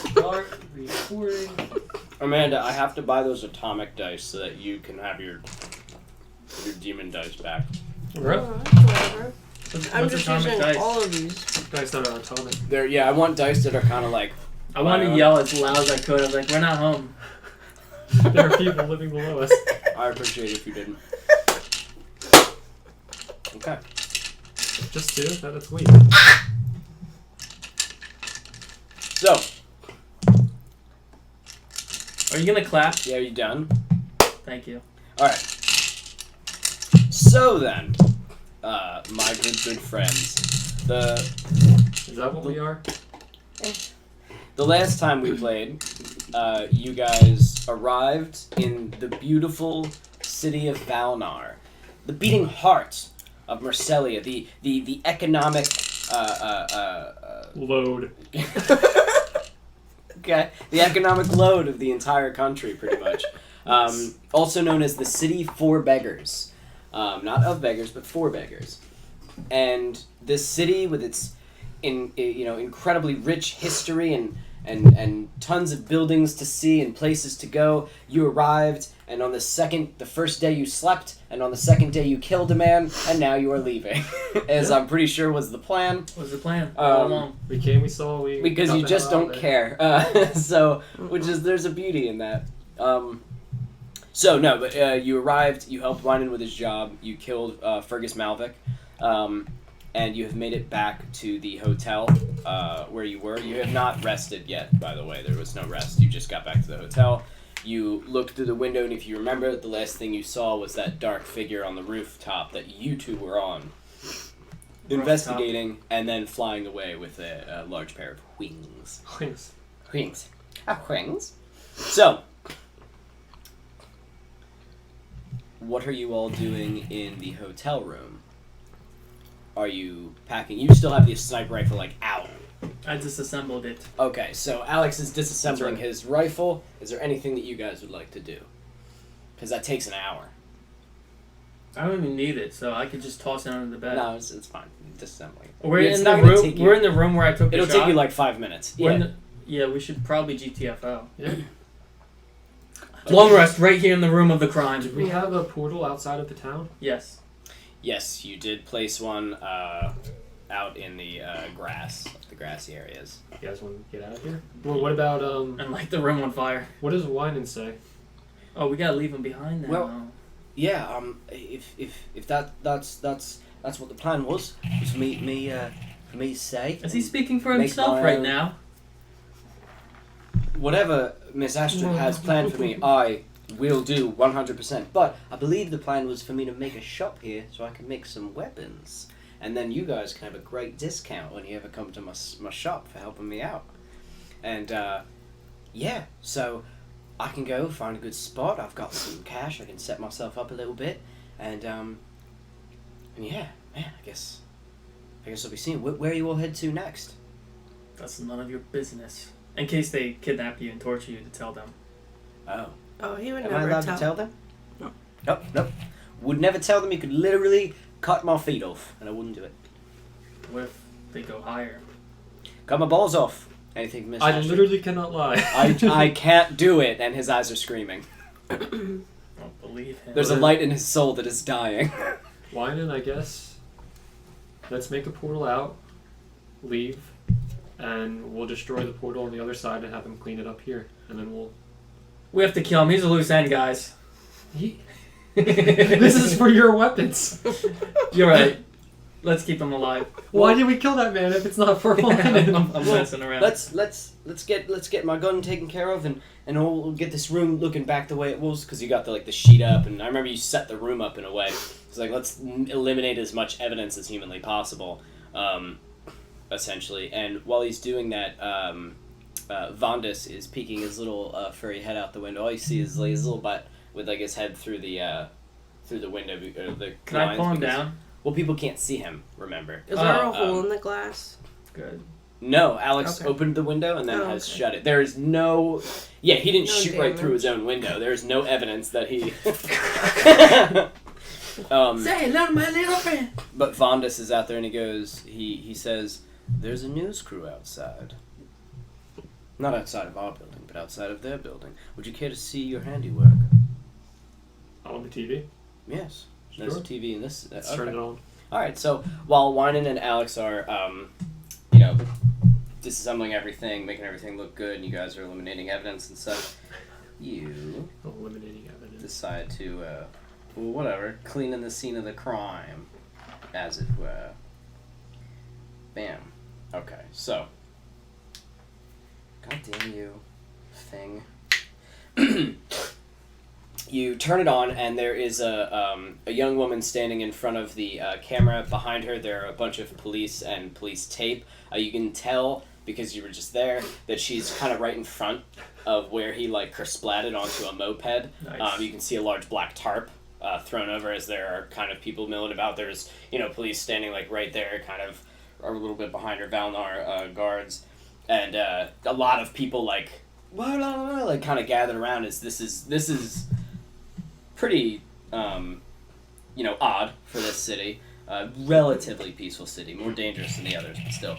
Start recording. Amanda, I have to buy those atomic dice so that you can have your demon dice back. Really? Whatever. I'm What's just atomic using dice? all of these. Dice that are atomic. I want dice that are kind of like... I wanted to yell as loud as I could. I was like, we're not home. There are people living below us. I appreciate it if you didn't. Okay. Just two? That's weak. So, Are you gonna clap? yeah, you done? Thank you. Alright. So then, my good friends, Is that what we are? the last time we played, you guys arrived in the beautiful city of Valnar, the beating heart of Mercelia, the economic, Load. okay, the economic load of the entire country, pretty much. Also known as the City for Beggars. Not of beggars, but for beggars. And this city, with its incredibly rich history and tons of buildings to see and places to go, you arrived, and on the first day you slept, and on the second day you killed a man, and now you are leaving. As I'm pretty sure was the plan. What was the plan? All along. We came, we saw, we... Because got you the just hell out don't of care. There's a beauty in that. You arrived, you helped Wynan with his job, you killed Fergus Malvik, and you have made it back to the hotel where you were. You have not rested yet, by the way. There was no rest. You just got back to the hotel. You looked through the window, and if you remember, the last thing you saw was that dark figure on the rooftop that you two were on, investigating, and then flying away with a large pair of wings. Wings. Wings. Wings. So, what are you all doing in the hotel room? Are you packing? You still have the sniper rifle, out. I disassembled it. Okay, so Alex is disassembling That's right. his rifle. Is there anything that you guys would like to do? Because that takes an hour. I don't even need it, so I could just toss it under the bed. No, it's fine. Disassembling. We're It's in not the gonna room. take you- We're in the room where I took the It'll shot. take you 5 minutes. We're in Yeah. yeah, we should probably GTFO. Yeah. Long rest right here in the room of the crime. Did we have a portal outside of the town? Yes. Yes, you did place one out in the the grassy areas. You guys want to get out of here? Well, what about, And light the room on fire. what does Wynan say? Oh, we gotta leave him behind now. Well, yeah. If that's what the plan was for me to say. is he speaking for Make himself my right own- now? Whatever Miss Astrid has planned for me, I will do 100%. But I believe the plan was for me to make a shop here so I can make some weapons. And then you guys can have a great discount when you ever come to my shop for helping me out. And, so I can go find a good spot. I've got some cash. I can set myself up a little bit. And yeah, man, I guess I'll be seeing. Where you all head to next? That's none of your business. In case they kidnap you and torture you to tell them. Oh. Oh, he would Am I never allowed tell. to tell them? No. Nope. Would never tell them. You could literally cut my feet off, and I wouldn't do it. What if they go higher? Cut my balls off. Anything, Miss I Ashley? literally cannot lie. I can't do it, and his eyes are screaming. I don't believe him. There's a light in his soul that is dying. Wynan, I guess. Let's make a portal out, leave, and we'll destroy the portal on the other side and have him clean it up here. And then we'll... We have to kill him. He's a loose end, guys. This is for your weapons. You're right. Let's keep him alive. Why did we kill that man if it's not for Wynan? I'm messing around. Let's get my gun taken care of, and we'll get this room looking back the way it was, because you got the sheet up, and I remember you set the room up in a way. It's like, let's eliminate as much evidence as humanly possible, essentially. And while he's doing that, Vondas is peeking his little furry head out the window. All you see is his little butt with his head through the window. The Can I pull him because- down? Well, people can't see him, remember. Is there a hole in the glass? Good. No, Alex Okay. opened the window and then has okay. shut it. There is no... Yeah, he didn't No shoot right damage. through his own window. There is no evidence that he... Say hello to my little friend. But Vondas is out there and he goes... He says, there's a news crew outside. Not outside of our building, but outside of their building. Would you care to see your handiwork? On the TV? Yes. Sure. There's a TV in this. Let's turn it on. Alright, so while Winan and Alex are, disassembling everything, making everything look good, and you guys are eliminating evidence and such, you Eliminating evidence. decide to, cleaning the scene of the crime, as it were. Bam. Okay, so. God damn you, thing. You turn it on, and there is a young woman standing in front of the camera. Behind her, there are a bunch of police and police tape. You can tell, because you were just there, that she's kind of right in front of where he, kersplatted onto a moped. Nice. You can see a large black tarp thrown over as there are kind of people milling about. There's, police standing, right there, kind of a little bit behind her, Valnar guards. And a lot of people, kind of gathered around as this is pretty, odd for this city. Relatively peaceful city, more dangerous than the others, but still.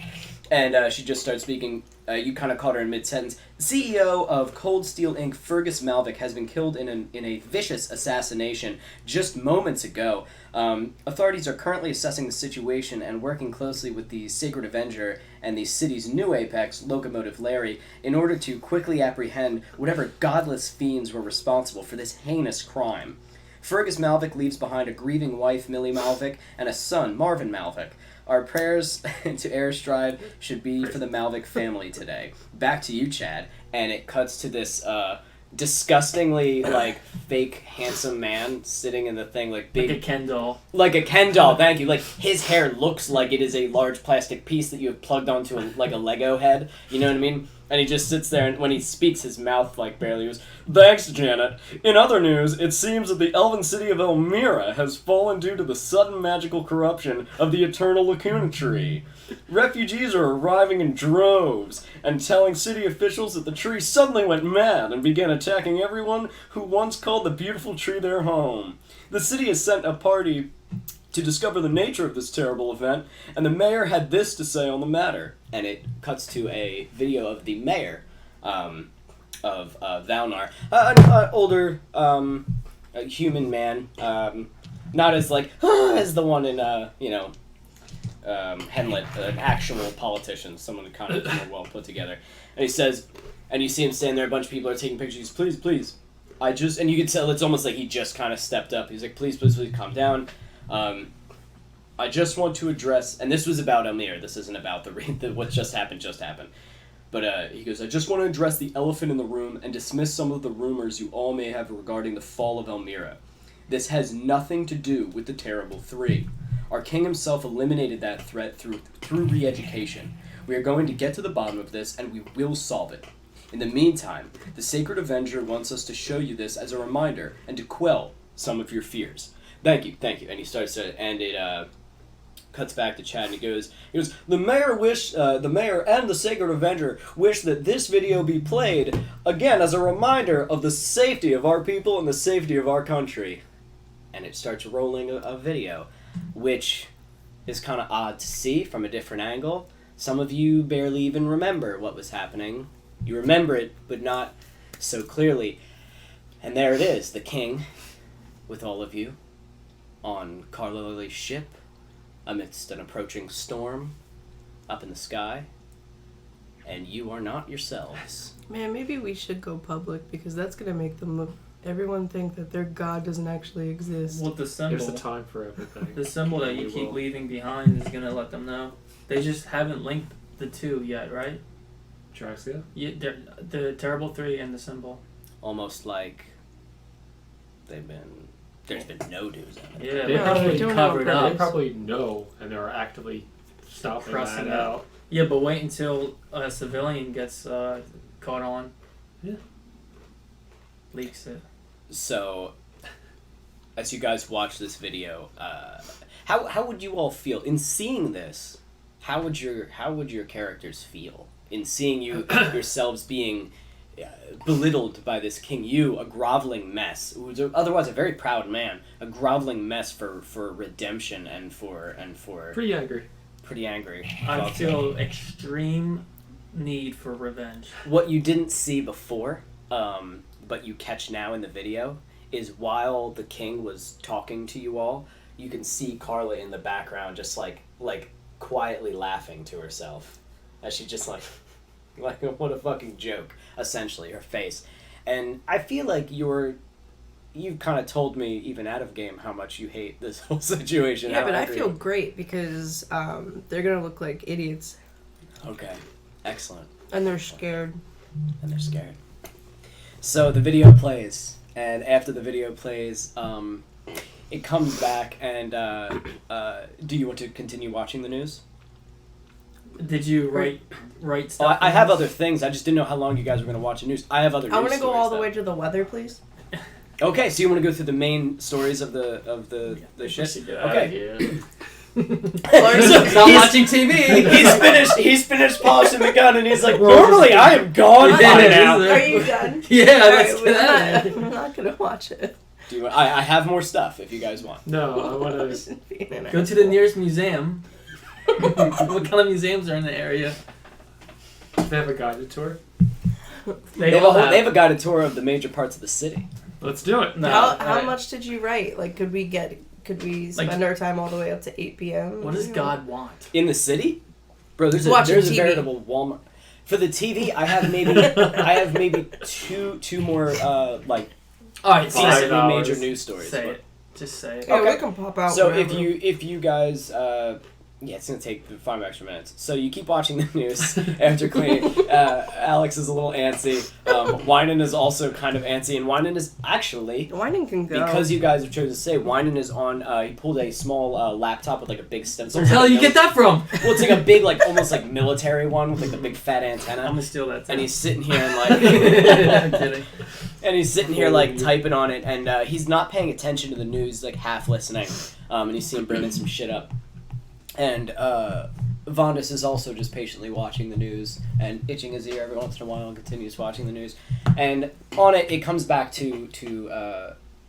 And she just starts speaking. You kind of caught her in mid-sentence. The CEO of Cold Steel Inc., Fergus Malvik, has been killed in a vicious assassination just moments ago. Authorities are currently assessing the situation and working closely with the Sacred Avenger and the city's new apex, Locomotive Larry, in order to quickly apprehend whatever godless fiends were responsible for this heinous crime. Fergus Malvik leaves behind a grieving wife, Millie Malvik, and a son, Marvin Malvik. Our prayers to Airstride should be for the Malvik family today. Back to you, Chad. And it cuts to this disgustingly, fake, handsome man sitting in the thing, big... Like a Ken doll. Like a Ken doll, thank you. His hair looks like it is a large plastic piece that you have plugged onto a Lego head. You know what I mean? And he just sits there, and when he speaks, his mouth, barely moves. Thanks, Janet. In other news, it seems that the elven city of Elmira has fallen due to the sudden magical corruption of the eternal Lacuna tree. Refugees are arriving in droves, and telling city officials that the tree suddenly went mad and began attacking everyone who once called the beautiful tree their home. The city has sent a party to discover the nature of this terrible event, and the mayor had this to say on the matter. And it cuts to a video of the mayor of Valnar, an older human man, not as as the one in Henlet, an actual politician, someone kind of more well put together. And he says, and you see him standing there, a bunch of people are taking pictures. Please, and you can tell it's almost like he just kind of stepped up. He's like, please, calm down. I just want to address, and this was about Elmir, this isn't about the what just happened. But he goes, I just want to address the elephant in the room and dismiss some of the rumors you all may have regarding the fall of Elmira. This has nothing to do with the Terrible Three. Our king himself eliminated that threat through re-education. We are going to get to the bottom of this, and we will solve it. In the meantime, the Sacred Avenger wants us to show you this as a reminder and to quell some of your fears. Thank you. And he starts to, and it cuts back to Chad, and he goes, the mayor and the Sacred Avenger wish that this video be played, again, as a reminder of the safety of our people and the safety of our country. And it starts rolling a video, which is kind of odd to see from a different angle. Some of you barely even remember what was happening. You remember it, but not so clearly. And there it is, the king, with all of you, on Carla Lily's ship, amidst an approaching storm, up in the sky, and you are not yourselves. Man, maybe we should go public, because that's going to make everyone think that their god doesn't actually exist. Well, the symbol... There's a time for everything. The symbol that you keep leaving behind is going to let them know. They just haven't linked the two yet, right? Traxia? Yeah, the Terrible Three and the symbol. Almost like there's been no news of it. Yeah, They they're probably covered up. They probably know, and they're actively stopping Crossing that out. Yeah, but wait until a civilian gets caught on. Yeah. Leaks it. So, as you guys watch this video, how would you all feel in seeing this? How would your characters feel in seeing you yourselves being belittled by this king? You, a groveling mess, who was otherwise a very proud man, a groveling mess for redemption and for pretty angry. Pretty angry. I feel extreme need for revenge. What you didn't see before, but you catch now in the video, is while the king was talking to you all, you can see Carla in the background just like quietly laughing to herself as she just like what a fucking joke, essentially, her face. And I feel like you've kind of told me even out of game how much you hate this whole situation. Yeah, but I agree. feel great because they're gonna look like idiots. Okay, excellent. And they're scared. And they're scared. So the video plays, and after the video plays, it comes back, and do you want to continue watching the news? Did you write Oh, stuff? I have other things. I just didn't know how long you guys were going to watch the news. I have other news I want to go stories, all the though. way to the weather, please. Okay, so you want to go through the main stories of the shit? Okay. Stop watching TV. He's finished polishing the gun, and he's like, normally I am gone by now. Are you done? Yeah, let's Alright, get out of I'm not gonna watch it. Do you, I have more stuff if you guys want. No, I want to. Go to the nearest museum. What kind of museums are in the area? They have a guided tour. They have a guided tour of the major parts of the city. Let's do it. No, How alright. much did you write? Like, could we spend our time all the way up to 8 p.m.? What does God want? In the city? Bro, there's Watching a TV. veritable Walmart. For the TV, I have maybe two more All right, decently $5. major news stories. say but- it. Just say it. Yeah, Okay. we can pop out. So whenever. if you guys yeah, it's gonna take 5 extra minutes. So you keep watching the news after cleaning. Alex is a little antsy. Winan is also kind of antsy, and Winan is actually, Whining can go. because you guys have chosen to say, Winan is on. He pulled a small laptop with like a big stencil. Where the hell you get that from? Well, it's like a big, like almost like military one with like the big fat I'm antenna. gonna steal that. And too. he's sitting here and like, I'm kidding. and he's sitting here like typing on it, and he's not paying attention to the news, like half listening. And he's seeing bringing some shit up. And Vondis is also just patiently watching the news and itching his ear every once in a while and continues watching the news. And on it comes back to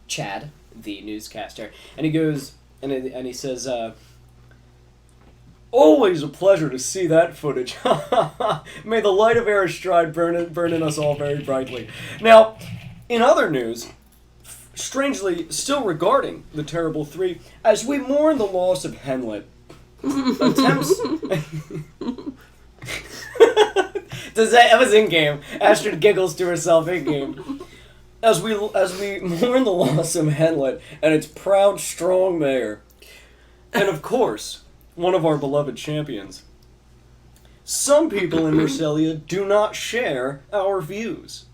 Chad, the newscaster, and he goes and he says, "Always a pleasure to see that footage. May the light of Aristride burn in us all very brightly." Now, in other news, strangely still regarding the Terrible Three, as we mourn the loss of Henlet, attempts. That was in game. Astrid giggles to herself in game. As we mourn the loss of Henlet and its proud, strong mayor, and of course, one of our beloved champions. Some people in Marseille do not share our views.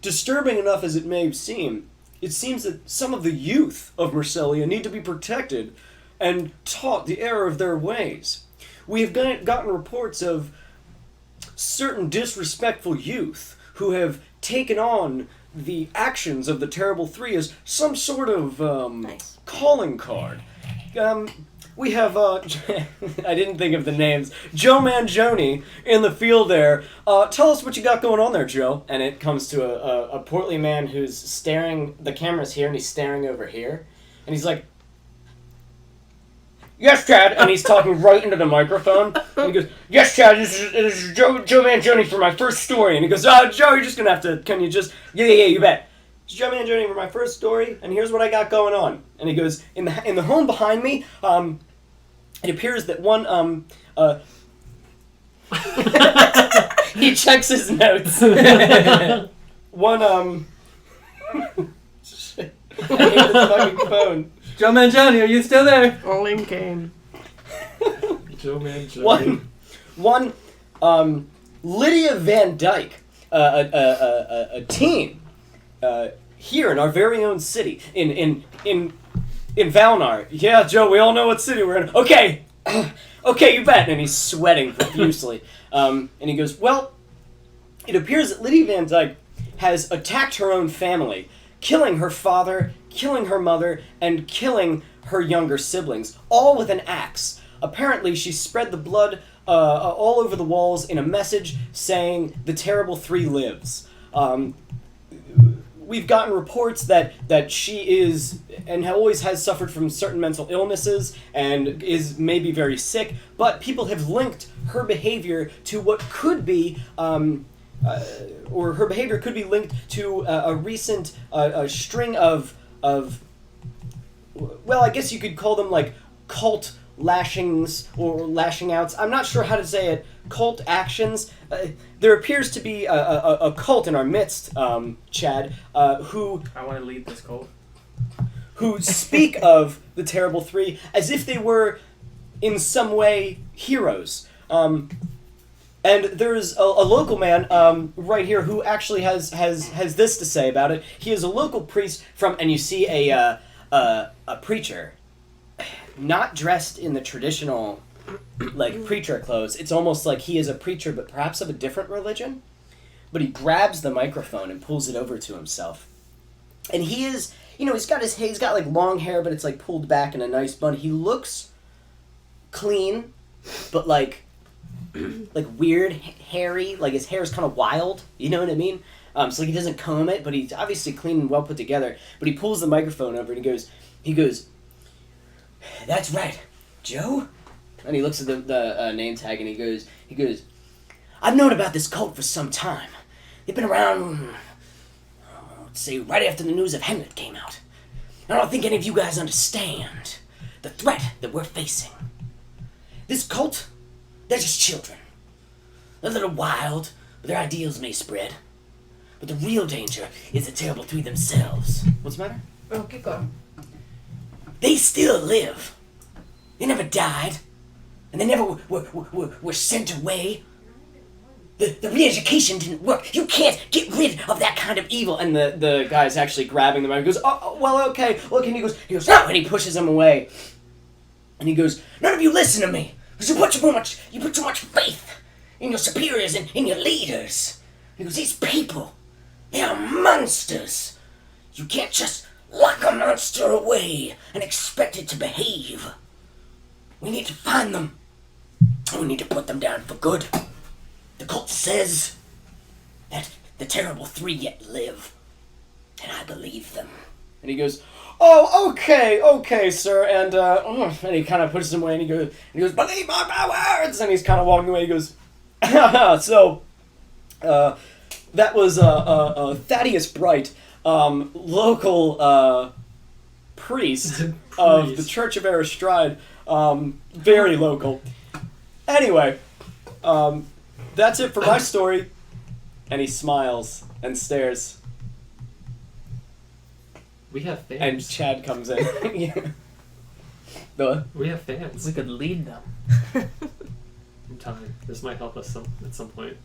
Disturbing enough as it may seem, it seems that some of the youth of Marseille need to be protected and taught the error of their ways. We have gotten reports of certain disrespectful youth who have taken on the actions of the Terrible Three as some sort of Nice. calling card. We have, I didn't think of the names, Joe Mangione in the field there. Tell us what you got going on there, Joe. And it comes to a portly man who's staring, the camera's here and he's staring over here. And he's like, "Yes, Chad," and he's talking right into the microphone. And he goes, "Yes, Chad, this is Joe Mangione for my first story." And he goes, "Joe, you're just gonna have to, can you just, yeah, you bet. It's Joe Mangione for my first story, and here's what I got going on." And he goes, in the home behind me, it appears that one, he checks his notes. One, shit. I hate this fucking phone. Joe Mangione, are you still there? All in game. Joe Mangione. One, Lydia Van Dyke, a teen, here in our very own city, in Valnar. Yeah, Joe, we all know what city we're in. Okay, okay, you bet. And he's sweating profusely. And he goes, "Well, it appears that Lydia Van Dyke has attacked her own family, killing her father, killing her mother, and killing her younger siblings, all with an axe. Apparently, she spread the blood all over the walls in a message saying, 'The Terrible Three lives.' we've gotten reports that she is and always has suffered from certain mental illnesses and is maybe very sick, but people have linked her behavior to what could be, or her behavior could be linked to a recent string of, well, I guess you could call them like cult lashings or lashing outs. I'm not sure how to say it. Cult actions. There appears to be a cult in our midst, Chad, who I want to lead this cult. who speak of the Terrible Three as if they were, in some way, heroes. And there's a local man right here who actually has this to say about it. He is a local priest from, and you see a preacher, not dressed in the traditional, like, preacher clothes. It's almost like he is a preacher, but perhaps of a different religion. But he grabs the microphone and pulls it over to himself. And he is, he's got like long hair, but it's like pulled back in a nice bun. He looks clean, but like weird, hairy. Like his hair is kind of wild. You know what I mean? So like he doesn't comb it, but he's obviously clean and well put together. But he pulls the microphone over and he goes, "That's right, Joe." And he looks at the name tag and he goes, "I've known about this cult for some time. They've been around, let's say, right after the news of Hamlet came out. I don't think any of you guys understand the threat that we're facing. This cult, they're just children. They're a little wild, but their ideals may spread. But the real danger is the Terrible Three themselves." What's the matter? Oh, keep going. "They still live. They never died. And they never were sent away. The re-education didn't work. You can't get rid of that kind of evil." And the guy's actually grabbing the mic and goes, "Oh, well, okay. Look," and he goes, "No," and he pushes him away. And he goes, "None of you listen to me. Because you put too much faith in your superiors and in your leaders." He goes, "These people, they are monsters. You can't just lock a monster away and expect it to behave. We need to find them. And we need to put them down for good. The cult says that the Terrible Three yet live. And I believe them." And he goes, "Oh, okay, sir." And he kind of pushes him away and he goes, "Believe my words." And he's kind of walking away. He goes, "So, that was Thaddeus Bright, local priest of the Church of Aristride, very local. Anyway, that's it for my story." And he smiles and stares. We have fans. And Chad comes in. Yeah. We have fans. We could lead them. In time. This might help us at some point.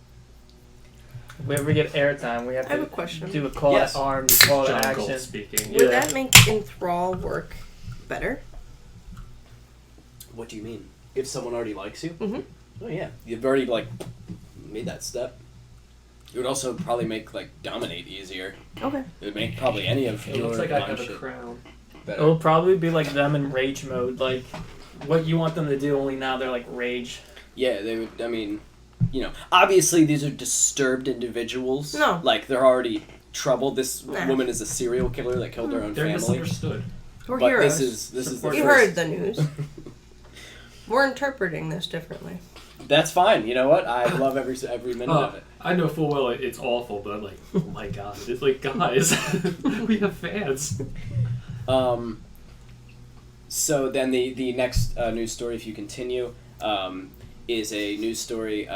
If we ever get airtime, we have I have a to question. do a call Yes. to arms, call to John action. Gold speaking. Would that make enthrall work better? What do you mean? If someone already likes you? Mm-hmm. Oh yeah, you've already made that step. It would also probably make dominate easier. Okay. It would make probably any of It your looks like I fun have a shit crown. better. It'll probably be like them in rage mode, like what you want them to do. Only now they're like rage. Yeah, they would. I mean, obviously these are disturbed individuals. No. Like they're already troubled. This Nah. woman is a serial killer that killed her own They're family. misunderstood. We're But heroes. this is the You first. heard the news. We're interpreting this differently. That's fine. You know what? I love every minute of it. I know full well it's awful, but I'm like, oh my god. It's like, guys, we have fans. So then the next news story, if you continue, is a news story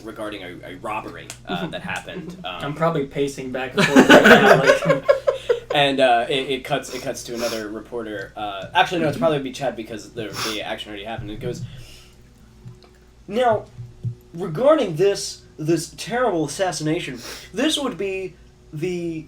regarding a robbery that happened. I'm probably pacing back and forth right now. Like, And it cuts to another reporter. Actually, no, it's probably be Chad because the action already happened. It goes, "Now, regarding this terrible assassination, this would be the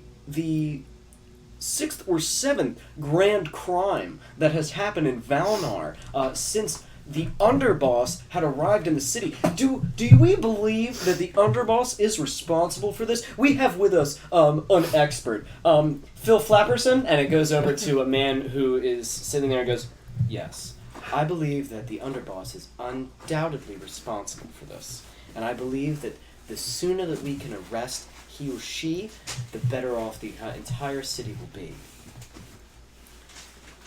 6th or 7th grand crime that has happened in Valnar since the underboss had arrived in the city. Do we believe that the underboss is responsible for this? We have with us an expert, Phil Flapperson," and it goes over to a man who is sitting there and goes, "Yes, I believe that the underboss is undoubtedly responsible for this, and I believe that the sooner that we can arrest he or she, the better off the entire city will be.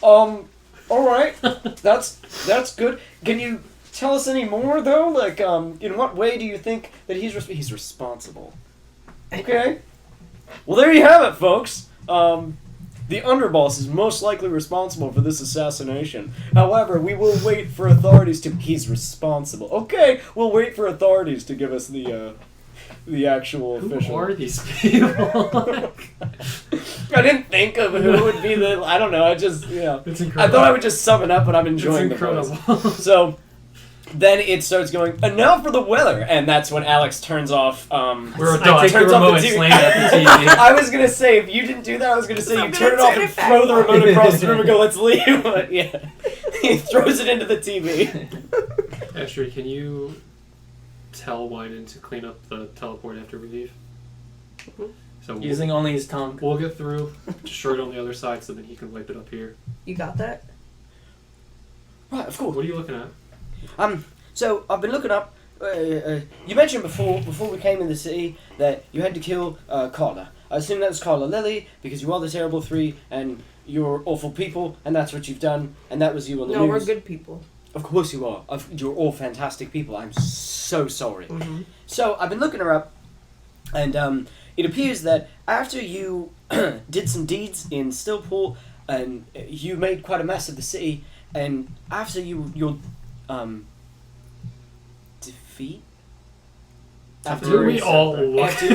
All right, that's good. Can you tell us any more though? Like, in what way do you think that he's responsible? Okay. Well, there you have it, folks. The underboss is most likely responsible for this assassination. However, we will wait for authorities to... He's responsible. Okay, we'll wait for authorities to give us the actual official... Who are these people? I didn't think of who would be the... I don't know, I just, you know... It's I incredible. thought I would just sum it up, but I'm enjoying It's the voice. incredible. So... Then it starts going, and now for the weather, and that's when Alex turns off. We're I done. take the turns off remote the and TV. slam it at the TV. I was gonna say if you didn't do that, I was gonna say I'm you gonna turn it off turn and it back throw the on. remote across the room and go, "Let's leave." But yeah, he throws it into the TV. Astrid, can you tell Wyden to clean up the teleport after we leave? So Using only his tongue. we'll get through, destroy it on the other side, so then he can wipe it up here. You got that? Right, of course. What are you looking at? So I've been looking up. You mentioned before we came in the city that you had to kill Carla. I assume that was Carla Lily because you are the terrible three and you're awful people, and that's what you've done, and that was you on the No, news. we're good people. Of course you are. You're all fantastic people. I'm so sorry. Mm-hmm. So I've been looking her up, and it appears that after you did some deeds in Stillport, and you made quite a mess of the city, and after your defeat, After we all look. after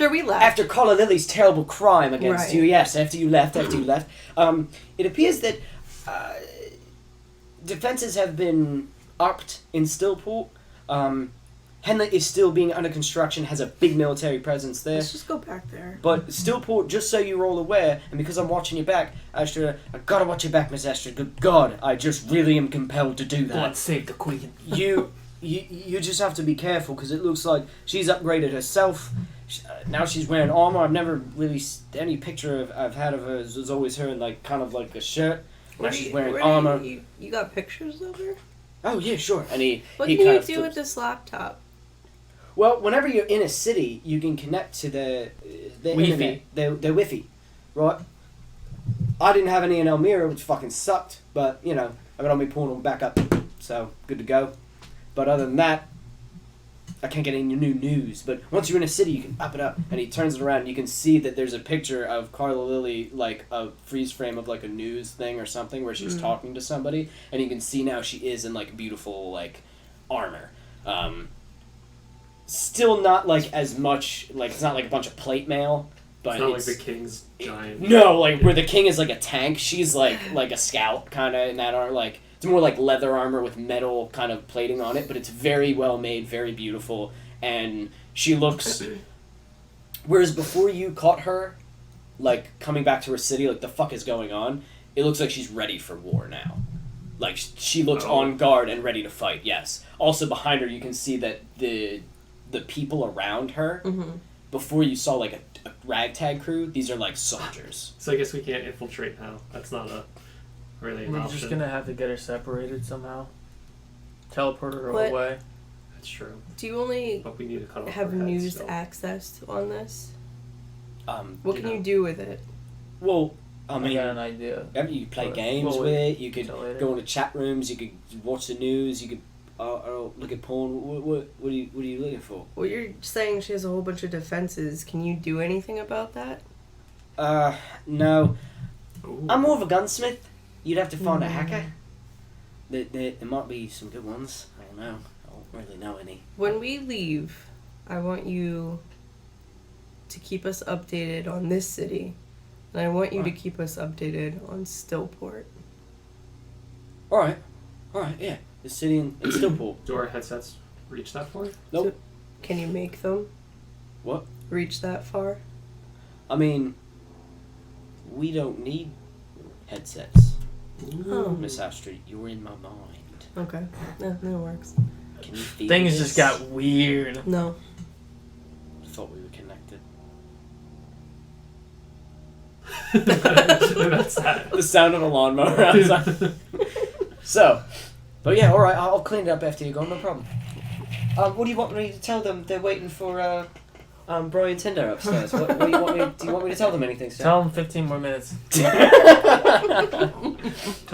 we left. after Carla Lily's terrible crime against Right. you, yes, after you left, it appears that defenses have been upped in Stillport. Henley is still being under construction, has a big military presence there. Let's just go back there. But Stillport, just so you're all aware, and because I'm watching your back, Astrid, I gotta watch your back, Miss Astrid. Good God, I just really am compelled to do that. God save the queen. You just have to be careful because it looks like she's upgraded herself. Now she's wearing armor. I've never really any picture I've had of her is always her in like kind of like a shirt. Now she's wearing armor. You got pictures of her? Oh yeah, sure. And What he can kind you of do flips. with this laptop? Well, whenever you're in a city, you can connect to their Wi-Fi. internet, their Wi-Fi, right? I didn't have any in Elmira, which fucking sucked, but you know I got all my portal back up, so good to go. But other than that, I can't get any new news. But once you're in a city, you can up it up, and he turns it around, and you can see that there's a picture of Carla Lily, like a freeze frame of like a news thing or something where she's talking to somebody, and you can see now she is in like beautiful like armor. Still not like as much like it's not like a bunch of plate mail, but It's not like the king's giant. no, like where the king is like a tank, she's like a scout kind of in that armor. Like it's more like leather armor with metal kind of plating on it, but it's very well made, very beautiful, and she looks. Whereas before you caught her, like coming back to her city, like the fuck is going on? It looks like she's ready for war now. Like she looks on guard and ready to fight. Yes. Also behind her, you can see that the people around her. Mm-hmm. Before you saw like a ragtag crew, these are like soldiers. So I guess we can't infiltrate now. That's not really an We're option. just gonna have to get her separated somehow. Teleport her What? away. That's true. Do you only But we need to cut off have her head news still. access on this? You What can know. you do with it? Well, I I mean, got an idea. you play But games we'll with wait it. You could till later. go into chat rooms. You could watch the news. You could look at porn. What are you looking for? Well, you're saying she has a whole bunch of defenses. Can you do anything about that? No. Ooh. I'm more of a gunsmith. You'd have to find a hacker. There might be some good ones. I don't know. I don't really know any. When we leave, I want you to keep us updated on this city. And I want you to keep us updated on Stillport. Alright, yeah. The city in Stillport. Do our headsets reach that far? Nope. Can you make them What? reach that far? I mean, we don't need headsets. Oh. Miss Astrid, you're in my mind. Okay. No, that works. Can you feel Things this? just got weird. No. I thought we were connected. That's that. The sound of a lawnmower outside. So, but yeah, alright, I'll clean it up after you're gone, no problem. What do you want me to tell them? They're waiting for Brian Tinder upstairs. What do you want me? Do you want me to tell them anything, sir? Tell him 15 more minutes. Tell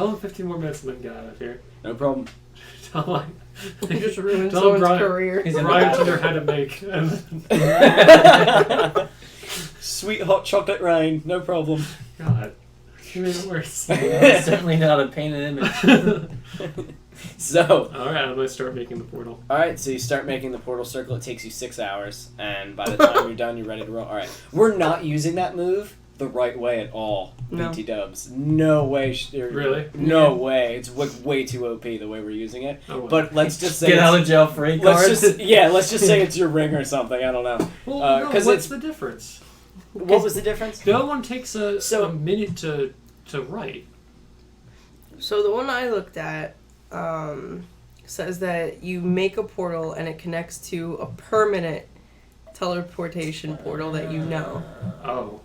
him 15 more minutes and then get out of here. No problem. Tell him. You just ruined Tell someone's Brian- career. He's in the Brian bathroom. Tinder had to make. And Sweet hot chocolate rain. No problem. God, you made it worse. That's certainly not a painted image. So. All right, I'm gonna start making the portal. Alright, so you start making the portal circle. It takes you 6 hours, and by the time you're done, you're ready to roll. Alright, we're not using that move the right way at all, No. BT dubs. No way. Really? No way. It's way too OP the way we're using it. Oh, well. But let's just say Get out it's- of jail free let's cards. just let's just say it's your ring or something. I don't know. Well, no, 'cause what's it's- the difference? What was the difference? The other one takes a So- minute to write. So the one I looked at says that you make a portal and it connects to a permanent teleportation portal that you know. Oh.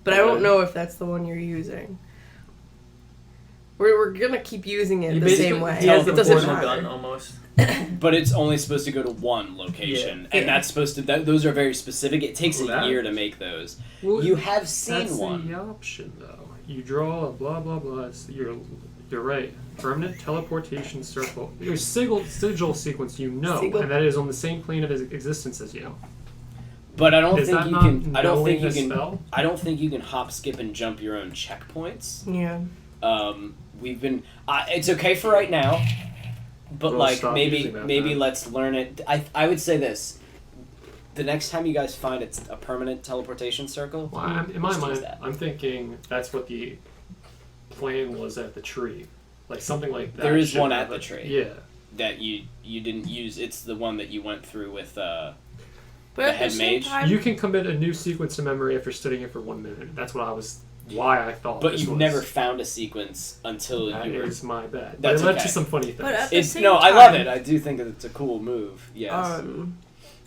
But I don't know if that's the one you're using. We're gonna keep using it He the basically- same way. He has It the doesn't portal matter. gun almost. But it's only supposed to go to one location, and Yeah. that's supposed to. Those are very specific. It takes Well, a that- year to make those. Well, You have seen that's one. the option, though. You draw a blah blah blah. You're right. Permanent teleportation circle. Your sigil sequence, you know, Sigil. and that is on the same plane of existence as you. But I don't Is think that you not can. I don't knowing think you the can. spell? I don't think you can hop, skip, and jump your own checkpoints. Yeah. We've been. It's okay for right now, but We'll like stop maybe using that then. let's learn it. I would say this. The next time you guys find it's a permanent teleportation circle, Well, in my just use mind, that. I'm thinking that's what the plan was at the tree, like something like that. There is should one have at the it. tree. Yeah. that you didn't use. It's the one that you went through with. But The at head the same mage? time, You can commit a new sequence to memory after studying it for 1 minute. That's what I was. Why I thought. But this you've was. never found a sequence until That you were. is my bad. But That's it led okay. to some funny things. But at the It's same no, I time, love it. I do think that it's a cool move. Yes.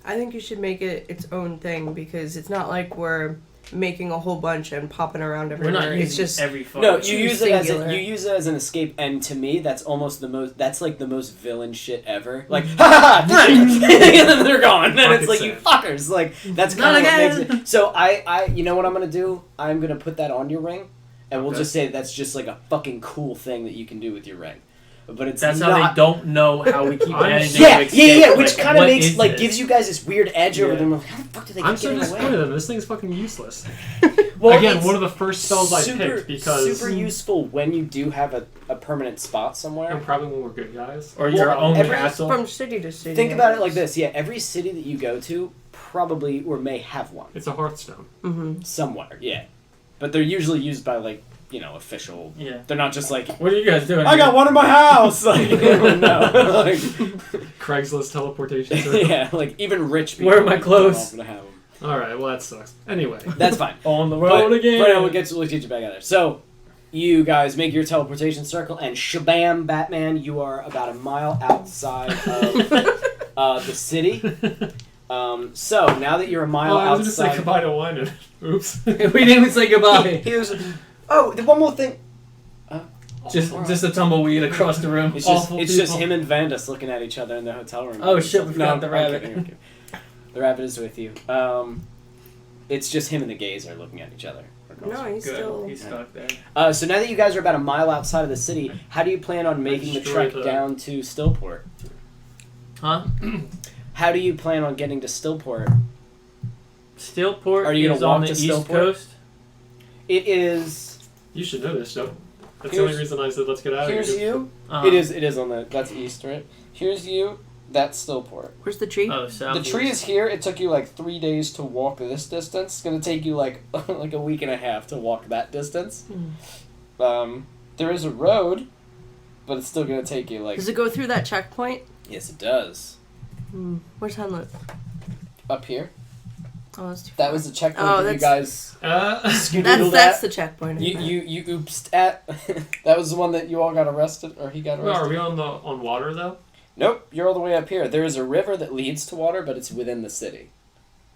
I think you should make it its own thing because it's not like we're making a whole bunch and popping around We're everywhere. not using It's just every fucking. No, too you use it as singular. you use it as an escape, and to me, that's almost the most. That's like the most villain shit ever. Like, ha ha, and then they're gone, and it's like you fuckers. Like that's Not kind of what again. makes it. So you know what I'm gonna do? I'm gonna put that on your ring, and we'll Okay. just say that's just like a fucking cool thing that you can do with your ring. But it's That's not. how they don't know how we keep I'm- adding things Yeah, to yeah, yeah, escape. which Like, kind of what makes is like this? gives you guys this weird edge over Yeah. them. Like, how the fuck do they I'm keep so getting disappointed away? in them. This thing's fucking useless. Well, Again, it's one of the first spells I super, picked because super useful when you do have a permanent spot somewhere. and probably when we're good guys. Or your Well, own every- castle. from city to city. Think about it like this: yeah, every city that you go to probably or may have one It's a Hearthstone. Mm-hmm. somewhere. Yeah, but they're usually used by like official. Yeah. They're not just like What are you guys doing? I got one in my house. Like no, like, Craigslist teleportation. circle. yeah, like even rich people. Where are my clothes? don't have them. All right. Well, that sucks. Anyway. That's fine. On the But road again. right now, we'll get you back out there. So, you guys make your teleportation circle, and shabam, Batman, you are about a mile outside of the city. So now that you're a mile Oh, I was going to say outside, goodbye to Wyman. Oops. we didn't even say goodbye. here's the one more thing. Just a tumbleweed across the room. It's awful just people. him and Vandus looking at each other in the hotel room. Oh, shit, we forgot No, the I'm rabbit. kidding, I'm kidding. The rabbit is with you. It's just him and the gays are looking at each other. No, he's Good. still. He's stuck there. So now that you guys are about a mile outside of the city, how do you plan on making the Destroy trek the- down to Stillport? Huh? How do you plan on getting to Stillport? Stillport Are you gonna is on walk the to east Stillport? coast. It is. You should know this, Joe. That's the Here's- only reason I said let's get out of Here's here. you. Uh-huh. It is on the. That's east, right? Here's you. That's Stillport. Where's the tree? Oh, south. The tree is here. It took you like 3 days to walk this distance. It's gonna take you like like a week and a half to walk that distance. There is a road, but it's still gonna take you like. Does it go through that checkpoint? Yes, it does. Where's Henlet? Up here. Oh, that's too That far. was the checkpoint Oh, that you that's- guys skedoodled That's at. the checkpoint. You oopsed at. That was the one that you all got arrested, or he got Well, arrested. are we on water though? Nope, you're all the way up here. There is a river that leads to water, but it's within the city.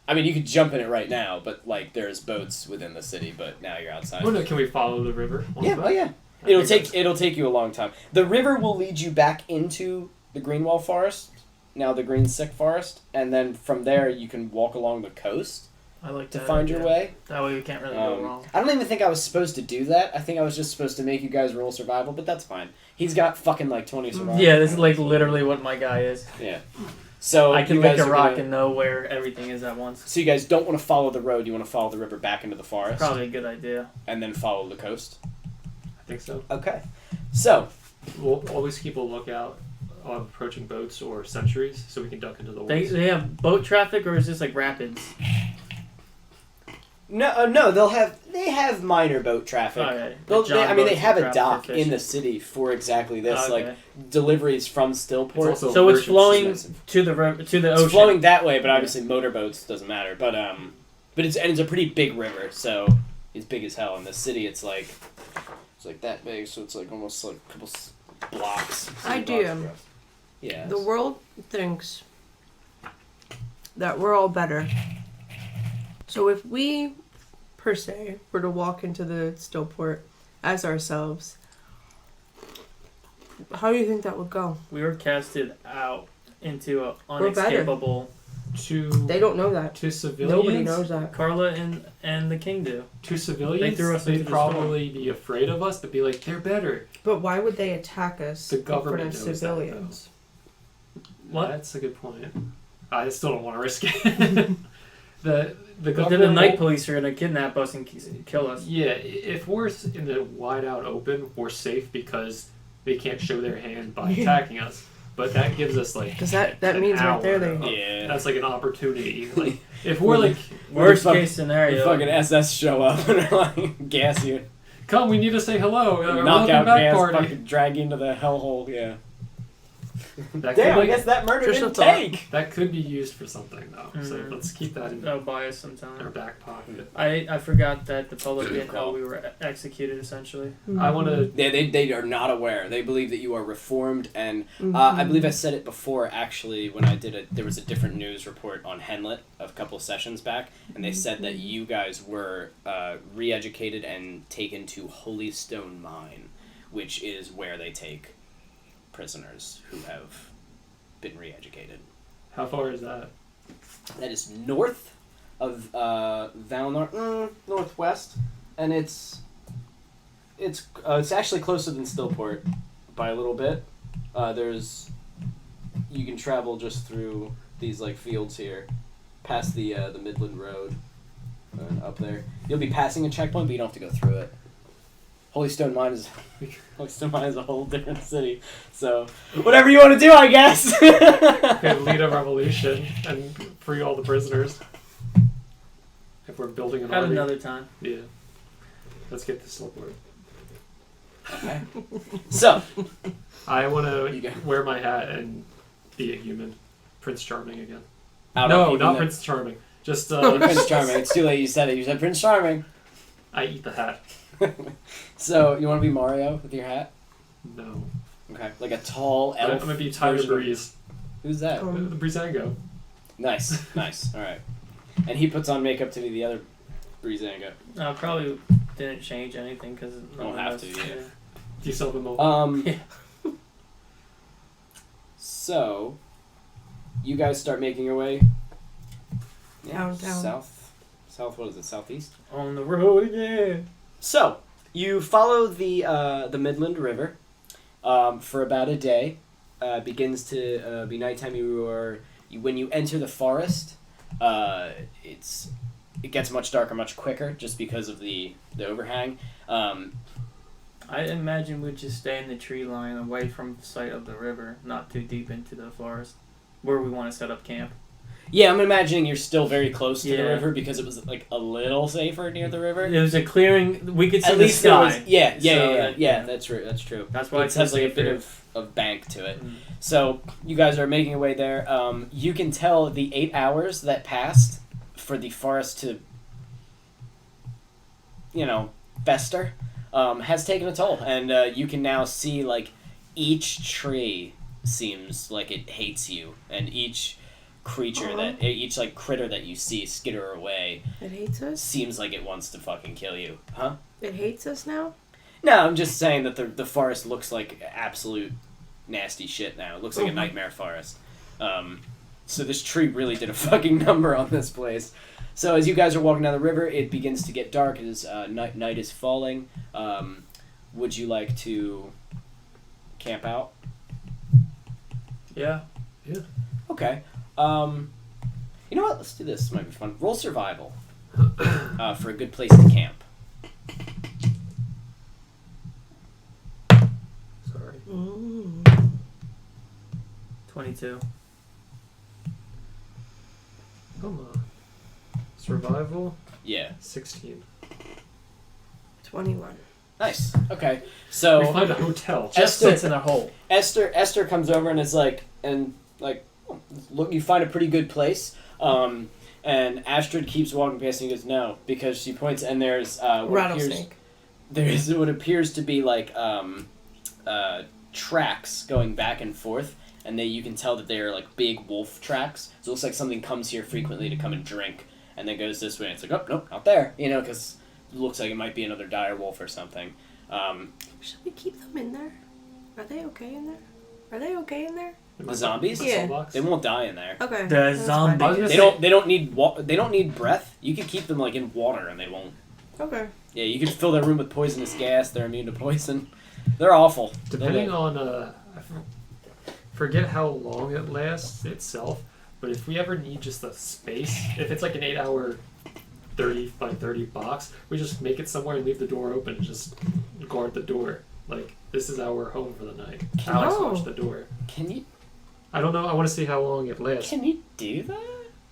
I mean, you could jump in it right now, but like there's boats within the city. But now you're outside. Oh no, can we follow the river? on Yeah, foot? oh yeah. I It'll think take you a long time. The river will lead you back into the Greenwall Forest, now the Green Sick Forest, and then from there you can walk along the coast I like to that find your idea. way. That way we can't really go wrong. I don't even think I was supposed to do that. I think I was just supposed to make you guys roll survival, but that's fine. He's got fucking like 20 survival. Yeah, this is like literally what my guy is. Yeah. So I can you lick guys a are rock gonna- and know where everything is at once. So you guys don't want to follow the road. You want to follow the river back into the forest, Probably a good idea. and then follow the coast. I think so. Okay. So We'll always keep a lookout on approaching boats or sentries so we can duck into the woods. They have boat traffic, or is this like rapids? no, they have minor boat traffic. Okay. They have a Traffic dock for in the fishing. city for exactly this, Okay. like deliveries from Stillport. also So it's merchant flowing expensive. to the ocean. It's flowing that way, but obviously motorboats doesn't matter. But it's a pretty big river, so it's big as hell. In the city, it's like that big, so it's like almost like a couple blocks. Idea. Yeah. The world thinks that we're all better. So if we, per se, were to walk into the Stillport as ourselves, how do you think that would go? We were casted out into a We're better. unescapable. They don't know that. To civilians. Nobody knows that. Carla and the king do. To civilians, They threw us they'd into the probably be afraid of us, but be like, they're better. But why would they attack us The in front government of knows civilians? What? That's a good point. I still don't want to risk it. the But government. then the night won't- police are gonna kidnap us and kill us. Yeah, if we're in the wide out open, we're safe because they can't show their hand by attacking us. But that gives us like Because that an means right there hour they... of- Yeah. That's like an opportunity. Like if we're like, Worst fuck- case The scenario. fucking SS show up and they're like gas you, come, we need to say hello. knock Welcome out back, gas, party. fucking drag you into the hellhole. Yeah. That Damn, could, I guess that murder Just didn't a thought. take. that could be used for something though. So Mhm. let's keep that in That'll buy us some our time. back pocket. I forgot that the public Good didn't know call. we were executed essentially. I want to. They are not aware. They believe that you are reformed, and Mm-hmm. I believe I said it before. Actually, when I did it, there was a different news report on Henlet a couple of sessions back, and they said that you guys were re-educated and taken to Holy Stone Mine, which is where they take prisoners who have been re-educated. How far is that? That is north of Valnor, northwest, and it's actually closer than Stillport by a little bit. You can travel just through these like fields here, past the Midland Road, up there. You'll be passing a checkpoint, but you don't have to go through it. Holy Stone Mine is a whole different city. So whatever you want to do, I guess. Could lead a revolution and free all the prisoners. If we're building an At army. another time. Yeah. Let's get this Stillport. Okay. So I want You to go. wear my hat and be a human. Prince Charming again. out No, of even not the- Prince Charming. Just Prince Charming. It's too late. You said it. You said Prince Charming. I eat the hat. So you want to be Mario with your hat? No. Okay, like a tall I'm elf. gonna be Tyler version of- Breeze. Who's that? Um, The Breezango. Nice, nice. All right. And he puts on makeup to be the other Breezango. Probably didn't change anything because Don't have to, yeah. Do you sell them all? Um. So, you guys start making your way. Downtown. South. What is it? Southeast. On the road again. So you follow the Midland River for about a day. Begins to be nighttime. When you enter the forest, it gets much darker much quicker just because of the overhang. I imagine we'd just stay in the tree line away from the sight of the river, not too deep into the forest, where we want to set up camp. Yeah, I'm imagining you're still very close to the Yeah. river because it was like a little safer near the river. It was a clearing. We could see At the least there sky. was, yeah. So Yeah. That's true. That's true. That's why It it's has like a safer. bit of bank to it. Mm. So you guys are making your way there. You can tell the 8 hours that passed for the forest to, fester, has taken a toll, and you can now see like each tree seems like it hates you, and each creature each like critter that you see skitter away It hates us? seems like it wants to fucking kill you, huh? It hates us now? No, I'm just saying that the forest looks like absolute nasty shit now. It looks like a nightmare forest. So this tree really did a fucking number on this place. So as you guys are walking down the river, it begins to get dark as night is falling. Would you like to camp out? Yeah. Okay. You know what? Let's do this. This might be fun. Roll survival for a good place to camp. Sorry. 22. Come on. Survival. Yeah. 16. 21. Nice. Okay. We So find a hotel. Just sits in a hole. Esther comes over and is like, look, you find a pretty good place. And Astrid keeps walking past and he goes, no, because she points and there's Rattlesnake. There's what appears to be like tracks going back and forth, and you can tell that they are like big wolf tracks. So it looks like something comes here frequently to come and drink, and then goes this way. And it's like, oh no, not there, because it looks like it might be another dire wolf or something. Should we keep them in there? Are they okay in there? Are they okay in there? The zombies? Yeah. They won't die in there. Okay. The that's fine. zombie. They don't need they don't need breath. You can keep them like in water and they won't. Okay. Yeah, you can fill their room with poisonous gas. They're immune to poison. They're awful. Depending on, I forget how long it lasts itself, but if we ever need just a space, if it's like an 8-hour 30 by 30 box, we just make it somewhere and leave the door open and just guard the door. Like, this is our home for the night. Alex watch the door. Can you I don't know, I want to see how long it lasts. can you do that?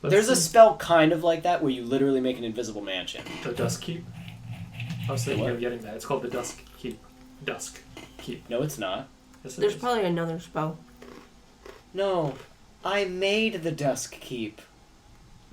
Let's There's a see. spell kind of like that where you literally make an invisible mansion. The Dusk Keep? I was thinking What? of getting that. It's called the Dusk Keep. Dusk Keep. No, it's not. Yes, it There's is. probably another spell. No, I made the Dusk Keep.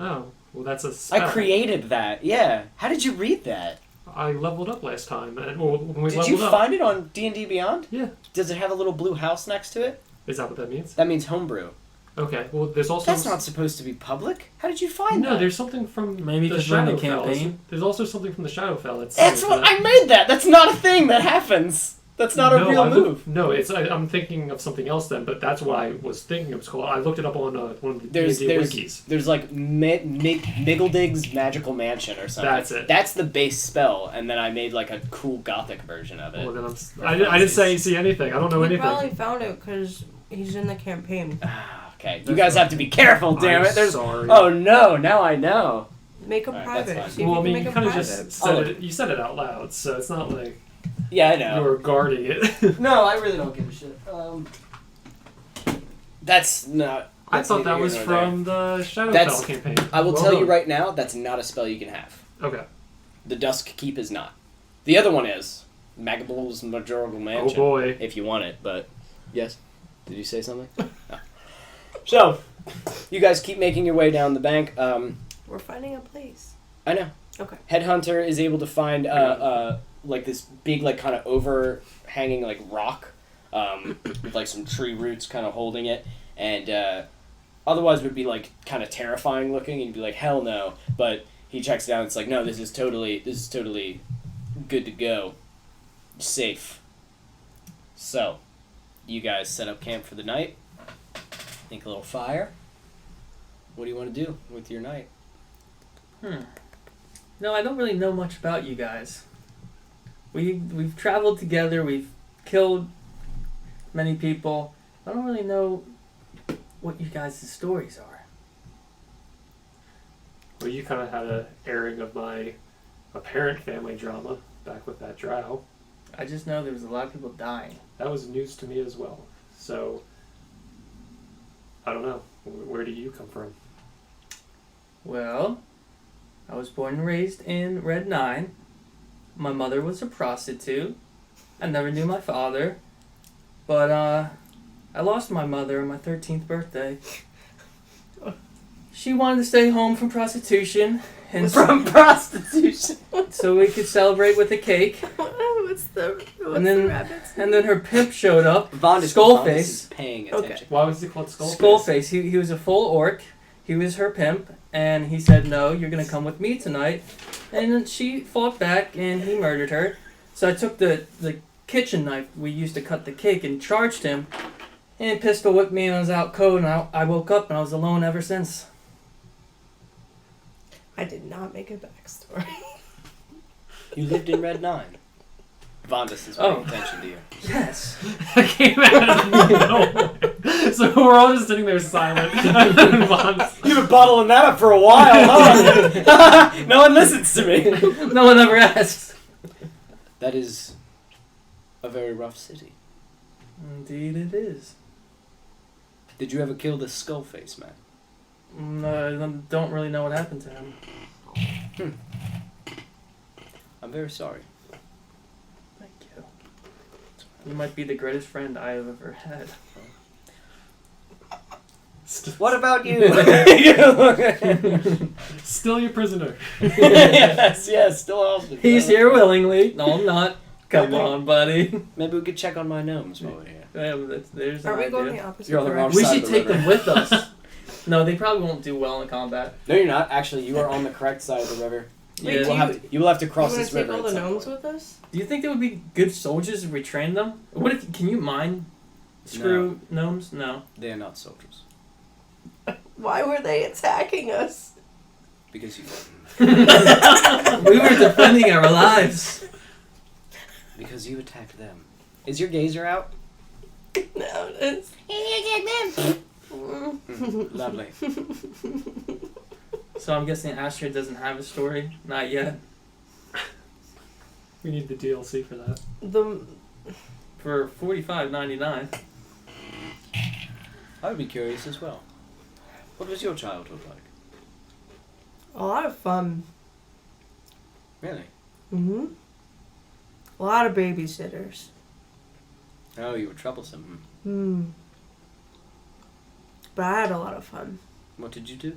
Oh, well that's a spell. I created that. Yeah. How did you read that? I leveled up last time, and well, when we Did leveled you up, find it on D&D Beyond? Yeah. Does it have a little blue house next to it? Is that what that means? That means homebrew. Okay. Well, there's also That's not supposed to be public. How did you find no. that? There's something from Maybe the because we're in the Shadowfell. campaign. There's also something from the Shadowfell. That's what I made that. That's not a thing that happens. That's not a real move. No, I'm thinking of something else then, but that's what I was thinking it was called. I looked it up on one of the There's D&D wikis. there's like Miggledig's Magical Mansion or something. That's it. That's the base spell, and then I made like a cool gothic version of it. Well, then I didn't see anything. I don't know He anything. probably found it because he's in the campaign. Okay, you guys have to be careful, damn I'm it. There's sorry. Oh no, now I know. Make him Alright, private. that's fine. See if Well, I you can mean, make you him kind of private. just said it. You said it out loud, so it's not like Yeah, I you know. were guarding it. No, I really don't give a shit. That's not. I that's thought that neither was here nor there. from the Shadowfell That's- campaign. I will Well tell you done. right now, that's not a spell you can have. Okay. The Dusk Keep is not. The other one is. Magable's Majorgal Mansion. Oh boy. If you want it, but yes. Did you say something? No. So, you guys keep making your way down the bank. We're finding a place. I know. Okay. Headhunter is able to find like this big like kind of overhanging like rock with like some tree roots kind of holding it, and otherwise would be like kind of terrifying looking, and you'd be like hell no. But he checks it out. And it's like no, this is totally good to go, safe. So, you guys set up camp for the night. Make a little fire. What do you want to do with your night? No, I don't really know much about you guys. We've traveled together. We've killed many people. I don't really know what you guys' stories are. Well, you kind of had an airing of my apparent family drama back with that drow. I just know there was a lot of people dying. That was news to me as well. So, I don't know. Where do you come from? Well, I was born and raised in Red 9. My mother was a prostitute. I never knew my father. But I lost my mother on my 13th birthday. She wanted to stay home from prostitution. And From prostitution. so we could celebrate with a cake. what's the rabbit's And then her pimp showed up. Vaughn is Skullface. paying Okay. attention. Why was he called Skullface? Skullface. He was a full orc. He was her pimp. And he said, no, you're going to come with me tonight. And then she fought back and he murdered her. So I took the kitchen knife we used to cut the cake and charged him. And pistol whipped me and I was out cold, and I woke up and I was alone ever since. I did not make a backstory. You lived in Red 9. Vondas is paying attention to you. Yes. I came out of nowhere. So we're all just sitting there silent. You've been bottling that up for a while, huh? No one listens to me. No one ever asked. That is a very rough city. Indeed it is. Did you ever kill the Skullface man? I don't really know what happened to him. I'm very sorry. Thank you. You might be the greatest friend I have ever had. What about you? Still your prisoner. yes, still hostage. He's here willingly. No, I'm not. Come on, buddy. Maybe we could check on my gnomes while we're here. Yeah, there's an Are we idea. going the opposite You're on the wrong direction? We side should of the take river. them with us. No, they probably won't do well in combat. No, you're not. Actually, you are on the correct side of the river. Wait, Yeah. You will have to You cross want this to take river. all at the some gnomes point. with us? Do you think they would be good soldiers if we trained them? What if? Can you mind screw gnomes? No. They are not soldiers. Why were they attacking us? Because you We were defending our lives. Because you attacked them. Is your gazer out? No, it's... Lovely. So I'm guessing Astrid doesn't have a story. Not yet. We need the DLC for that. The For $45.99. I would be curious as well. What was your childhood like? a lot of fun. Really? Mm-hmm. A lot of babysitters. Oh, you were troublesome. Hmm. But I had a lot of fun. What did you do?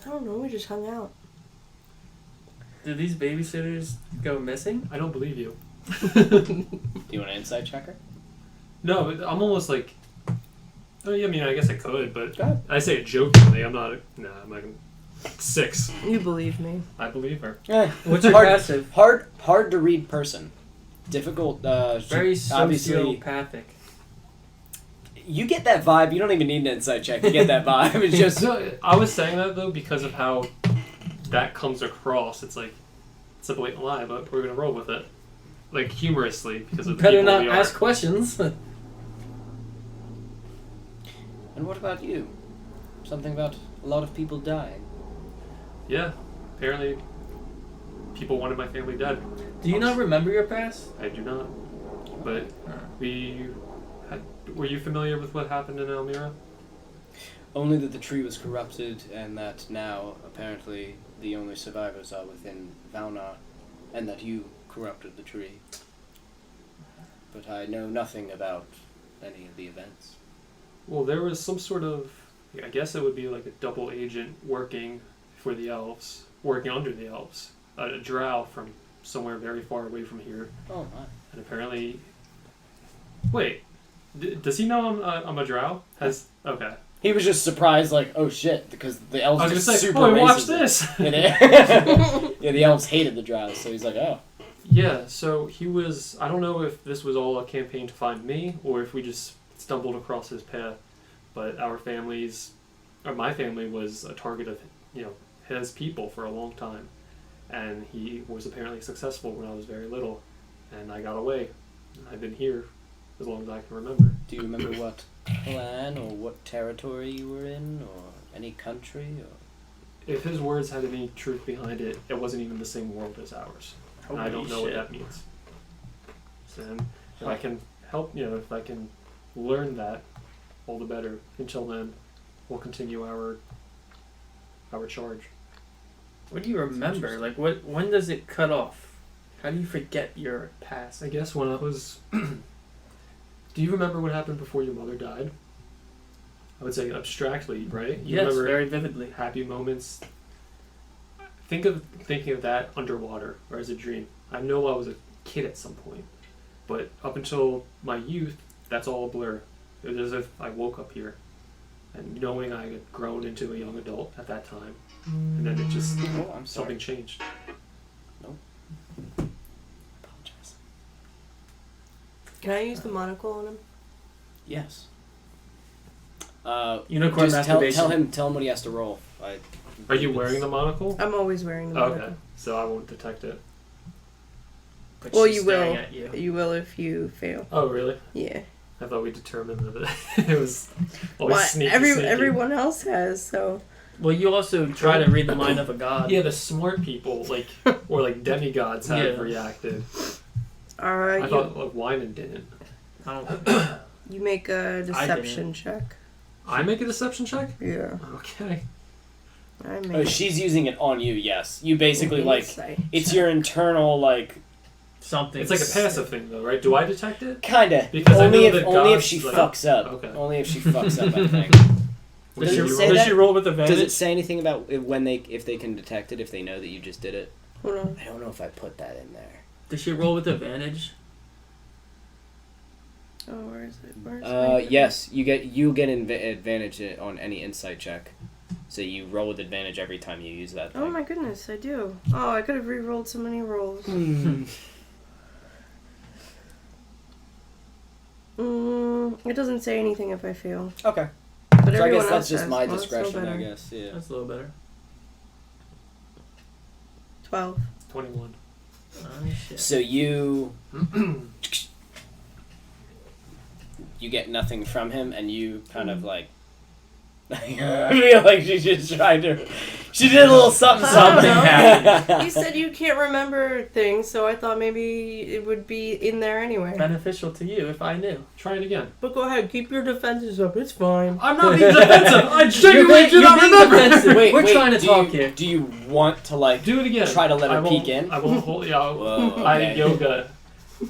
I don't know, we just hung out. Did these babysitters go missing? I don't believe you. Do you want an insight checker? No, I'm almost like. Oh, yeah, I mean, I guess I could, but Go ahead. I say it jokingly. I'm not. Nah, I'm like 6. You believe me. I believe her. Yeah. What's your hard, passive? hard to read person. Difficult. Very obviously, sociopathic. you get that vibe. You don't even need an insight check to get that vibe. It's just So, I was saying that though because of how that comes across. It's like it's a blatant lie, but we're gonna roll with it, like humorously because of the Better people not we ask are. questions. And what about you? Something about a lot of people dying. Yeah, apparently, people wanted my family dead. Do you not remember your past? I do not, but we. Were you familiar with what happened in Elmira? Only that the tree was corrupted, and that now apparently the only survivors are within Valnar, and that you corrupted the tree. But I know nothing about any of the events. Well, there was some sort of, I guess it would be like a double agent working for the elves, working under the elves, a drow from somewhere very far away from here, Oh my. and apparently, wait, does he know I'm a drow? Okay. He was just surprised, like, oh shit, because the elves I was just gonna say, super oh, watch racist. this. Yeah, the elves hated the drows, so he's like, oh. Yeah, so he was. I don't know if this was all a campaign to find me or if we just stumbled across his path, but our families, or my family, was a target of his people for a long time, and he was apparently successful when I was very little, and I got away. I've been here as long as I can remember. Do you remember what clan or what territory you were in, or any country? Or... If his words had any truth behind it, it wasn't even the same world as ours. And I don't know what that means. So if I can help, if I can learn that, all the better. Until then, we'll continue our charge. What do you remember? Like, when does it cut off? How do you forget your past? I guess when I was... Do you remember what happened before your mother died? I would say abstractly, right? You Yes, remember very vividly. happy moments. Thinking of that underwater or as a dream. I know I was a kid at some point, but up until my youth, that's all a blur. It was as if I woke up here, and knowing I had grown into a young adult at that time, and then it just Oh, I'm sorry. something changed. Apologize. Can I use the monocle on him? Yes. Unicorn just tell masturbation. him what he has to roll. Are you wearing the monocle? I'm always wearing the Okay, monocle. so I won't detect it. But Well, she's you staring will. at you. You will if you fail. Oh, really? Yeah. I thought we determined that it was always Well, sneaky. everyone else has, so. Well, you also try to read the mind of a god. Yeah, the smart people, like, or like demigods, have Yeah. reacted. Alright, I thought like Wyman didn't. I don't. you make a deception check. I make a deception check? Yeah. Okay. I Oh, make she's using it on you. Yes, you basically like insight it's check. your internal like Something. It's like a passive thing, though, right? Do I detect it? kinda Because I only know if that only if gods, she like- fucks up. Okay. Only if she fucks up. I think. Would Does she it roll- say does that? she roll with advantage? Does it say anything about if they can detect it if they know that you just did it? Hold on. I don't know if I put that in there. Does she roll with advantage? Oh, where is it? Where is it? Yes, you get advantage on any insight check. So you roll with advantage every time you use that thing. Oh my goodness, I do. Oh, I could have re-rolled so many rolls. It doesn't say anything if I fail. Okay. But So I everyone guess that's else just has. my Well, that's no discretion, I better. guess. Yeah. That's a little better. 12. 21. Oh, shit. So you get nothing from him, and you kind of like. I feel like she just tried to. She did a little something. Something happened. You said you can't remember things, so I thought maybe it would be in there anyway. Beneficial to you if I knew. Try it again. But go ahead, keep your defenses up. It's fine. I'm not being defensive. I You're genuinely being- do not you're being remember. defensive. Wait, We're wait, trying to do talk you, here. Do you want to like Do it again. try to let her I won't- peek in? I won't hold. Yeah, Whoa, I okay. yoga.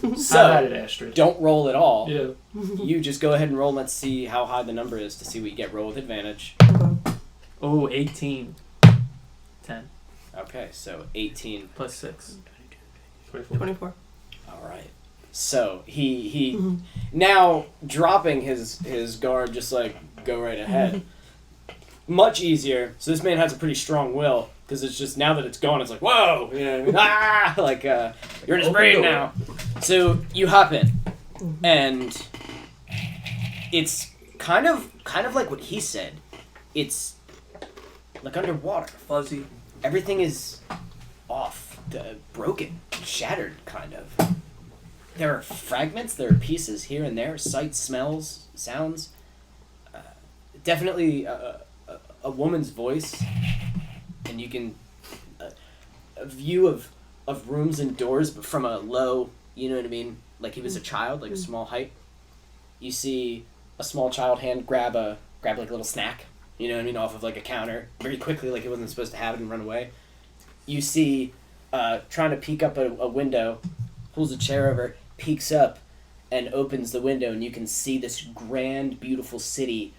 I had So it, Astrid. don't roll at all. Yeah. You just go ahead and roll. Let's see how high the number is to see what you get. Roll with advantage. Oh, 18. 10 Okay, so 18. plus 6. 24. 24. All right. So he now dropping his guard, just like go right ahead. Much easier. So this man has a pretty strong will because it's just now that it's gone, it's like whoa, you know what I mean? Ah, like you're in his Open brain door. now. So you hop in, and it's kind of like what he said. It's like underwater. Fuzzy. Everything is off, broken, shattered, kind of. There are fragments, there are pieces here and there, sights, smells, sounds. Definitely a woman's voice, and you can a view of rooms and doors, but from a low, you know what I mean? Like he was a child, like a small height. You see a small child hand grab like a little snack. You know what I mean, off of like a counter, very quickly, like he wasn't supposed to have it and run away. You see, trying to peek up a window, pulls a chair over, peeks up, and opens the window, and you can see this grand, beautiful city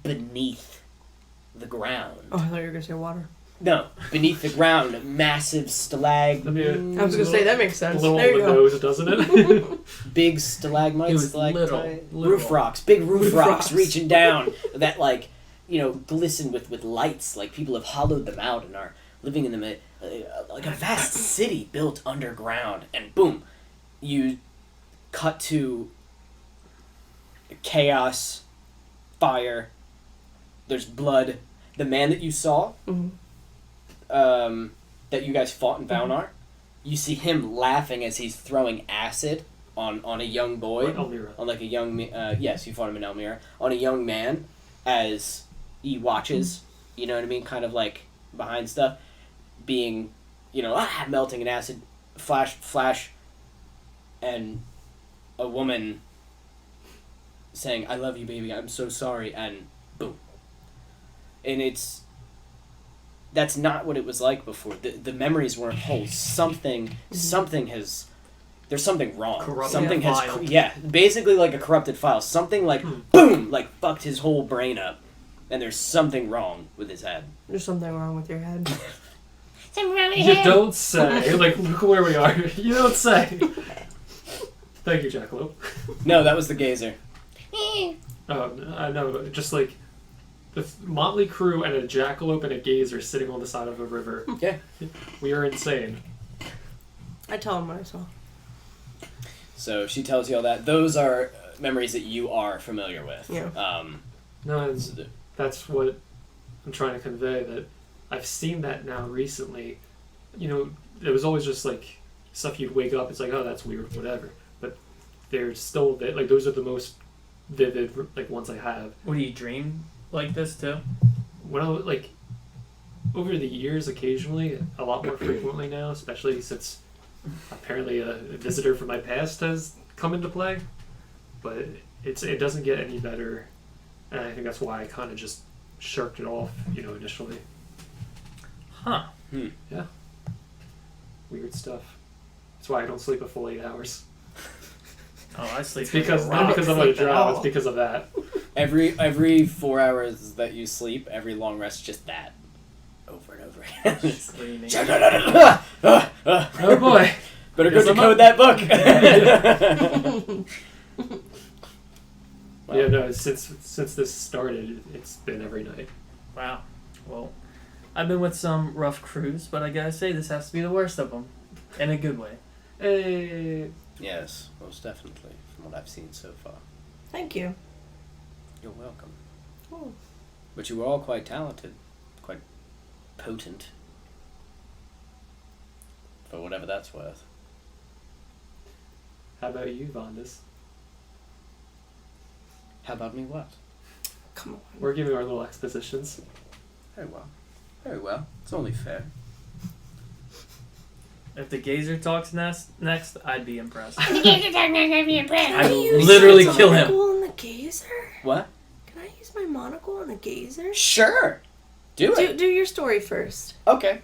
beneath the ground. Oh, I thought you were going to say water. No, beneath the ground, a massive That'd be I was going to say, that makes sense. little There you go. nose, doesn't it? big It stalagmites, was like literal. roof rocks, big roof Roof rocks rocks. reaching down that like glisten with lights. Like people have hollowed them out and are living in them. Like a vast city built underground, and boom, you cut to chaos, fire. There's blood. The man that you saw, that you guys fought in Valnar, you see him laughing as he's throwing acid on a young boy. Or Elmira. On like a young yes, you fought him in Elmira. On a young man as he watches, you know what I mean, kind of like behind stuff, being, melting in acid, flash, and a woman saying, "I love you, baby, I'm so sorry," and boom. And that's not what it was like before. The memories weren't whole. There's something wrong. Corrupted Something file. basically like a corrupted file. Something like boom, like fucked his whole brain up, and there's something wrong with his head. There's something wrong with your head. You don't say. Like, look where we are. You don't say. Thank you, Jackalope. No, that was the gazer. Oh, I know. Just like the motley crew and a jackalope and a gazer sitting on the side of a river. Yeah. We are insane. I tell him what I saw. So she tells you all that. Those are memories that you are familiar with. Yeah. No, that's what I'm trying to convey, that I've seen that now recently. You know, it was always just like stuff you'd wake up, it's like, oh, that's weird, whatever. But they're still, like, those are the most vivid, like, ones I have. What, do you dream like this too? When I, like, over the years, occasionally, a lot more frequently now, especially since apparently a visitor from my past has come into play. But it doesn't get any better, and I think that's why I kind of just shirked it off, you know, initially. Huh. Yeah. Weird stuff. That's why I don't sleep a full 8 hours. Oh, I sleep It's because like a not rock. because I'm gonna Sleep at drown. all. It's because of that. Every 4 hours that you sleep, every long rest, just that. Over and over again. Screaming. Oh boy. Better go Yes, I'm decode that book. Wow. Yeah, no. Since this started, it's been every night. Wow. Well, I've been with some rough crews, but I gotta say this has to be the worst of them, in a good way. Hey. Yes, most definitely, from what I've seen so far. Thank you. You're welcome. Oh. But you were all quite talented, quite potent. For whatever that's worth. How about you, Vondas? How about me what? Come on. We're giving our little expositions. Very well. Very well. It's only fair. If the gazer talks next, I'd be impressed. Can I I use literally my kill him. monocle on the gazer? What? Can I use my monocle on the gazer? Sure! Do it! Do your story first. Okay.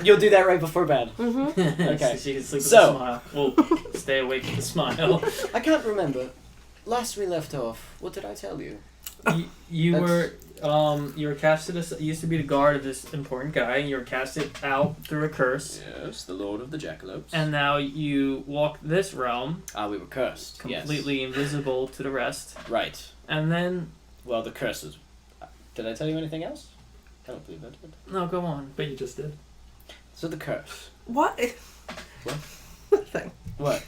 You'll do that right before bed. Mm-hmm. Okay. She can sleep with So- a smile. We'll stay awake with a smile. I can't remember. Last we left off, what did I tell you? You That's- were casted as, you used to be the guard of this important guy, and you were casted out through a curse. Yes, the Lord of the Jackalopes. And now you walk this realm, we were cursed. completely invisible to the rest. Yes. Right. And then, Well, the curse is... Did I tell you anything else? I don't believe I did. no, go on. But you just did. So the curse. What? What? Nothing. What?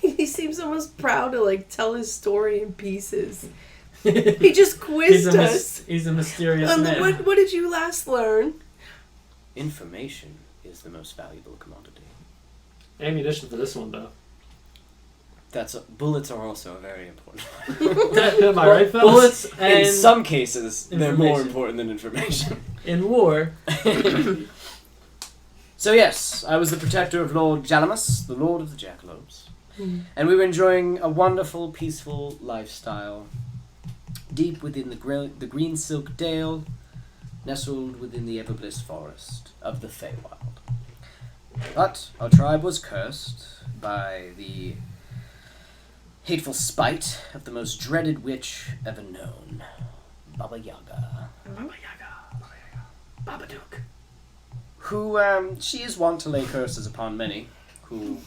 He seems almost proud to like tell his story in pieces. He just quizzed us. He's a mysterious On man. what did you last learn? Information is the most valuable commodity. Ammunition for this one, though. Bullets are also very important. Am I right, fellas? Bullets and In some cases, they're more information. important than information. in war. So yes, I was the protector of Lord Jalamus, the Lord of the Jackalopes. Hmm. And we were enjoying a wonderful, peaceful lifestyle, deep within the green silk dale, nestled within the everbliss forest of the Feywild. But our tribe was cursed by the hateful spite of the most dreaded witch ever known, Baba Yaga. Baba Yaga. Babadook. Who, she is wont to lay curses upon many who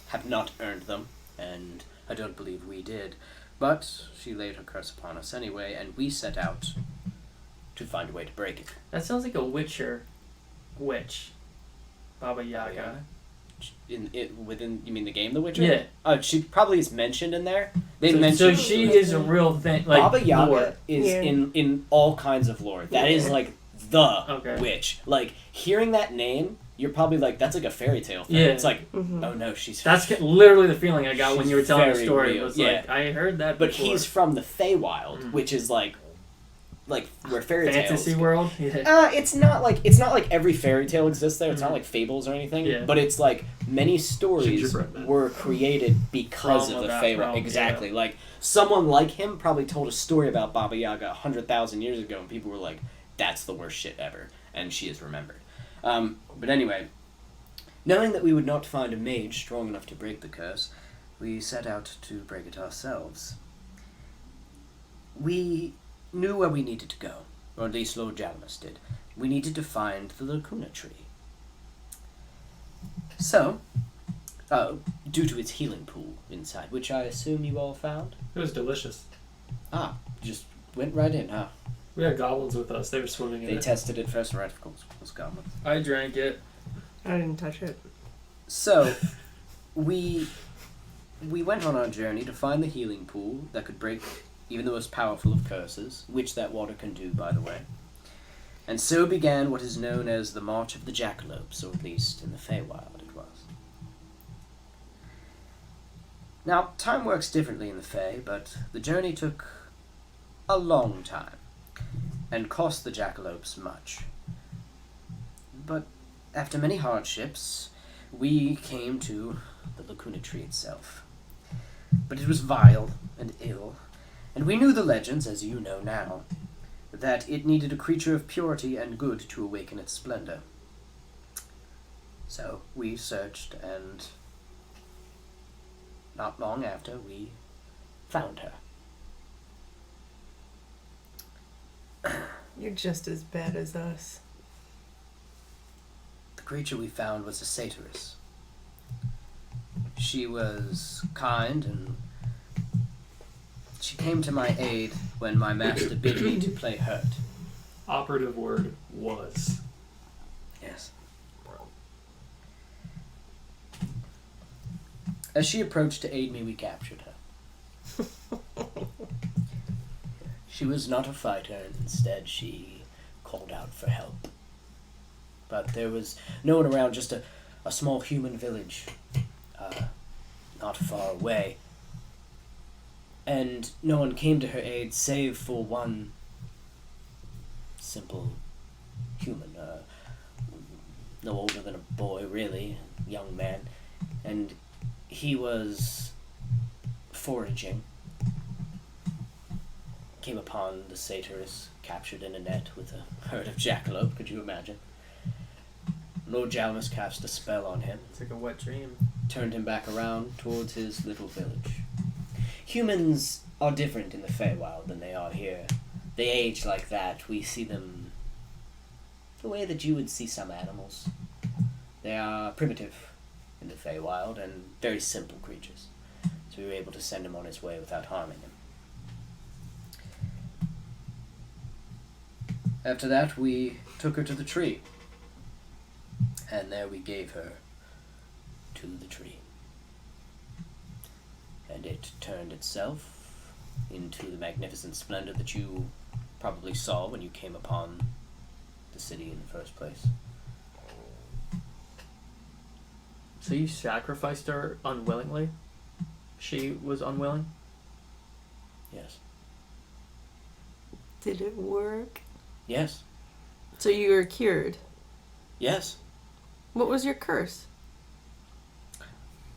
have not earned them, and I don't believe we did. But she laid her curse upon us anyway, and we set out to find a way to break it. That sounds like a Witcher witch. Baba Yaga. Within, you mean the game The Witcher? Yeah. She probably is mentioned in there. They So mentioned she is a real thing. Like Baba Yaga lore. is Yeah. in all kinds of lore. That is Yeah. like the Okay. witch. Like hearing that name, you're probably like, that's like a fairy tale thing. Yeah. It's like, Mhm. oh no, she's That's literally the feeling I got when She's you were telling the very story. real, It was yeah. like, I heard that But before. he's from the Feywild, Mm. which is like where fairy Fantasy tales. world? Yeah. It's not like every fairy tale exists there. It's not Mhm. like fables or anything. Yeah. But it's like many stories Gingerbread man. were created because From of the that Feywild. realm, Exactly. Like someone like him probably told a story about Baba Yaga 100,000 years ago, and people were like, "That's the worst shit ever," and she is remembered. But anyway, knowing that we would not find a mage strong enough to break the curse, we set out to break it ourselves. We knew where we needed to go, or at least Lord Jalamus did. We needed to find the Lacuna tree. So, due to its healing pool inside, which I assume you all found. It was delicious. Just went right in, huh? We had goblins with us. They were swimming in They it. tested it first, right? Of course, goblins. I drank it. I didn't touch it. So, we went on our journey to find the healing pool that could break even the most powerful of curses, which that water can do, by the way. And so began what is known as the March of the Jackalopes, or at least in the Feywild it was. Now, time works differently in the Fey, but the journey took a long time, and cost the Jackalopes much. But after many hardships, we came to the Lacuna Tree itself. But it was vile and ill, and we knew the legends, as you know now, that it needed a creature of purity and good to awaken its splendor. So we searched, and not long after, we found her. You're just as bad as us. The creature we found was a satyrs. She was kind, and she came to my aid when my master bid me to play hurt. Operative word was. Yes. As she approached to aid me, we captured her. She was not a fighter, and instead she called out for help. But there was no one around, just a small human village, not far away. And no one came to her aid save for one simple human, no older than a boy, really, a young man. And he was foraging. Came upon the satyrs, captured in a net with a herd of jackalope, could you imagine? Lord Jalmus cast a spell on him, It's like a wet dream. turned him back around towards his little village. Humans are different in the Feywild than they are here. They age like that. We see them the way that you would see some animals. They are primitive in the Feywild and very simple creatures. So we were able to send him on his way without harming him. After that, we took her to the tree. And there we gave her to the tree. And it turned itself into the magnificent splendor that you probably saw when you came upon the city in the first place. So you sacrificed her unwillingly? She was unwilling? Yes. Did it work? Yes. So you were cured. Yes. What was your curse?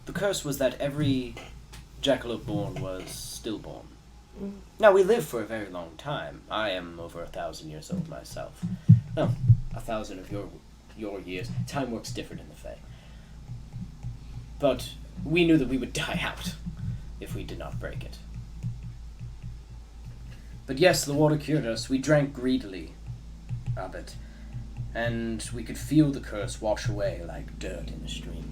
The curse was that every jackalope born was stillborn. Mm. Now, we live for a very long time. I am over 1,000 years old myself. No, 1,000 of your years. Time works different in the Fae. But we knew that we would die out if we did not break it. But yes, the water cured us. We drank greedily of it, and we could feel the curse wash away like dirt in a stream.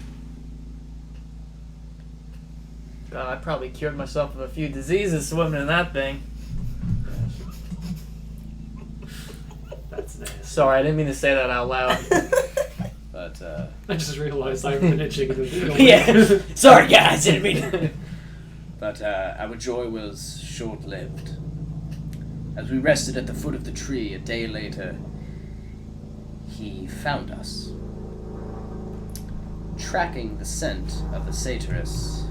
God, I probably cured myself of a few diseases swimming in that thing. That's nasty. Sorry, I didn't mean to say that out loud. But, I just realized I've been itching to do it. yeah. Sorry, guys, didn't mean. But our joy was short-lived. As we rested at the foot of the tree a day later, he found us, tracking the scent of the satyrs.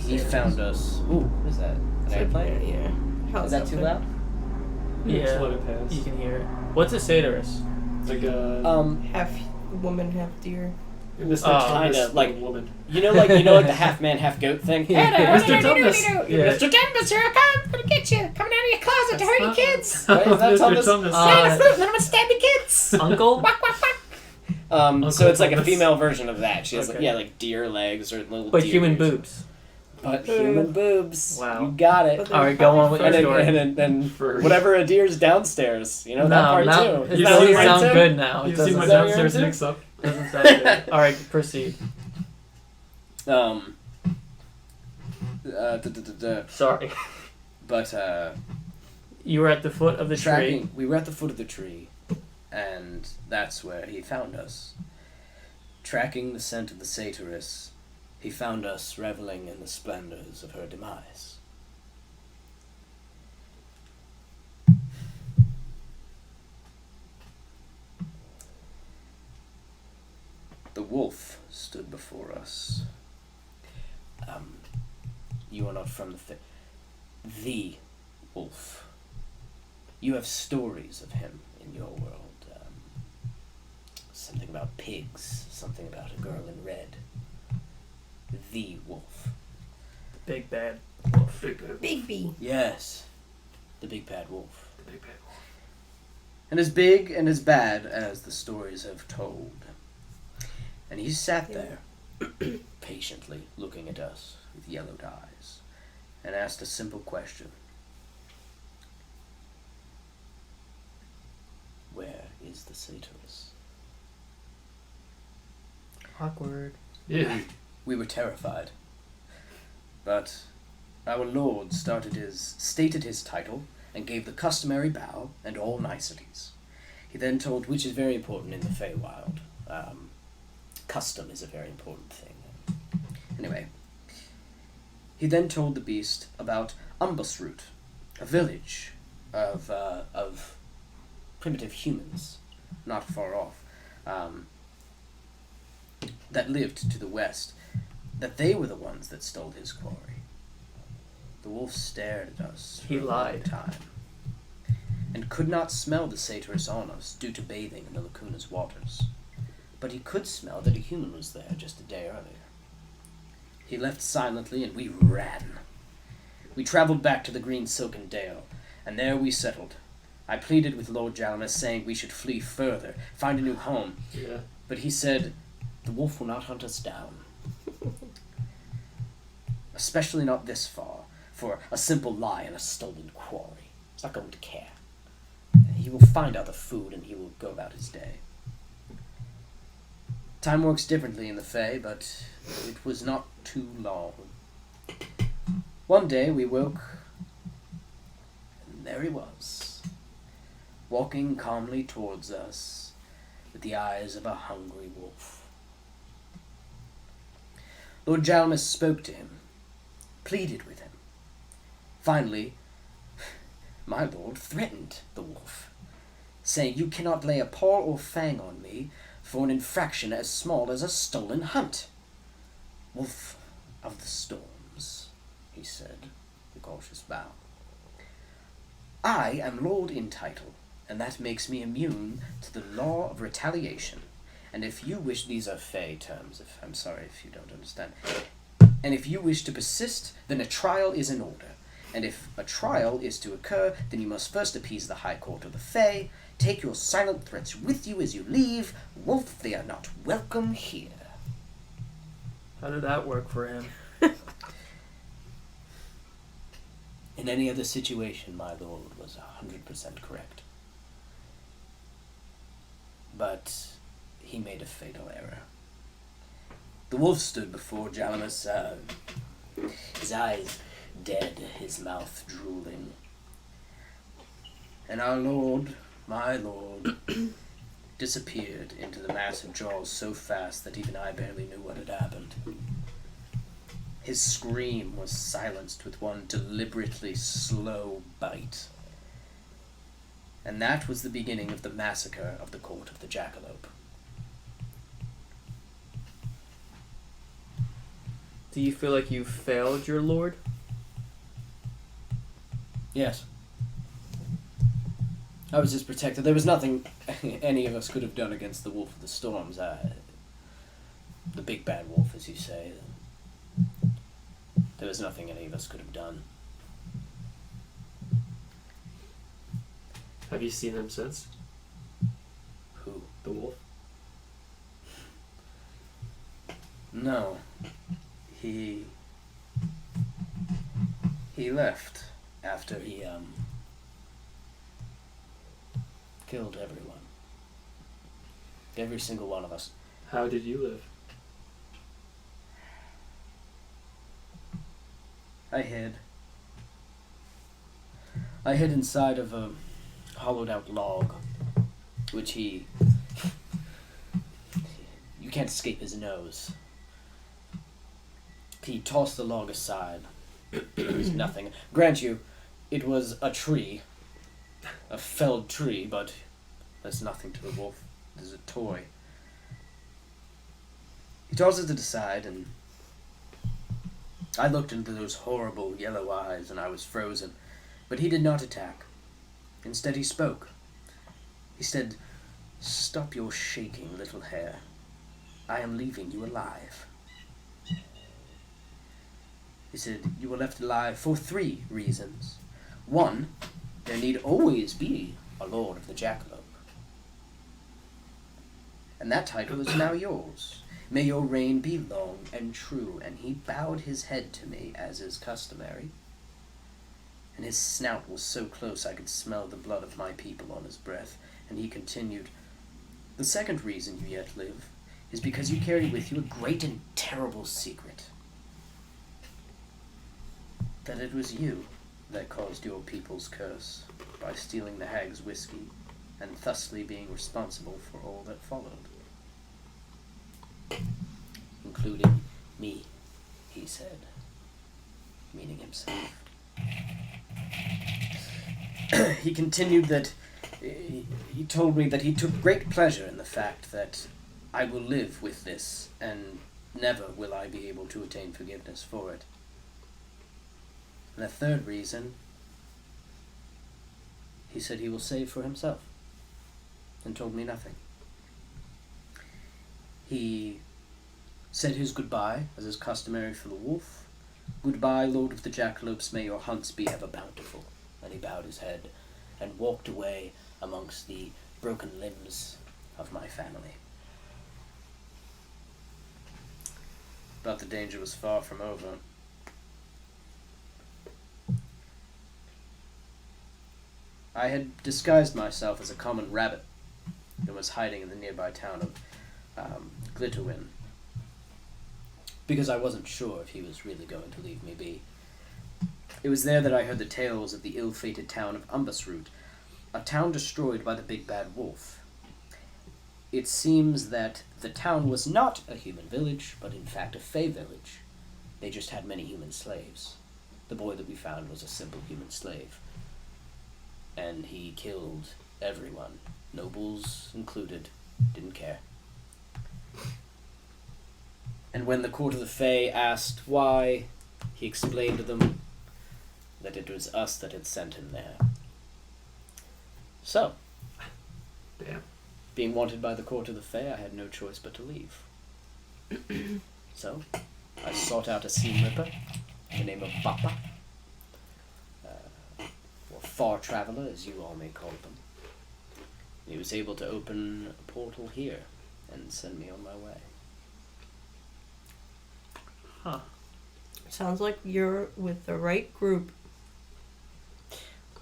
He found us. Ooh, what is that? An airplane? Yeah. Is that too loud? Just Yeah, let it pass. you can hear it. What's a satirist? Like a Half woman, half deer. Mr. Oh, Thomas, kinda, like- woman. You know, like the half man, half goat thing. Yeah. Hey there, Mr. Thomas. Yeah. Mr. Thomas, here I come. I'm gonna get you. Coming out of your closet to hurt you kids. Wait, is that Mr. Thomas? Thomas. Stand a fruit, and then I'm gonna stab you kids. Uncle? Whack, whack, whack. So Uncle it's like a Thomas. female version of that. She has Okay. like deer legs or little. But deer human ears. boobs. But human boobs. Wow. You got it. But Alright, go on with your And story. then Furry. whatever adheres downstairs. You know that part now, too. it Is that what doesn't you're sound into? good now. It You've seen doesn't my Is that what sound, you're downstairs into? mix up. doesn't sound good. Alright, proceed. Da, da, da, da, da. Sorry. But You were at the foot of the tree. We were at the foot of the tree, and that's where he found us. Tracking the scent of the satyrs, he found us reveling in the splendors of her demise. The wolf stood before us. You are not from the wolf. You have stories of him in your world. Something about pigs, something about a girl in red. The wolf. Big bad wolf. Big B. Yes, the big bad wolf. The big bad wolf. And as big and as bad as the stories have told. And he sat there, patiently looking at us with yellowed eyes, and asked a simple question. Where is the satyrs? Awkward. Yeah. We were terrified. But our lord stated his title and gave the customary bow and all niceties. He then told, which is very important in the Feywild. Custom is a very important thing. Anyway, he then told the beast about Umbusroot, a village of primitive humans, not far off, that lived to the west, that they were the ones that stole his quarry. The wolf stared at us for He a long lied. time, and could not smell the satyrs on us due to bathing in the lacuna's waters. But he could smell that a human was there just a day earlier. He left silently, and we ran. We traveled back to the Green Silken Dale, and there we settled. I pleaded with Lord Jalamus, saying we should flee further, find a new home. Yeah. But he said, the wolf will not hunt us down. Especially not this far, for a simple lie and a stolen quarry. He's not going to care. He will find other food, and he will go about his day. Time works differently in the Fae, but it was not too long. One day we woke, and there he was, walking calmly towards us with the eyes of a hungry wolf. Lord Jalmus spoke to him, pleaded with him. Finally, my lord threatened the wolf, saying, you cannot lay a paw or fang on me for an infraction as small as a stolen hunt. Wolf of the storms, he said, with a cautious bow. I am lord in title, and that makes me immune to the law of retaliation. And if you wish, these are Fey terms, I'm sorry if you don't understand. And if you wish to persist, then a trial is in order. And if a trial is to occur, then you must first appease the High Court of the Fae. Take your silent threats with you as you leave. Wolf, they are not welcome here. How did that work for him? In any other situation, my lord was 100% correct. But he made a fatal error. The wolf stood before Jalamus, his eyes dead, his mouth drooling. And our lord, my lord, disappeared into the massive jaws so fast that even I barely knew what had happened. His scream was silenced with one deliberately slow bite. And that was the beginning of the massacre of the Court of the Jackalope. Do you feel like you failed your lord? Yes. I was his protector. There was nothing any of us could have done against the Wolf of the Storms. The big bad wolf, as you say. There was nothing any of us could have done. Have you seen him since? Who? The wolf? No. He left after he, killed everyone. Every single one of us. How did you live? I hid. I hid inside of a hollowed-out log, which you can't escape his nose. He tossed the log aside. There was nothing. Grant you, it was a tree. A felled tree, but there's nothing to the wolf. There's a toy. He tosses it aside, and I looked into those horrible yellow eyes, and I was frozen. But he did not attack. Instead, he spoke. He said, "Stop your shaking, little hare. I am leaving you alive." He said, "You were left alive for 3 reasons. 1, there need always be a Lord of the Jackalope. And that title is now yours. May your reign be long and true." And he bowed his head to me, as is customary. And his snout was so close I could smell the blood of my people on his breath. And he continued, "The second reason you yet live is because you carry with you a great and terrible secret. That it was you that caused your people's curse by stealing the hag's whiskey, and thusly being responsible for all that followed. Including me," he said, meaning himself. He continued that he told me that he took great pleasure in the fact that I will live with this, and never will I be able to attain forgiveness for it. And the third reason, he said he will save for himself, and told me nothing. He said his goodbye, as is customary for the wolf. "Goodbye, Lord of the Jackalopes, may your hunts be ever bountiful." And he bowed his head and walked away amongst the broken limbs of my family. But the danger was far from over. I had disguised myself as a common rabbit and was hiding in the nearby town of Glitterwin, because I wasn't sure if he was really going to leave me be. It was there that I heard the tales of the ill-fated town of Umbusroot, a town destroyed by the big bad wolf. It seems that the town was not a human village, but in fact a fey village. They just had many human slaves. The boy that we found was a simple human slave. And he killed everyone, nobles included, didn't care. And when the court of the Fae asked why, he explained to them that it was us that had sent him there. So, Damn. being wanted by the court of the Fae, I had no choice but to leave. So, I sought out a seam ripper, the name of Bappa, or far traveler, as you all may call them. He was able to open a portal here and send me on my way. Huh. Sounds like you're with the right group.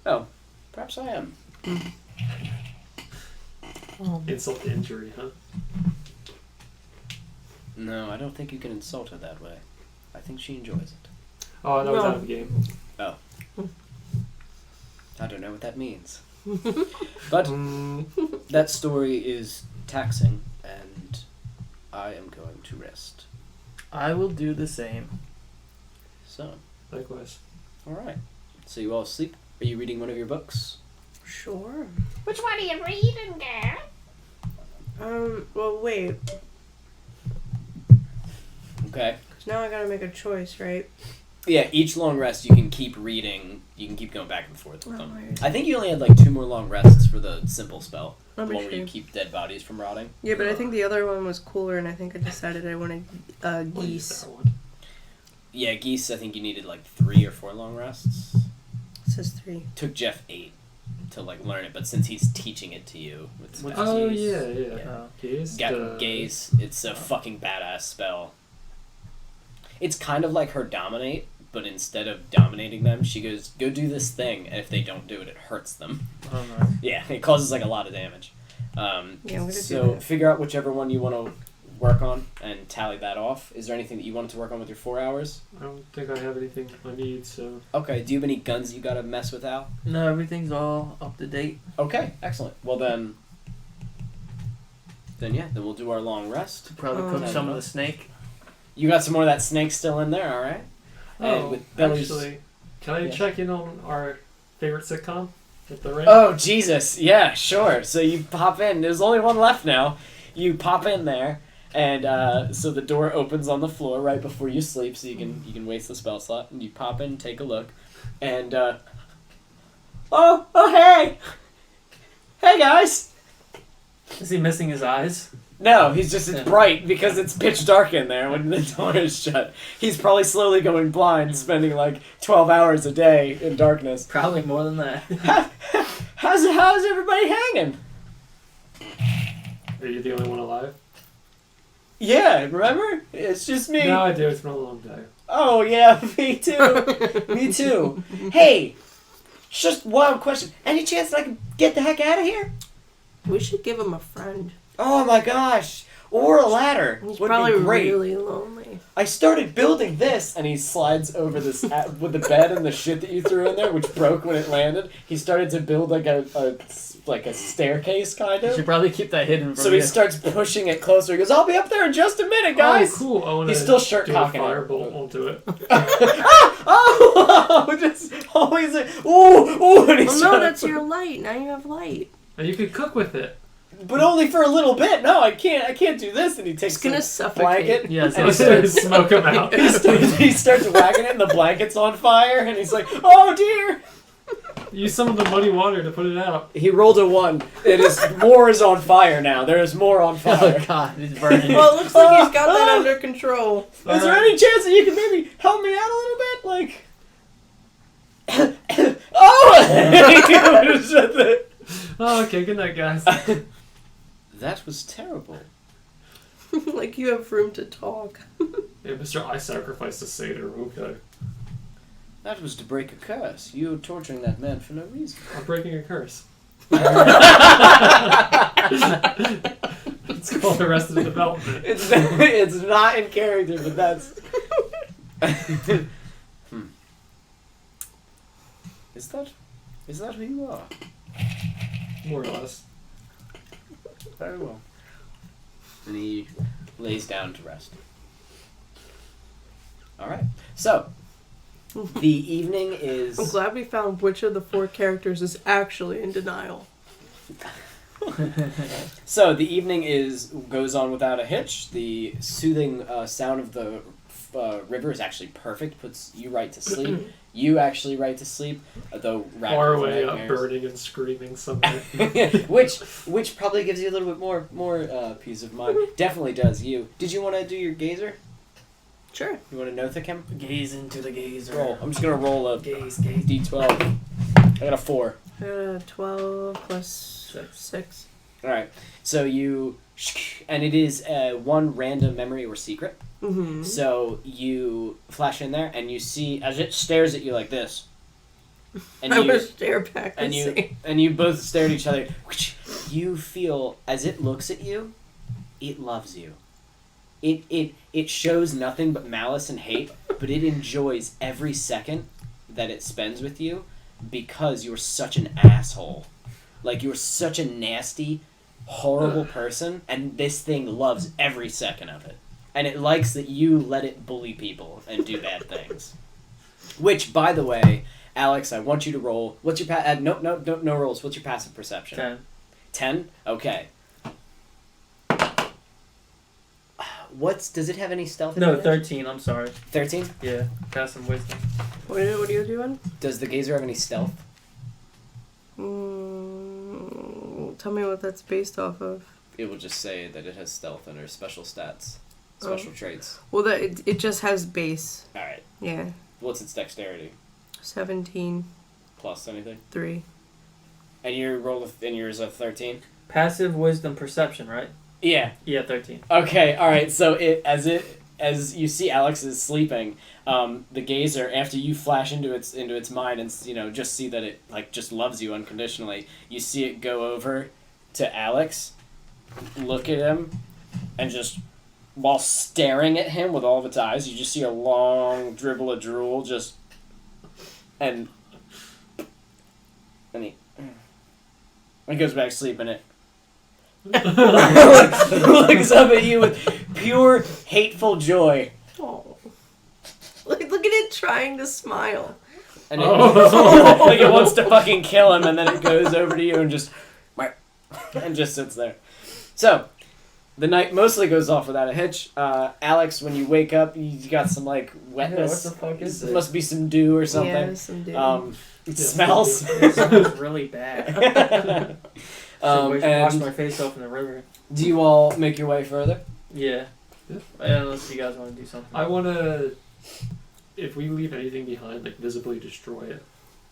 Oh, perhaps I am. Insult to injury, huh? No, I don't think you can insult her that way. I think she enjoys it. Oh, that was No. out of the game. Oh. I don't know what that means. But that story is taxing, and I am going to rest. I will do the same. So, Likewise. alright. So you all sleep? Are you reading one of your books? Sure. Which one are you reading, girl? Well, wait. Okay. 'Cause now I gotta make a choice, right? Yeah, each long rest you can keep reading. You can keep going back and forth with Oh, them. weird. I think you only had like 2 more long rests for the simple spell. Let The me one where you see. keep dead bodies from rotting. Yeah, but I think the other one was cooler, and I think I decided I wanted We'll use geese. that one. Yeah, geese, I think you needed like 3 or 4 long rests. It says 3. Took Jeff 8 to like learn it, but since he's teaching it to you, it's What's now Oh, geese. yeah. Gaze? Gaze, it's a fucking badass spell. It's kind of like her dominate, but instead of dominating them, she goes, "Go do this thing," and if they don't do it, it hurts them. Oh, nice. Yeah, it causes like a lot of damage. Yeah, I'm gonna do so that. figure out whichever one you want to work on and tally that off. Is there anything that you wanted to work on with your 4 hours? I don't think I have anything I need, so... Okay, do you have any guns you gotta mess with, Al? No, everything's all up to date. Okay, excellent. Well then we'll do our long rest. Probably cook some of the snake. You got some more of that snake still in there, alright? Oh, with Billy's... actually, can I check in on our favorite sitcom at the ring? Oh, Jesus. Yeah, sure. So you pop in. There's only one left now. You pop in there, and so the door opens on the floor right before you sleep, so you can waste the spell slot. And you pop in, take a look, and oh hey, hey guys. Is he missing his eyes? No, he's just it's bright because it's pitch dark in there when the door is shut. He's probably slowly going blind, spending like 12 hours a day in darkness. Probably more than that. How's everybody hanging? Are you the only one alive? Yeah, remember? It's just me. No, I do. It's been a long day. Oh, yeah, me too. Me too. Hey, just one question. Any chance that I can get the heck out of here? We should give him a friend. Oh my gosh. Or a ladder. He's would probably be great. really lonely. I started building this, and he slides over this with the bed and the shit that you threw in there, which broke when it landed. He started to build like a staircase kind You of. should probably keep that hidden from So you. he starts pushing it closer. He goes, "I'll be up there in just a minute, guys." Oh, cool. I want He's still shirt do a cocking it. firebolt onto it. Oh, just always. Ooh, and he's Well, no, trying that's to- your light. Now you have light. And you could cook with it. But only for a little bit. No, I can't do this. And he takes It's gonna the suffocate. blanket. Yeah, so and it's smoke him out. he starts whacking it, and the blanket's on fire. And he's like, "Oh dear!" Use some of the muddy water to put it out. He rolled a 1. More is on fire now. There is more on Oh fire. god, he's burning. Well, it looks like he's got that under control. Is there any chance that you can maybe help me out a little bit? Like, oh! Oh, okay. Good night, guys. That was terrible. Like you have room to talk. Hey, Mr. I sacrificed a satyr. Okay. That was to break a curse. You were torturing that man for no reason. I'm breaking a curse. It's called Arrested Development. It's not in character, but that's. Is that who you are? More or less. Very well. And he lays down to rest. Alright. So, the evening is... I'm glad we found which of the 4 characters is actually in denial. So, the evening goes on without a hitch. The soothing sound of the river is actually perfect. Puts you right to sleep. You actually right to sleep, though Far away up, burning and screaming somewhere. which probably gives you a little bit more peace of mind. Definitely does you. Did you want to do your gazer? Sure. You want to Nothik him? Gaze into the gazer. Roll. I'm just gonna roll a Gaze. d12. I got a 4. 12 plus 6. All right. So you, and it is one random memory or secret. Mm-hmm. So you flash in there, and you see as it stares at you like this, and I would stare back and you see. and you both stare at each other. You feel as it looks at you, it loves you. It shows nothing but malice and hate, but it enjoys every second that it spends with you because you're such an asshole. Like, you're such a nasty, horrible person, and this thing loves every second of it. And it likes that you let it bully people and do bad things. Which, by the way, Alex, I want you to roll. What's your no rolls. What's your passive perception? 10. 10? Okay. Does it have any stealth? No, advantage? 13, I'm sorry. 13? Yeah, pass some wisdom. What are you doing? Does the gazer have any stealth? Tell me what that's based off of. It will just say that it has stealth under special stats, special traits. Well, it just has base. Alright. Yeah. What's its dexterity? 17. Plus anything? 3. And yours a 13? Passive wisdom perception, right? Yeah. Yeah, 13. Okay, alright, so as you see Alex is sleeping, the gazer, after you flash into its mind and just see that it just loves you unconditionally, you see it go over to Alex, look at him, and just while staring at him with all of its eyes, you just see a long dribble of drool and he goes back to sleep, and it looks up at you with pure hateful joy. Oh. Look at it trying to smile. And it, like it wants to fucking kill him, and then it goes over to you and just sits there. So, the night mostly goes off without a hitch. Alex, when you wake up, you got some like wetness. Yeah, what the fuck is It it? must be some dew or something. Yeah, some dude. It smells. It smells really bad. Should wash and my face off in the river. do you all make your way further? Yeah. Yeah. Unless you guys want to do something. I want to, if we leave anything behind, like visibly destroy it.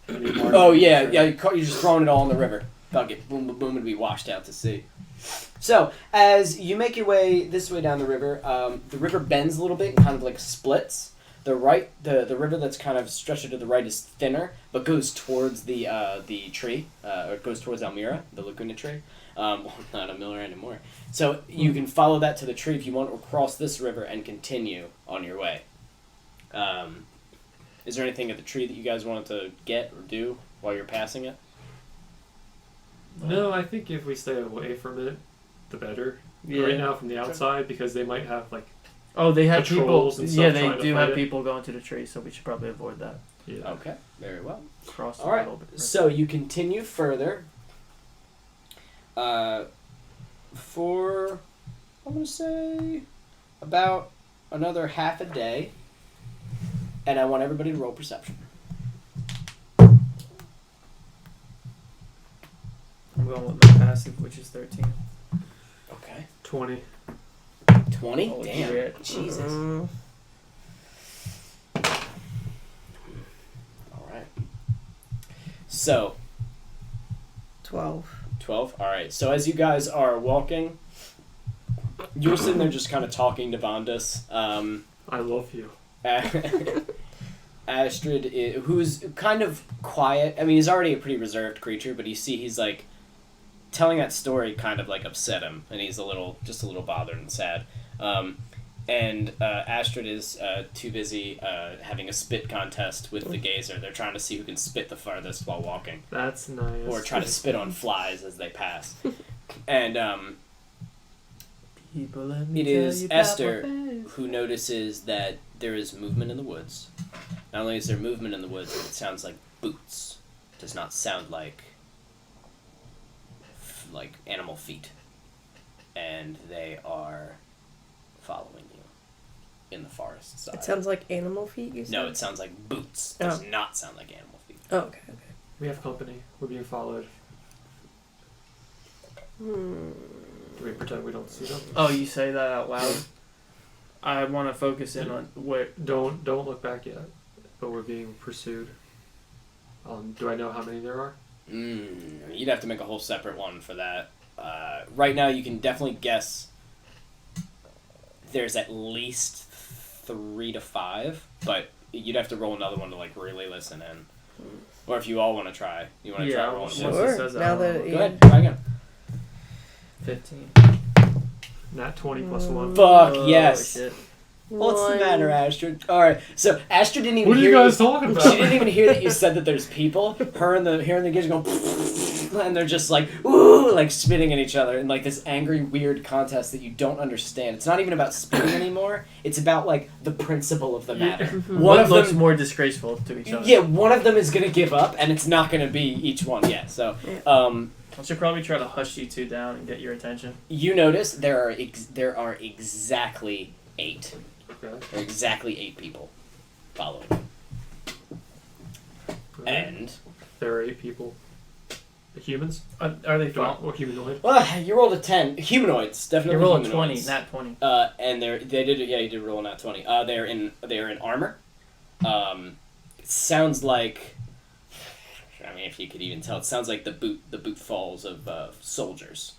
Oh yeah, you're just throwing it all in the river. Bucket, boom, boom, boom, and be washed out to sea. So as you make your way this way down the river bends a little bit and kind of like splits. The river that's kind of stretched to the right is thinner, but goes towards the tree, or it goes towards Almira, the Laguna tree. Well, not Almira anymore. So you can follow that to the tree if you want, or cross this river and continue on your way. Is there anything at the tree that you guys wanted to get or do while you're passing it? No, I think if we stay away from it, the better. Yeah. Right now from the outside, because they might have like. Oh, they have people. Patrols and stuff Yeah, trying they to do fight have it. people going to the tree, so we should probably avoid that. Yeah. Okay, very well. Cross All a right, little bit. so you continue further for, I'm going to say, about another half a day, and I want everybody to roll perception. I'm going with my passive, which is 13. Okay. 20. 20? Oh, Damn. shit. Jesus. Mm. All right. So, 12. 12? All right. So as you guys are walking, you're sitting there just kind of talking to Vondas. I love you. Astrid, who's kind of quiet. I mean, he's already a pretty reserved creature, but you see he's like telling that story kind of like upset him, and he's just a little bothered and sad. And Astrid is too busy having a spit contest with the gazer. They're trying to see who can spit the farthest while walking, That's nice. or try to spit on flies as they pass. And People, let me it tell is you about my Esther face. who notices that there is movement in the woods. Not only is there movement in the woods, but it sounds like boots. It does not sound like animal feet. And they are following you in the forest side. It sounds like animal feet, you said? No, it sounds like boots. It Oh. does not sound like animal feet. Oh, okay. We have company. We're being followed. Hmm. Do we pretend we don't see them? Oh, you say that out loud? I want to focus in on where. Don't look back yet. But we're being pursued. Do I know how many there are? You'd have to make a whole separate one for that. Right now, you can definitely guess there's at least 3 to 5, but you'd have to roll another one to like really listen in. Or if you all want to try, you want to Yeah, try I'll- rolling Once one. it Sure. says that, Now I'll- that Go you- ahead, try again. 15. Nat 20 plus 1. Fuck Oh, yes. Shit. What's the One. matter, Astrid? Alright, so Astrid didn't even What are hear you guys talking about? She didn't even hear that you said that there's people. Her and the kids go, and they're just like, ooh, like spitting at each other in like this angry, weird contest that you don't understand. It's not even about spitting anymore. It's about like the principle of the matter. One What of looks them, more disgraceful to each other? yeah, one of them is gonna give up, and it's not gonna be each one. Yeah, so I should probably try to hush you two down and get your attention. you notice there are exactly 8. Okay. There are exactly 8 people following, and. There are 8 people. Humans? Are they following? Or humanoid? Well, you rolled a 10. Humanoids, definitely. You roll a humanoids. 20, not 20. And they did. Yeah, you did roll a nat 20. They're in armor. It sounds like. I mean, if you could even tell, it sounds like the boot falls of soldiers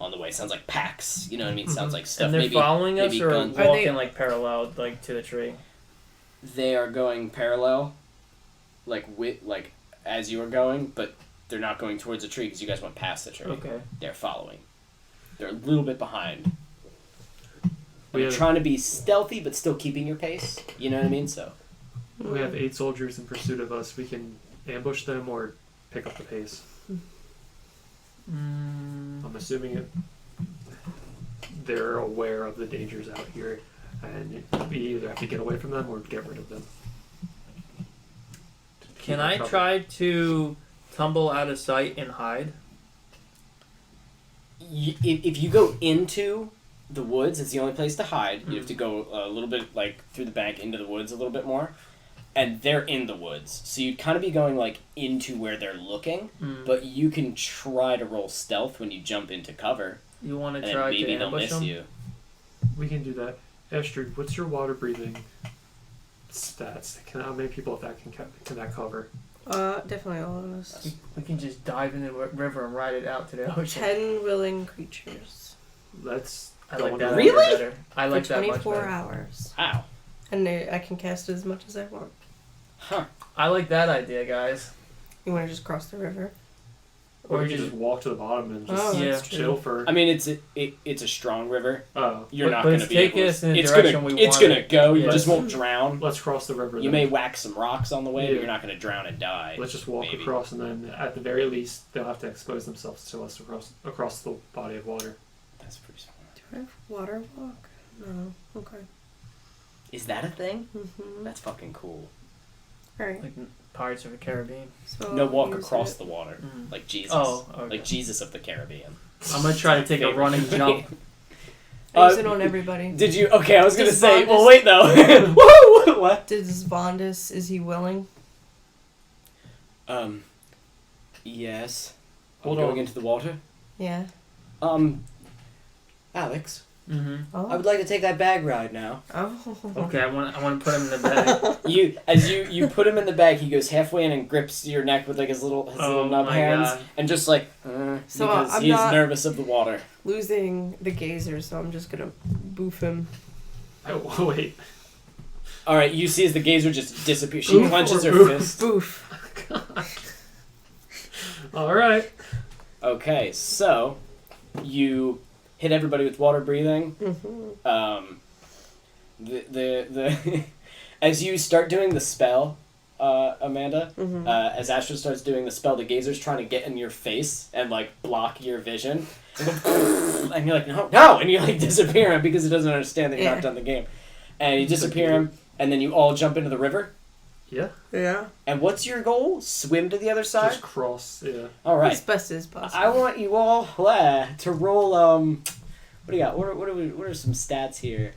on the way. It sounds like packs. You know what I mean? It sounds like stuff. And they're maybe, following us maybe or guns. Are walking they- like parallel, like to the tree? They are going parallel, like as you are going, but they're not going towards the tree because you guys went past the tree. Okay. They're following. They're a little bit behind. And you're trying to be stealthy, but still keeping your pace. You know what I mean? So. We have 8 soldiers in pursuit of us. We can ambush them or pick up the pace. I'm assuming they're aware of the dangers out here, and we either have to get away from them or get rid of them. Can I try to tumble out of sight and hide? If you go into the woods, it's the only place to hide. You have to go a little bit like through the bank into the woods a little bit more. And they're in the woods. So you'd kind of be going like into where they're looking, but you can try to roll stealth when you jump into cover. You want to And try maybe to they'll ambush miss them? you. We can do that. Astrid, what's your water breathing stats? How many people if that can that cover? Definitely all of us. We can just dive in the river and ride it out to the ocean. 10 willing creatures. Let's I go like on that a- Really? idea better. I like for that much 24 better. hours. Wow. And I can cast as much as I want. Huh. I like that idea, guys. You want to just cross the river? Or Or we can just- just walk to the bottom and just Oh, Yeah. that's true. chill for. I mean, it's a strong river. You're not but going it's to be taking able us in the it's direction gonna, we It's want going to it. go. You Yeah. just won't drown. Let's cross the river. You then. may whack some rocks on the way, Yeah. but you're not going to drown and die. Let's just walk Maybe. across, and then at the very least, they'll have to expose themselves to us across the body of water. That's pretty smart. Do I have water walk? No. Okay. Is that a thing? Mm-hmm. That's fucking cool. Alright. Like Pirates of the Caribbean. So No, walk use across it. the water. Mm. Like Jesus. Oh, okay. Like Jesus of the Caribbean. I'm gonna try to take a Favorite running movie. jump. I use it on everybody. Did you? Okay, I was going to Does say, Vondus- well, wait, though. Woo! What? Does Vondus, is he willing? Yes. Hold Going on. into the water? Yeah. Alex, Mm-hmm. Oh. I would like to take that bag ride now. Oh. Okay, I want to put him in the bag. As you put him in the bag, he goes halfway in and grips your neck with like his little Oh nub my hands, God. and just like So, because I'm he's not- nervous of the water. Losing the gazer, so I'm just gonna boof him. Oh, wait. All right, you see as the gazer just disappears. She Oof clenches or her oof? fist. Boof. All right. Okay, so you hit everybody with water breathing. Mm-hmm. The as you start doing the spell, Amanda, Mm-hmm. as Astra starts doing the spell, the gazer's trying to get in your face and like block your vision, and you're like no, and you like disappear him because it doesn't understand that you're Yeah. not done the game, and you disappear him, and then you all jump into the river. Yeah. Yeah. And what's your goal? Swim to the other side. Just cross. Yeah. All right. As best as possible. I want you all to roll. What do you got? What are some stats here?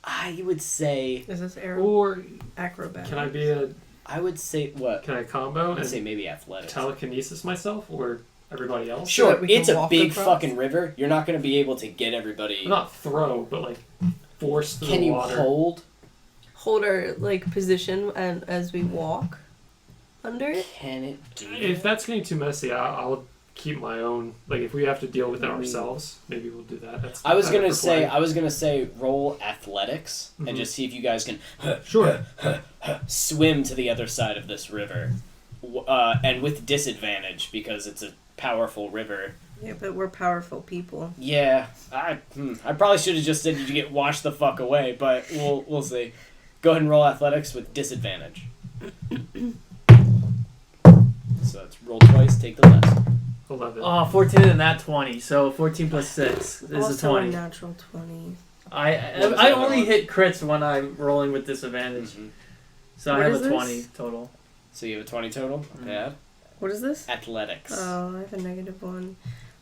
I would say. Is this arrow? Or Acrobat. can I be a? I would say what? Can I combo I would say and maybe athletics. telekinesis myself or everybody else? So Sure, that we can it's a walk big across? fucking river. You're not going to be able to get everybody. Not throw, but like force through Can the you water. hold? Hold our position and as we walk under it. Can it do? If that's getting too messy, I'll keep my own. Like if we have to deal with it ourselves, maybe we'll do that. That's I was better gonna for say play. roll athletics and Mhm. just see if you guys can Sure. swim to the other side of this river, and with disadvantage because it's a powerful river. Yeah, but we're powerful people. Yeah, I probably should have just said you get washed the fuck away, but we'll see. Go ahead and roll athletics with disadvantage. So it's roll twice, take the less. 11. 14 and that 20, so 14 plus 6 is Also a 20. a natural 20. I What was I the other only one? hit crits when I'm rolling with disadvantage, so What I have is a this? 20 total. So you have a 20 total? Mhm. Yeah. What is this? Athletics. Oh, I have a -1.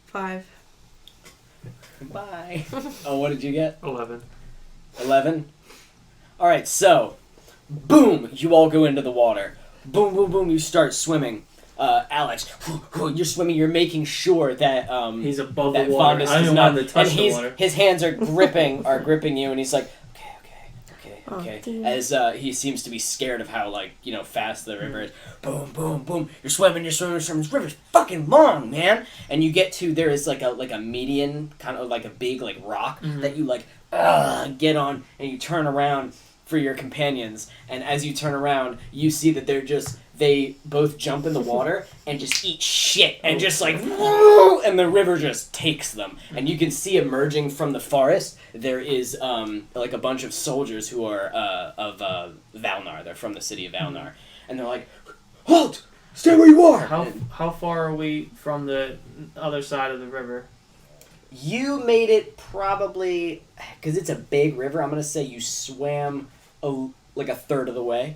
5. Bye. Oh, what did you get? 11. 11? Alright, so, boom, you all go into the water. Boom, boom, boom, you start swimming. Alex, you're swimming, you're making sure that, He's above that the water. Vondus I is don't not, want him to touch and the water. his hands are gripping you, and he's like, okay, Oh, okay. dear. As he seems to be scared of how, like, fast the river is. Boom, boom, boom. You're swimming. This river's fucking long, man. And you get to, there is like a median, kind of like a big, like, rock Mhm. that you, like, get on, and you turn around, for your companions, and as you turn around, you see that they both jump in the water and just eat shit and just like, and the river just takes them. And you can see emerging from the forest, there is like a bunch of soldiers who are of Valnar. They're from the city of Valnar. And they're like, halt! Stay where you are! How far are we from the other side of the river? You made it probably, because it's a big river, I'm going to say you swam like a third of the way.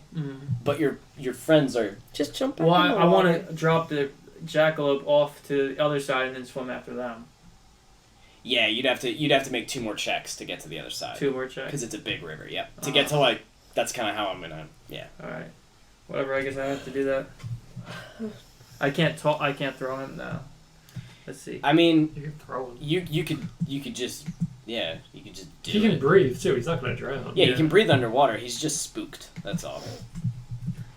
But your friends are... Just jump back Well, in the I want water. to drop the jackalope off to the other side and then swim after them. Yeah, you'd have to make 2 more checks to get to the other side. 2 more checks. Because it's a big river, yeah. To get to, like, that's kind of how I'm going to, yeah. Alright. Whatever, I guess I have to do that. I can't throw him now. Let's see. I mean, You can throw him. you could just, yeah, you could just do He it. can breathe too. He's not gonna drown. Yeah, he can breathe underwater. He's just spooked. That's all.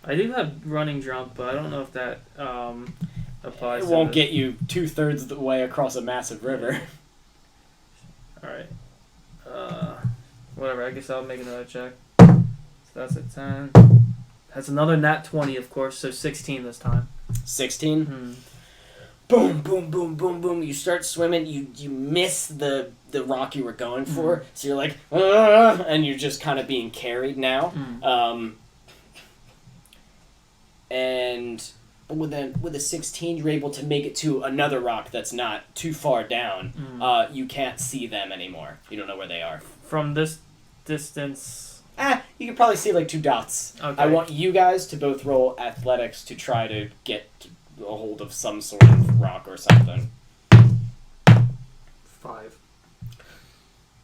I do have running jump, but I don't know if that applies. It won't get you 2/3 of the way across a massive river. Alright. Whatever, I guess I'll make another check. So that's a 10. That's another nat 20, of course, so 16 this time. 16. Boom, boom, boom, boom, boom. You start swimming. You miss the rock you were going for. So you're like, and you're just kind of being carried now. And with a 16, you're able to make it to another rock that's not too far down. You can't see them anymore. You don't know where they are. From this distance... You can probably see like 2 dots. Okay. I want you guys to both roll athletics to try to get a hold of some sort of rock or something. 5.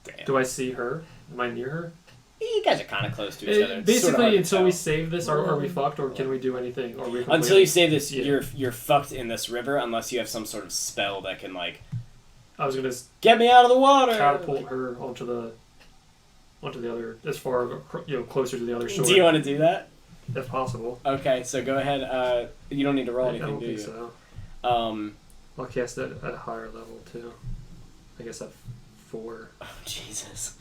Damn. Do I see her? Am I near her? You guys are kind of close to each other. It's Basically, sorta hard to until tell. we save this, are we fucked, or can we do anything? Or we Until you save this, Yeah. you're fucked in this river unless you have some sort of spell that can like I was gonna get me out of the water. catapult her onto the other, as far closer to the other shore. Do you want to do that? If possible. Okay, so go ahead. You don't need to roll I anything, don't do think you? so. Oh, I'll cast it at a higher level too. I guess at 4. Jesus.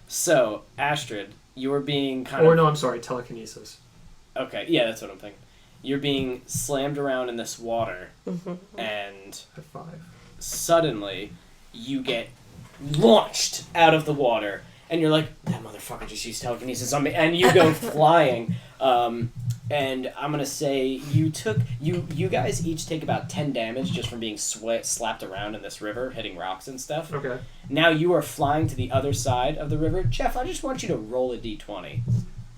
So, Astrid, you were being kind Or of... no, I'm sorry, telekinesis. Okay, yeah, that's what I'm thinking. You're being slammed around in this water, and At 5. suddenly you get launched out of the water, and you're like, that motherfucker just used telekinesis on me, and you go flying. And I'm gonna say you guys each take about 10 damage just from being slapped around in this river, hitting rocks and stuff. Okay. Now you are flying to the other side of the river. Jeff, I just want you to roll a d20.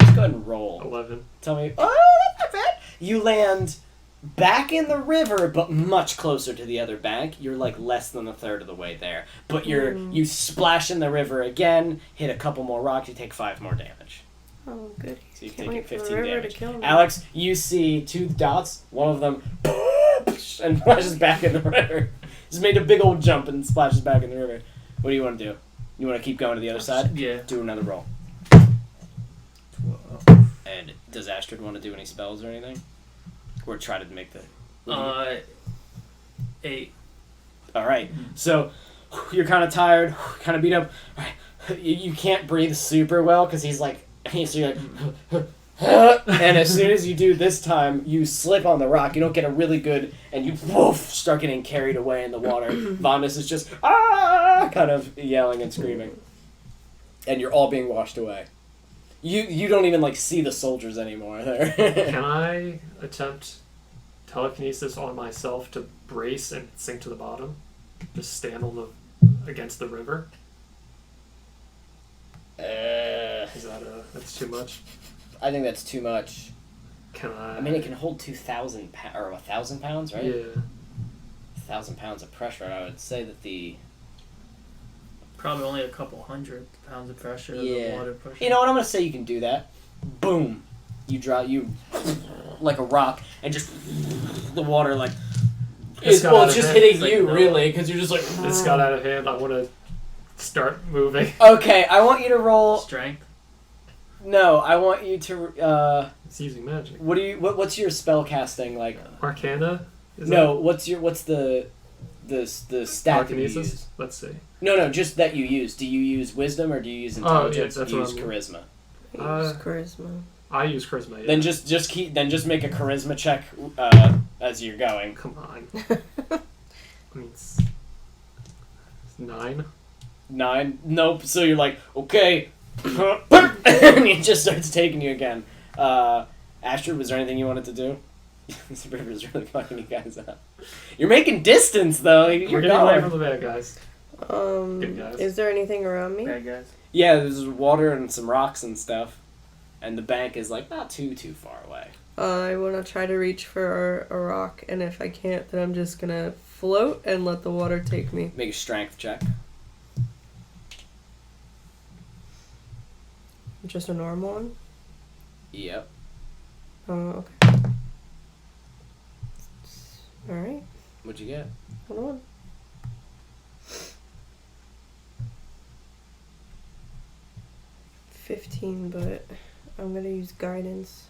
Just go ahead and roll. 11. Tell me, oh, that's not bad. You land back in the river, but much closer to the other bank. You're like less than a third of the way there. But you splash in the river again, hit a couple more rocks, you take 5 more damage. Oh, good. So you've Can't taken wait for the 15 river to damage. kill me. Alex, you see 2 dots, one of them and splashes back in the river. Just made a big old jump and splashes back in the river. What do you want to do? You want to keep going to the other side? Yeah. Do another roll. 12. And does Astrid want to do any spells or anything? Or try to make the... 8. Alright, so you're kind of tired, kind of beat up. You can't breathe super well because he's like... So you're like... and as soon as you do this time, you slip on the rock. You don't get a really good... And you start getting carried away in the water. Vomus is just... kind of yelling and screaming. And you're all being washed away. You don't even like see the soldiers anymore there. Can I attempt telekinesis on myself to brace and sink to the bottom? Just stand on against the river? Is that that's too much? I think that's too much. Can I? I mean, it can hold 2,000 or 1,000 pounds, right? Yeah. 1,000 pounds of pressure. I would say that the... Probably only a couple 100 pounds of pressure. Yeah. The water pushing. You know what? I'm gonna say you can do that. Boom. You drop like a rock, and just the water like. It's just hitting It's you like, no. really, because you're just like. This got out of hand. I want to start moving. Okay, I want you to roll. Strength. No, I want you to. It's using magic. What's your spell casting like? Arcana? Is No, what's the stat that you use? telekinesis? Let's see. No, just that you use. Do you use wisdom or do you use intelligence? that's do you what use I'm- charisma? Use charisma. I use charisma. Yeah. Then just make a charisma check as you're going. Come on. I mean, it's 9. 9. Nope. So you're like, okay, and he just starts taking you again. Astrid, was there anything you wanted to do? This river is really fucking you guys up. You're making distance though. We're getting away from the bad guys. Good guys. Is there anything around me? Bad guys. Yeah, there's water and some rocks and stuff, and the bank is like not too far away. I want to try to reach for a rock, and if I can't, then I'm just gonna float and let the water take me. Make a strength check. Just a normal one? Yep. Oh, okay. Alright. What'd you get? Hold on. $15, but I'm gonna use guidance,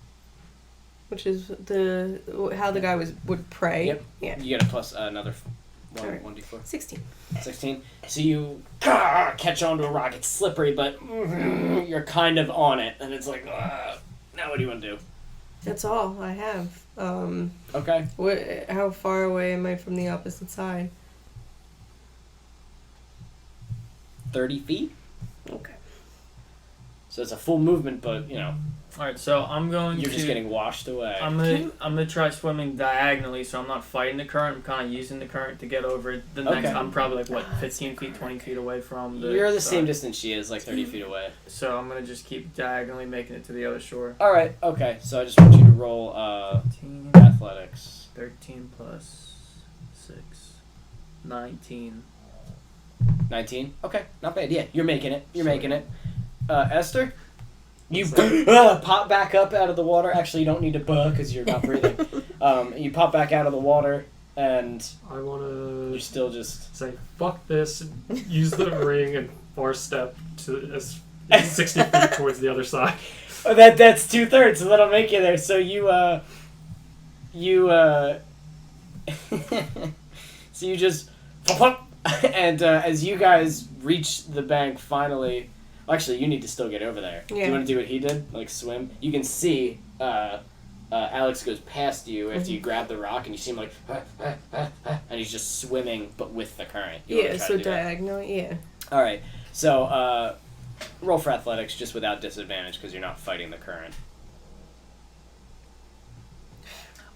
which is how the guy would pray. Yep. Yeah. You get a plus another Alright. 1d4. 16. 16. So you catch onto a rock. It's slippery, but you're kind of on it, and it's like, now what do you want to do? That's all I have. Okay. How far away am I from the opposite side? 30 feet. Okay. So it's a full movement, but you know, All right, so I'm going you're to. just getting washed away. I'm gonna try swimming diagonally, so I'm not fighting the current. I'm kind of using the current to get over the next. Okay. I'm probably like what 15 feet, 20 feet away from the. You're the side. same distance she is, like 30 feet away. So I'm gonna just keep diagonally making it to the other shore. All right. Okay. So I just want you to roll 15, athletics. 13 plus 6, 19. 19. Okay. Not bad. Yeah, you're making it. You're making it. Esther, you pop back up out of the water. Actually, you don't need to because you're not breathing. You pop back out of the water, and I want to you're still just say, fuck this, use the ring and force step to as 60 feet towards the other side. Oh, that's 2/3, so that'll make you there. So so you just and as you guys reach the bank finally. Actually, you need to still get over there. Yeah. Do you want to do what he did? Like swim? You can see Alex goes past you after you grab the rock, and you see him like, and he's just swimming, but with the current. You wanna Yeah, try so to do that? diagonally, yeah. All right. So roll for athletics just without disadvantage because you're not fighting the current.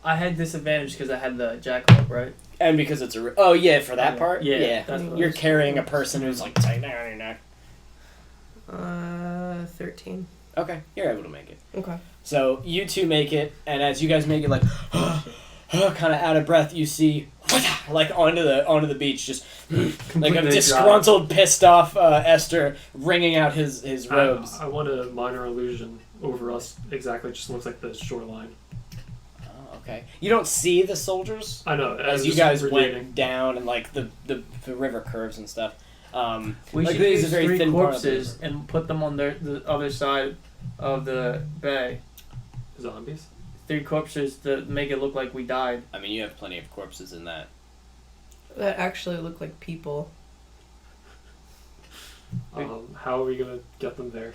I had disadvantage because I had the jackalope, right? And because it's a... Oh, yeah, for that Yeah. part? Yeah, that's what I You're was- carrying a person who's like tight down on your neck. 13. Okay, you're able to make it. Okay. So you two make it, and as you guys make it, like kind of out of breath, you see like onto the beach, just like a Completely disgruntled, pissed off Esther wringing out his robes. I want a minor illusion over us. Exactly, just looks like the shoreline. Oh, okay. You don't see the soldiers I know. as you guys went down, and like the river curves and stuff. We like should these use are very 3 thin part of the corpses river. and put them on the other side of the bay. Zombies. 3 corpses to make it look like we died. I mean, you have plenty of corpses in that. That actually look like people. How are we gonna get them there?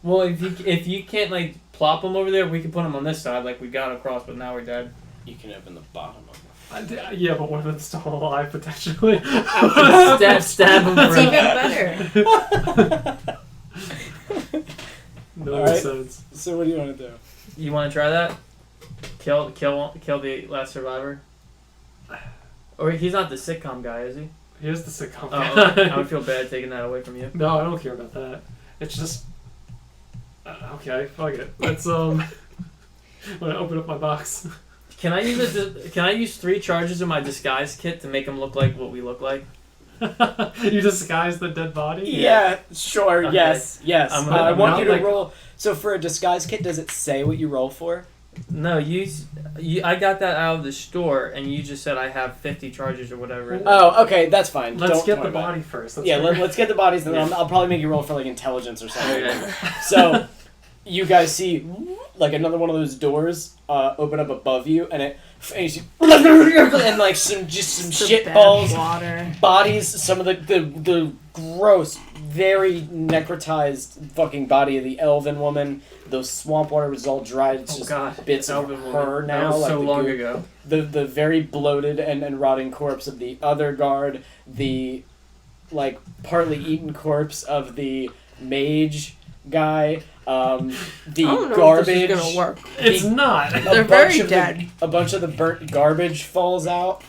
Well, if you can't like plop them over there, we can put them on this side like we got across, but now we're dead. You can open the bottom of it. Yeah, but one of them's still alive potentially. stab them. It's even better. No Alright. sense. So what do you want to do? You want to try that? Kill the last survivor. Or he's not the sitcom guy, is he? Here's the sitcom. Oh, I would feel bad taking that away from you. No, I don't care about that. It's just okay. Fuck it. Let's I'm gonna open up my box. Can I use 3 charges of my disguise kit to make them look like what we look like? You disguise the dead body? Yeah, sure. Okay. Yes. I'm gonna- I want you to like- roll. So for a disguise kit, does it say what you roll for? No, I got that out of the store, and you just said I have 50 charges or whatever. Oh, okay, that's fine. Let's Don't get worry the about body first. it. Yeah, let's get the bodies, and then I'll probably make you roll for like intelligence or something. So you guys see like another one of those doors open up above you, and you see and like some It's shit bad balls, water. bodies, some of the gross, very necrotized fucking body of the elven woman. The swamp water was all dried. It's Oh just god. bits of Elven her woman. now. That was like so the long goo. ago. The very bloated and rotting corpse of the other guard. The like partly eaten corpse of the mage guy. The I don't know garbage. if this is gonna work. It's not. They're very dead. A bunch of the burnt garbage falls out,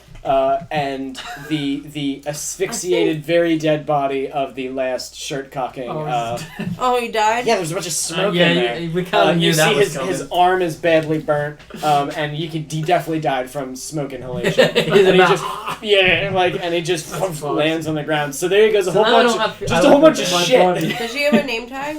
and the asphyxiated, very dead body of the last shirt cocking. Oh, he died? Yeah, there's a bunch of smoke yeah, in there. we kind of knew you that see was his arm is badly burnt, and he definitely died from smoke inhalation. He's and he about- just and he just That's fucked. lands on the ground. So there goes a whole now I bunch don't of have- just I a whole don't bunch of my shit. body. Does she have a name tag?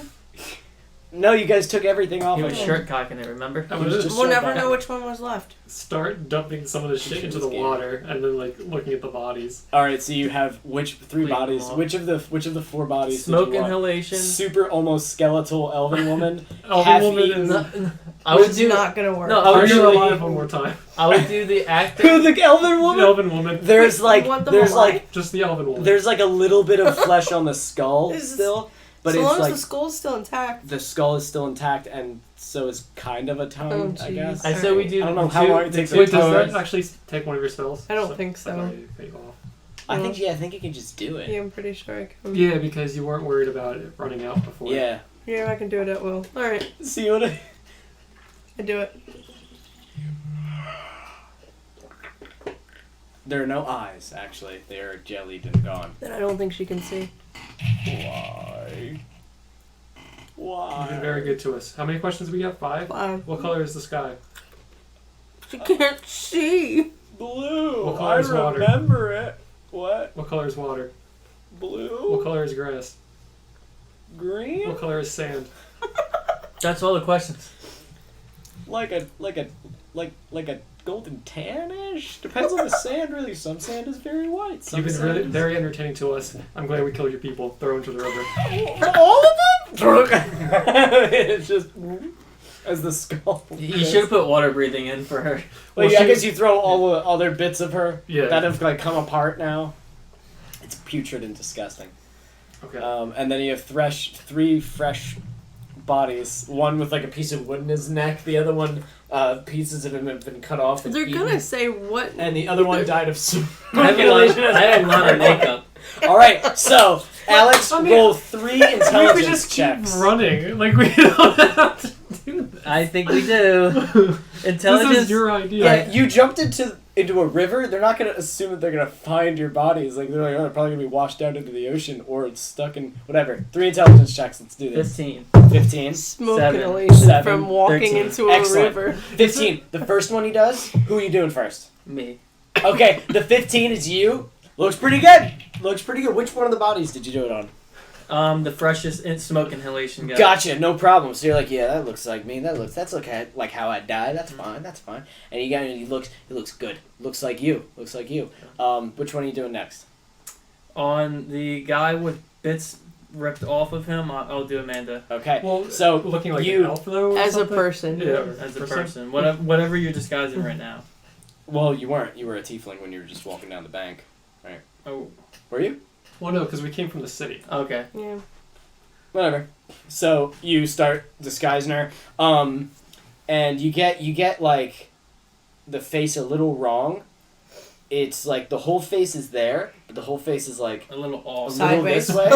No, you guys took everything off He of was him. shirt cocking it, remember? I'm He was gonna just We'll shirt never cocking. know which one was left. start dumping some of the shit into the This game. water and then like looking at the bodies. All right, so you have three Leave them bodies? all. Which of the four bodies? Smoke did you want? inhalation. Super almost skeletal elven woman. Elven Half woman eaten. is. I would It's do. not gonna work. No, Are you Originally- alive one more time? I would do the Who actor. the elven The woman? elven woman. There's You like want them there's alive? like Just the elven woman. there's like a little bit of flesh on the skull This is- still, but so it's long like as the skull's still intact. the skull is still intact, and so is kind of a tone, Oh, I guess. I say we do. I don't know the how two- long it the takes two to Wait, does toes. that actually take one of your spells? I don't think so. I thought you cut you off. I think you can just do it. Yeah, I'm pretty sure I can. Yeah, because you weren't worried about it running out before. Yeah. Yeah, I can do it at will. Alright, See what I do it. There are no eyes, actually. They are jellied and gone. Then I don't think she can see. Why? Why? You've been very good to us. How many questions we got? 5? 5. What color is the sky? She can't see. Blue. What color is water? remember it. What? What color is water? Blue. What color is grass? Green. What color is sand? That's all the questions. Like a golden tannish. Depends on the sand, really. Some sand is very white. Some You've been sand really, is- very entertaining to us. I'm glad we killed your people. Throw into the river. All of them. It's just as the skull. You should have put water breathing in for her. Well, Well, yeah, I she- guess you throw all the other bits of her Yeah. that have like come apart now. It's putrid and disgusting. Okay. And then you have three fresh bodies. One with like a piece of wood in his neck. The other one, pieces of him have been cut off. And They're eaten. gonna say what. And the other one died of I have a lot of makeup. All right, so Alex, I mean, roll 3 we could intelligence just checks. keep running. Like we don't have to do that. I think we do. Intelligence. This is your idea. Yeah, you jumped into a river. They're not gonna assume that they're gonna find your bodies. Like they're like, oh, they're probably gonna be washed out into the ocean or it's stuck in whatever. 3 intelligence checks. Let's do this. 15. 15. Smoke 7. inhalation 7. from walking 13. into a Excellent. river. 15. The first one he does. Who are you doing first? Me. Okay, the 15 is you. Looks pretty good. Looks pretty good. Which one of the bodies did you do it on? The freshest smoke inhalation guy. Gotcha, no problem. So you're like, yeah, that looks like me. That's okay. Like how I died. That's fine. That's fine. And he looks good. Looks like you. Which one are you doing next? On the guy with bits ripped off of him, I'll do Amanda. Okay. Well, So looking like you- an elf though. or As a something? person. Yeah. As a person. Whatever you're disguising right now. Well, you weren't. You were a tiefling when you were just walking down the bank. Oh, Were you? Well, no, because we came from the city. okay. Yeah. Whatever. So you start disguising her, and you get like the face a little wrong. It's like the whole face is there, but the whole face is like A little a off. little Sideways. this way.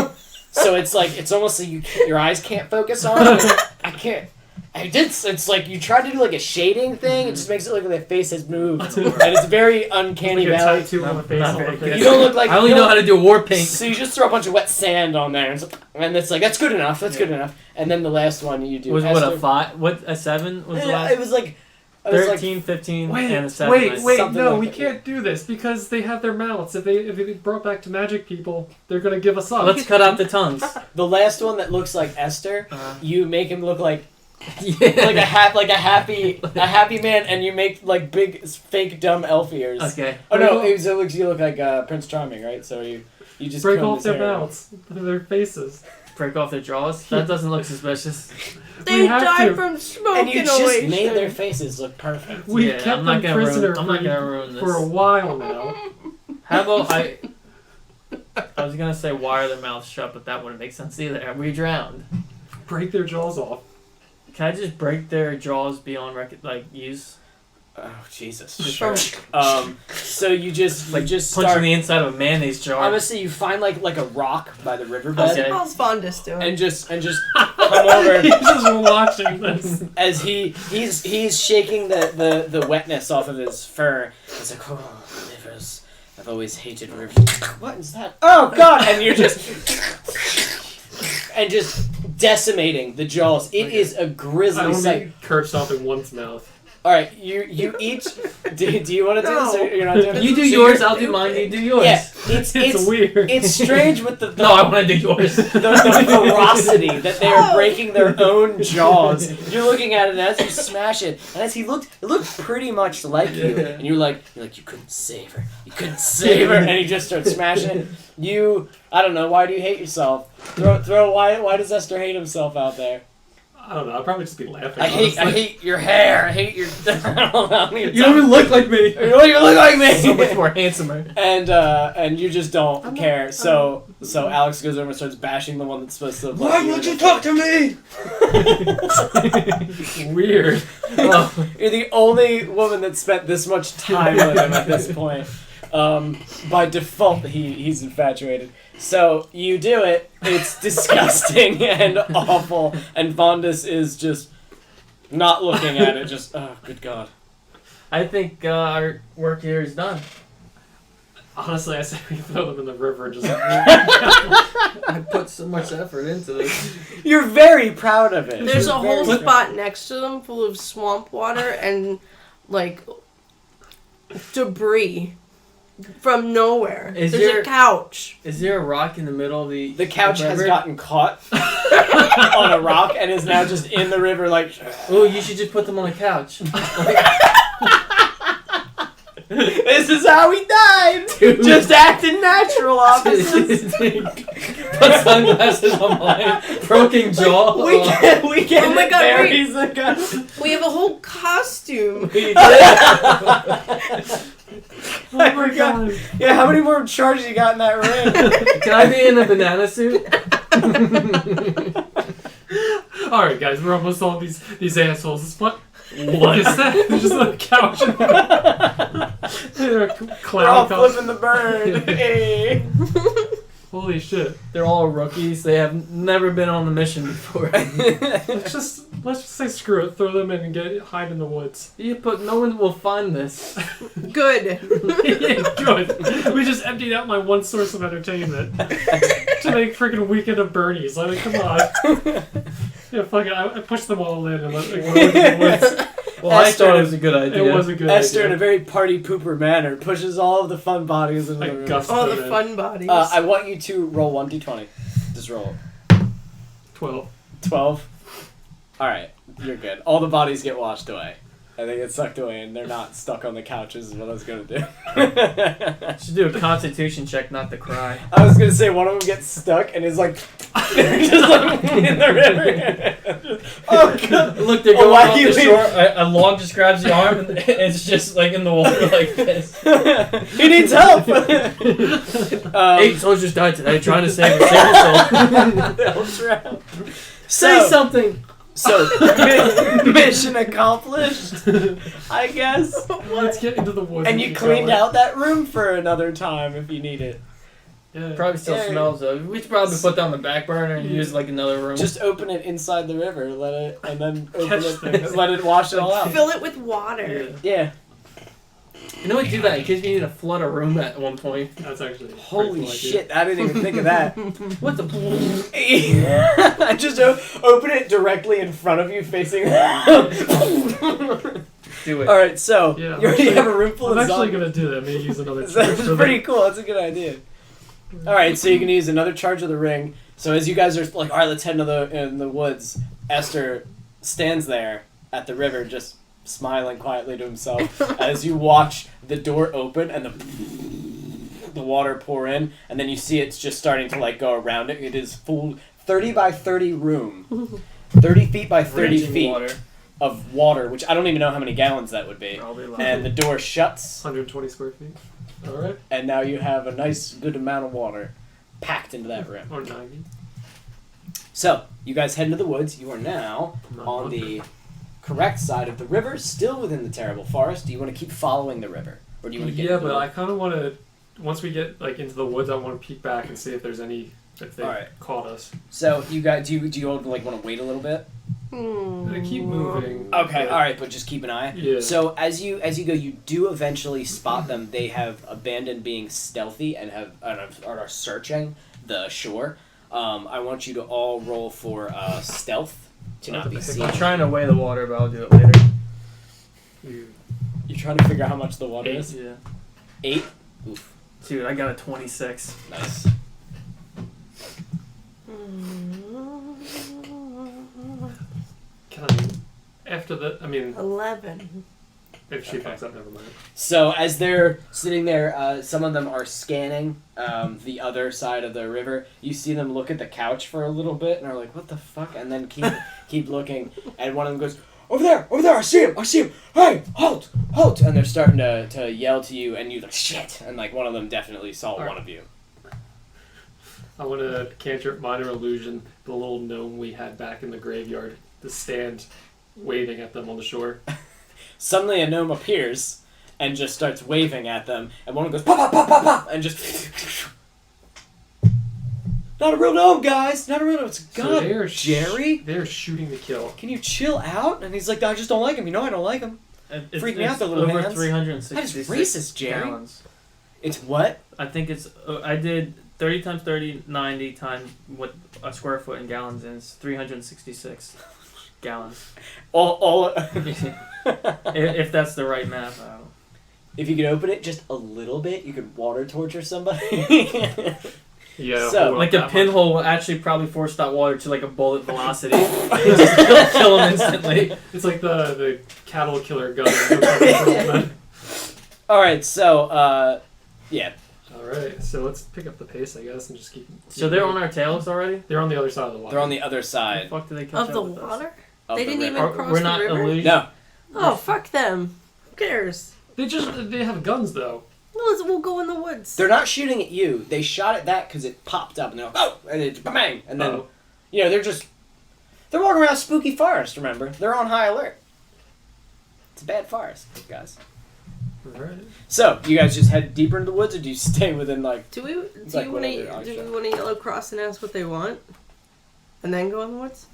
So it's like it's almost like your eyes can't focus on it. I can't. It's like you try to do like a shading thing. It just makes it look like the face has moved, and it's very uncanny Like a valley. tattoo on the face. Not all very the good. face. You don't look like I only you know don't- how to do war paint. So you just throw a bunch of wet sand on there, and it's like that's good enough. That's good enough. And then the last one you do Was what, a Esther. 5? What, a 7 was the Yeah, last? it was like 13, 15, and a 7. Wait, Something no, like we that. can't do this because they have their mouths. If they brought back to magic people, they're gonna give us up. Let's cut out the tongues. the last one that looks like Esther. You make him look like Yeah. like a happy man, and you make like big fake dumb elf ears. Okay. Oh no, you look like Prince Charming, right? So you just break comb off his their hair. mouths, their faces. Break off their jaws? That doesn't look suspicious. They We have died to. from smoke And you just inhalation. made their faces look perfect. We Yeah, kept I'm not them gonna prisoner I'm not gonna ruin this. for a while now. How about I was gonna say wire their mouths shut, but that wouldn't make sense either. We drowned. Break their jaws off. Can I just break their jaws beyond use? Oh Jesus! Sure. So you just Punching start. the inside of a mayonnaise jar. Honestly, you find like a rock by the riverbed, Okay. How's Fondus doing? and just come over He's just watching this. as he's shaking the wetness off of his fur. It's like, oh, rivers. I've always hated rivers. What is that? Oh God! And you're just decimating the jaws. It is a I grisly want sight. to curse off in one's mouth. All right, you each. Do you want to do this? Or you're not doing it? You do So yours, you're- I'll do mine. You do yours. Yeah, it's weird. It's strange with the No, I want to do yours. the ferocity that they are breaking their own jaws. You're looking at it as you smash it, and as it looked pretty much like you, Yeah. and you're like, you couldn't save her, and he just starts smashing it. I don't know, why do you hate yourself? Why does Esther hate himself out there? I don't know. I'd probably just be laughing. I hate your hair. I hate your. I don't know. You don't even look like me. You don't even look like me. So much more handsomer. And you just don't care. So Alex goes over and starts bashing the one that's supposed to. Why won't you talk to me? Weird. Oh. You're the only woman that spent this much time with him at this point. By default, he's infatuated. So you do it. It's disgusting and awful. And Vondus is just not looking at it. Just good God. I think our work here is done. Honestly, I say we throw them in the river. Just. I put so much effort into this. You're very proud of it. There's You're a whole very spot next to them full of swamp water and debris from nowhere. Is There's there- a couch. Is there a rock in the middle of the... The couch has river? gotten caught on a rock and is now just in the river like... Oh, you should just put them on the couch. This is how he died! Dude. Just acting natural, opposites. Put sunglasses on my broken jaw. We can Oh my get God, berries and gun. We have a whole costume. Oh my god. Yeah, how many more charges you got in that ring? Can I be in a banana suit? All right, guys, we're almost all these assholes. What is that? There's just a couch. They're a We're all clown couch. flipping the bird. Hey. Holy shit. They're all rookies. They have never been on the mission before. Let's just say screw it. Throw them in and hide in the woods. No one will find this. Good. Good. We just emptied out my one source of entertainment to make freaking Weekend of Bernie's. Like, come on. Yeah, fuck it. I pushed them all in and go in the woods. Well, I Esther- thought it was a good idea. It was a good Esther, in idea. a very party pooper manner, pushes all of the fun bodies into the Like room. Gus. All the fun bodies. I want you to roll 1d20. Just roll. 12. 12. Alright, you're good. All the bodies get washed away. And they get sucked away and they're not stuck on the couches is what I was going to do. Should do a constitution check, not to cry. I was going to say one of them gets stuck and is like, just like in the river. Oh god. Look, they're Oh, going why off you the shore. A log just grabs the arm and it's just like in the water like this. He needs help! 8 soldiers died today trying to save yourself. They'll drown. Say So- something! So, mission accomplished, I guess. Let's get into the woods. And you keep cleaned going. out that room for another time if you need it. Yeah. Probably still Yeah. smells though. We should probably put that on the back burner and use like another room. Just open it inside the river, and then open Catch it, things. and let it wash it all out. Fill it with water. Yeah, Yeah. You know what? Do that in case we need to flood a room at one point. that's actually a Holy pretty cool shit! I didn't even think of that. What the? I just open it directly in front of you, facing. Do it. All right, so Yeah, you already actually- have a room full I'm of actually zombies. gonna do that. Maybe use another. That's trick for pretty cool. That's a good idea. All right, so you can use another charge of the ring. So as you guys are like, all right, let's head into the woods. Esther stands there at the river, just smiling quietly to himself as you watch the door open and the water pour in, and then you see it's just starting to like go around it. It is full 30 by 30 room, 30 feet by 30 Raging feet water. of water, which I don't even know how many gallons that would be. Probably a lot. And the door shuts. 120 square feet. All right. And now you have a nice, good amount of water. packed into that room. Or 90. So, you guys head into the woods. You are now on the correct side of the river, still within the terrible forest. Do you want to keep following the river? Or do you want to get Yeah, but I kind of want to... Once we get like into the woods, I want to peek back and see if there's any... If they caught us. So, you guys... Do you all like want to wait a little bit? They keep moving. Okay, alright, but just keep an eye. Yeah. So, as you go, you do eventually spot them. They have abandoned being stealthy and are searching the shore. I want you to all roll for stealth to not be seen. I'm trying to weigh the water, but I'll do it later. You're trying to figure out how much the water is? Yeah. 8? Oof. Dude, I got a 26. Nice. After the... I mean... 11. If she fucks up, never mind. So, as they're sitting there, some of them are scanning the other side of the river. You see them look at the couch for a little bit and are like, what the fuck? And then keep looking. And one of them goes, over there, I see him, hey, halt! And they're starting to yell to you, and you're like, shit! And like one of them definitely saw one of you. I want to cantrip minor illusion, the little gnome we had back in the graveyard, to stand waving at them on the shore. Suddenly a gnome appears and just starts waving at them, and one of them goes, pop, pop, pop, pop, pop, and just... Not a real gnome, guys! Not a real gnome. It's God, So Jerry? They're shooting to kill. Can you chill out? And he's like, I just don't like him. You know I don't like him. Freak me out, the little over hands. 366 That is racist, Jerry. gallons. It's what? I think it's... I did 30 times 30, 90 times what a square foot in gallons is. 366 gallons. All If that's the right math, I don't know. If you could open it just a little bit, you could water torture somebody. Yeah. So, hold Like on, a that pinhole will actually probably force that water to like a bullet velocity. Just kill him instantly. much. It's like the cattle killer gun. Alright, Alright, so, yeah. so let's pick up the pace, I guess, and just keep... So they're on our tails already? They're on the other side of the water. They're on the other How side the fuck do they catch Of up the with us? water? of They the didn't river. even cross We're the not river? illusion. No. Oh, fuck them. Who cares? They have guns, though. We'll go in the woods. They're not shooting at you. They shot at that because it popped up, and they're like, oh! And it's bang! And then, they're walking around spooky forest, remember? They're on high alert. It's a bad forest, guys. Alright. So, you guys just head deeper into the woods, or do you stay within, like... Do we want like to whatever, yellow across and ask what they want? And then go in the woods?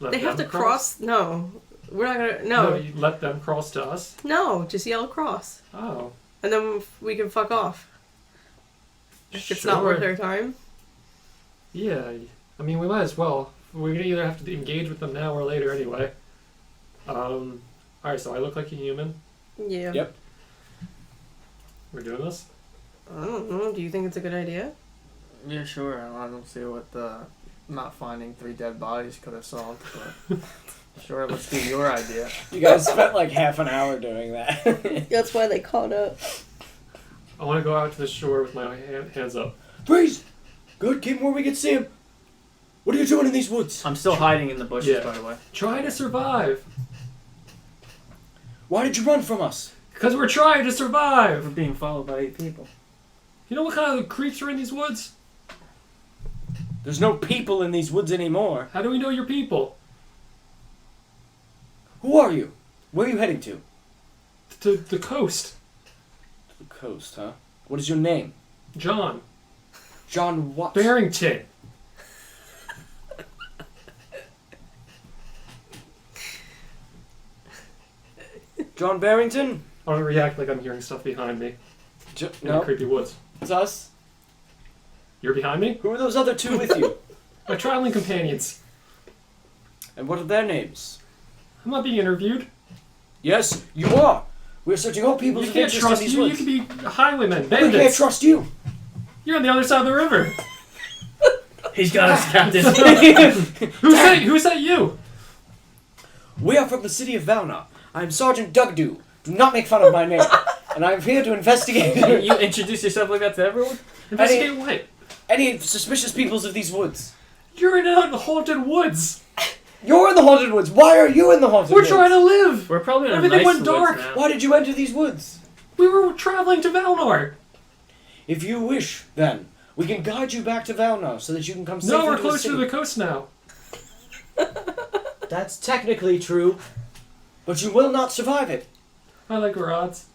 Let They have to them cross. No. We're not going to... No. You let them cross to us? No, just yell across. Oh. And then we can fuck off. If it's not worth their time. Yeah, I mean, we might as well. We're gonna either have to engage with them now or later anyway. Alright, so I look like a human. Yeah. Yep. We're doing this? I don't know. Do you think it's a good idea? Yeah, sure. I don't see what not finding 3 dead bodies could have solved, but sure, let's do your idea. You guys spent like half an hour doing that. That's why they caught up. I want to go out to the shore with my hands up. Freeze! Good, keep him where we can see him. What are you doing in these woods? I'm still hiding in the bushes, Yeah. by the way. Trying to survive. Why did you run from us? Because we're trying to We're survive. being followed by 8 people. You know what kind of creeps are in these woods? There's no people in these woods anymore. How do we know you're people? Who are you? Where are you heading to? To the coast. To the coast, huh? What is your name? John. John what? Barrington. John Barrington? I want to react like I'm hearing stuff behind me. In the No, creepy woods. it's us. You're behind me? Who are those other 2 with you? My traveling companions. And what are their names? I'm not being interviewed. Yes, you are. We're searching all people's You can't interest in trust these you. You woods. could be highwaymen, We can't bandits. trust you. You're on the other side of the river. He's got us, Captain. Who's that you? We are from the city of Valna. I am Sergeant Dugdew. Do not make fun of my name. And I am here to investigate You introduce yourself like that to everyone? Investigate what? any suspicious peoples of these woods. You're in the haunted woods. You're in the haunted woods. Why are you in the haunted We're woods? trying to live. We're probably in a Everything nice went woods dark. now. Why did you enter these woods? We were traveling to Valnor. If you wish, then, We can guide you back to Valna so that you can come safely No, we're to the closer to city. the coast now. That's technically true, but you will not survive it. I like our odds.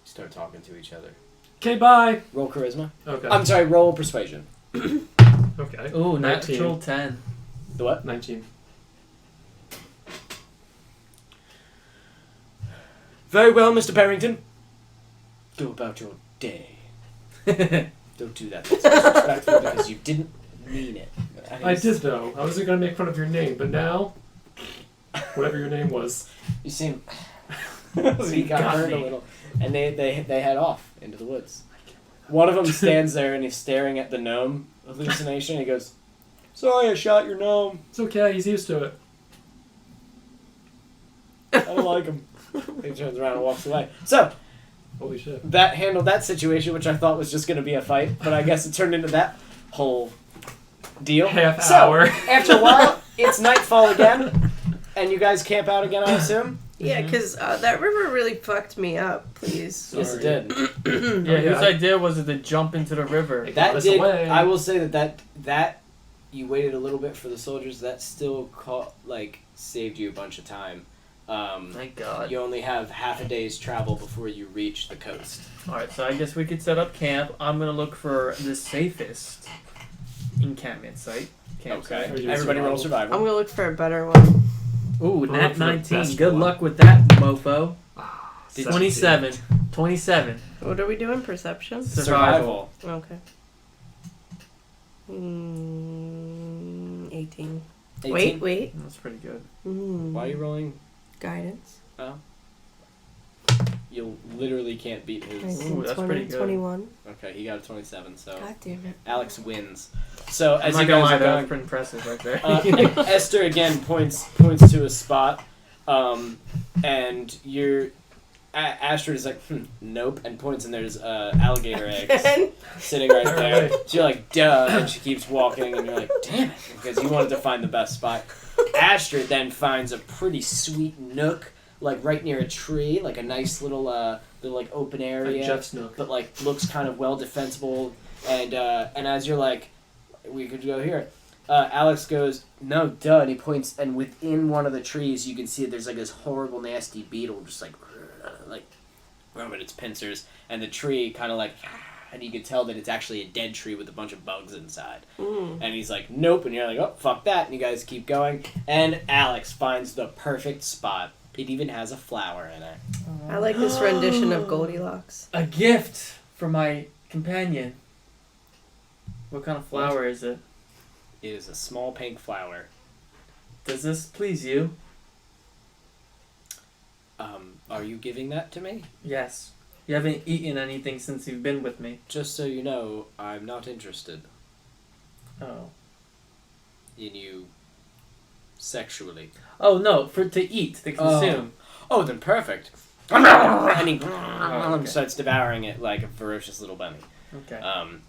Start talking to each other. Okay, bye. Roll charisma. Okay. I'm sorry, roll persuasion. Okay. Ooh, 19. natural 10. The what? 19. Very well, Mr. Barrington. Go about your day. Don't do that. That's disrespectful because you didn't mean it. I did though. I wasn't gonna make fun of your name, but now, whatever your name was. You seem. So he got hurt a me. little, and they head off into the woods. One of them stands there and he's staring at the gnome hallucination. He goes, "Sorry, I shot your gnome. It's okay. He's used to it. I don't like him." He turns around and walks away. So Holy shit. that handled that situation, which I thought was just going to be a fight, but I guess it turned into that whole deal. Half So, hour. after a while, it's nightfall again, and you guys camp out again, I assume? Yeah, because that river really fucked me up, please. Yes, it did. Yeah, whose idea was it to jump into the river? Got That us did. away. I will say that you waited a little bit for the soldiers. That still saved you a bunch of time. Thank God. You only have half a day's travel before you reach the coast. Alright, so I guess we could set up camp. I'm gonna look for the safest encampment site. Okay. Are you Everybody roll I'm survival. gonna look for a better one. Ooh, Look nat for the 19. best Good one. luck with that, mofo. Ah, 27. 27. What are we doing? Perception? Survival. Okay. 18. 18? Wait. That's pretty good. Why are you rolling? Guidance. You literally can't beat his. 19, Ooh, that's 20, pretty good. 21. Okay, he got a 27, so God damn it. Alex wins. So I'm as not you gonna guys lie, are that was going, pretty impressive right there. Esther again points to a spot, and you're. Astrid is like, nope, and points, and there's alligator eggs sitting right there. So you're like, duh, and she keeps walking, and you're like, damn it, because you wanted to find the best spot. Astrid then finds a pretty sweet nook, like right near a tree, like a nice little like open area, Like Jeff's Nook. but like looks kind of well defensible. And as you're like, we could go here. Alex goes, no, duh, and he points, and within one of the trees, you can see there's like this horrible, nasty beetle, just like rubbing its pincers, and the tree kind of like, and you can tell that it's actually a dead tree with a bunch of bugs inside. And he's like, nope, and you're like, oh, fuck that, and you guys keep going, and Alex finds the perfect spot. It even has a flower in it. I like this rendition of Goldilocks. A gift for my companion. What kind of flower is it? It is a small pink flower. Does this please you? Are you giving that to me? Yes. You haven't eaten anything since you've been with me. Just so you know, I'm not interested Oh. in you sexually. Oh no, to eat, to consume. Oh, then perfect. And he okay. starts devouring it like a ferocious little bunny. Okay.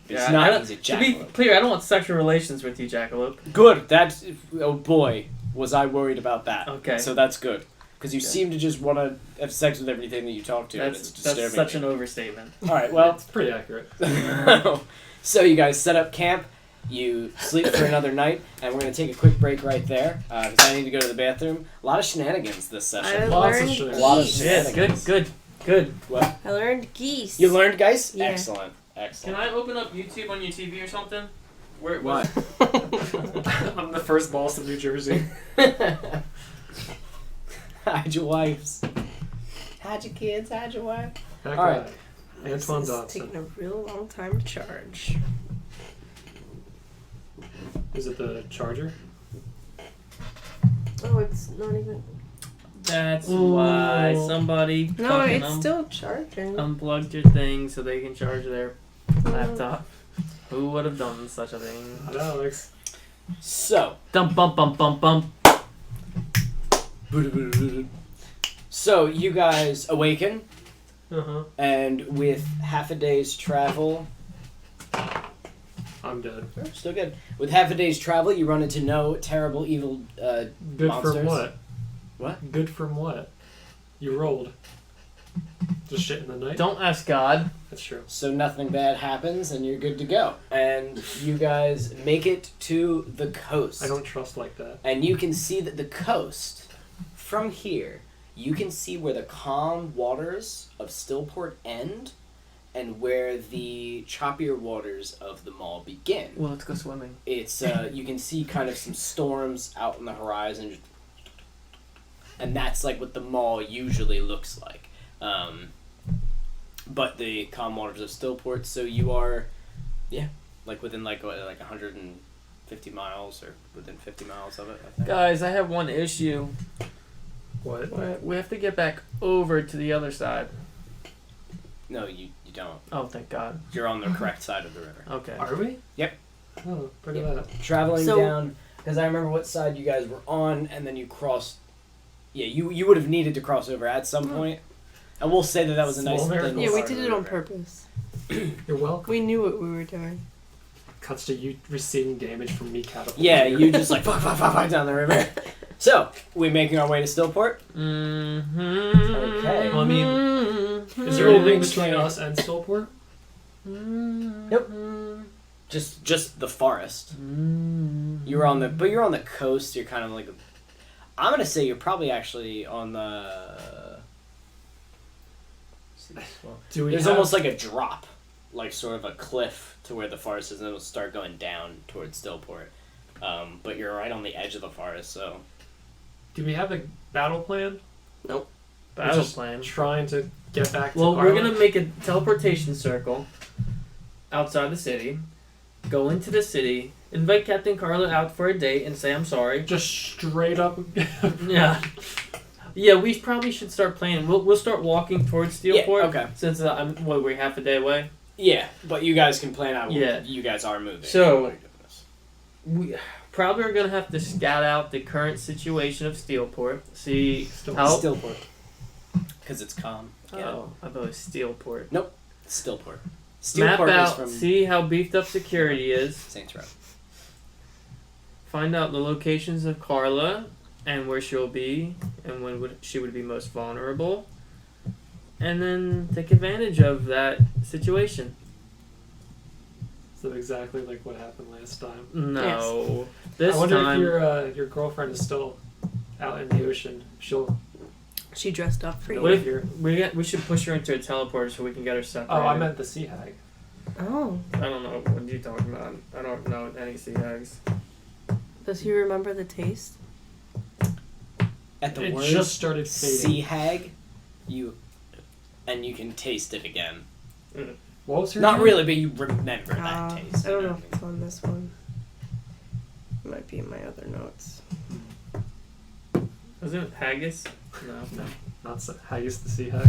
It's Yeah, I not don't- he's a to be jackalope. clear, I don't want sexual relations with you, jackalope. Good. That's oh boy, was I worried about that. Okay. So that's good because you Okay. seem to just want to have sex with everything that you talk to. And it's disturbing. That's such an overstatement. All right. Well, It's pretty accurate. so you guys set up camp. You sleep for another night, and we're gonna take a quick break right there because I need to go to the bathroom. A lot of shenanigans this I session. Lots of learned shit. A lot of geese. Yes, good. What? I learned geese. You learned, guys? Yeah. Excellent. Can Excellent. I open up YouTube on your TV or something? Where? What? I'm the first boss of New Jersey. Hide your wives. Hide your kids. Hide your wife. That All guy. right. Antoine This is Dodson. taking a real long time to charge. Is it the charger? Oh, it's not even. That's Ooh. why somebody No, fucking it's still charging. unplugged your thing so they can charge their laptop. Who would have done such a thing? Not Alex. So. Dum bum bum bum bum. So you guys awaken, Uh-huh. and with half a day's travel, I'm dead. still good. With half a day's travel, you run into no terrible evil. Good Monsters. from what? What? Good from what? You rolled. Just shit in the night. Don't ask God. That's true. So nothing bad happens, and you're good to go. And you guys make it to the coast. I don't trust like that. And you can see that the coast, from here, you can see where the calm waters of Stillport end, and where the choppier waters of the mall begin. Well, let's go swimming. It's you can see kind of some storms out on the horizon, and that's like what the mall usually looks like. But the calm waters of Stillport, so you are, like within like 150 miles or within 50 miles of it, I think. Guys, I have one issue. What? We have to get back over to the other side. No, you don't. Oh, thank God. You're on the correct side of the river. Okay. Are we? Yep. Oh, pretty bad. Traveling So- down, because I remember what side you guys were on, and then you crossed. Yeah, you would have needed to cross over at some point. I will say that was a nice Small thing. miracle. Yeah, we about did the it on river. purpose. You're welcome. We knew what we were doing. Cuts to you receiving damage from me catapulting. Yeah, you just like fuck down the river. So, we making our way to Stillport? Mm-hmm. Okay. Well, I mean, is there You're anything moving between straight. us and Stillport? Nope. Just the forest. You're on the coast. You're kind of like, I'm gonna say you're probably actually on the. Do we There's have, almost like a drop, like sort of a cliff to where the forest is, and it'll start going down towards Stillport. But you're right on the edge of the forest, so. do we have a battle plan? Nope. We're Battle just plan. Trying to get back to Well, we're Ireland? gonna make a teleportation circle outside the city, go into the city, invite Captain Carla out for a date, and say I'm sorry. just straight up. Yeah. Yeah, we probably should start planning. We'll start walking towards Stillport. Yeah, okay. Since we're half a day away. Yeah, but you guys can plan out. Yeah. You guys are moving. So- While you're doing this. We probably are gonna have to scout out the current situation of Stillport. See how. Stillport. Because it's calm. Yeah. Oh, I thought it was Stillport. Stillport. Map Stillport is out. from See how beefed up security is. Saints Row. Find out the locations of Carla and where she'll be and when she would be most vulnerable, and then take advantage of that situation. So exactly like what happened last time. No, this I wonder time. if your girlfriend is still out in the ocean. She'll. She dressed up for What you. if we should push her into a teleporter so we can get her separated? Oh, I meant the sea hag. Oh. I don't know what are you talking about. I don't know any sea hags. Does he remember the taste? At the It word just started fading. sea hag, you can taste it again. What was her Not name? really, but you remember that taste. I don't you know if it's on this one. It might be in my other notes. Was it haggis? No. No, not Haggis the sea hag.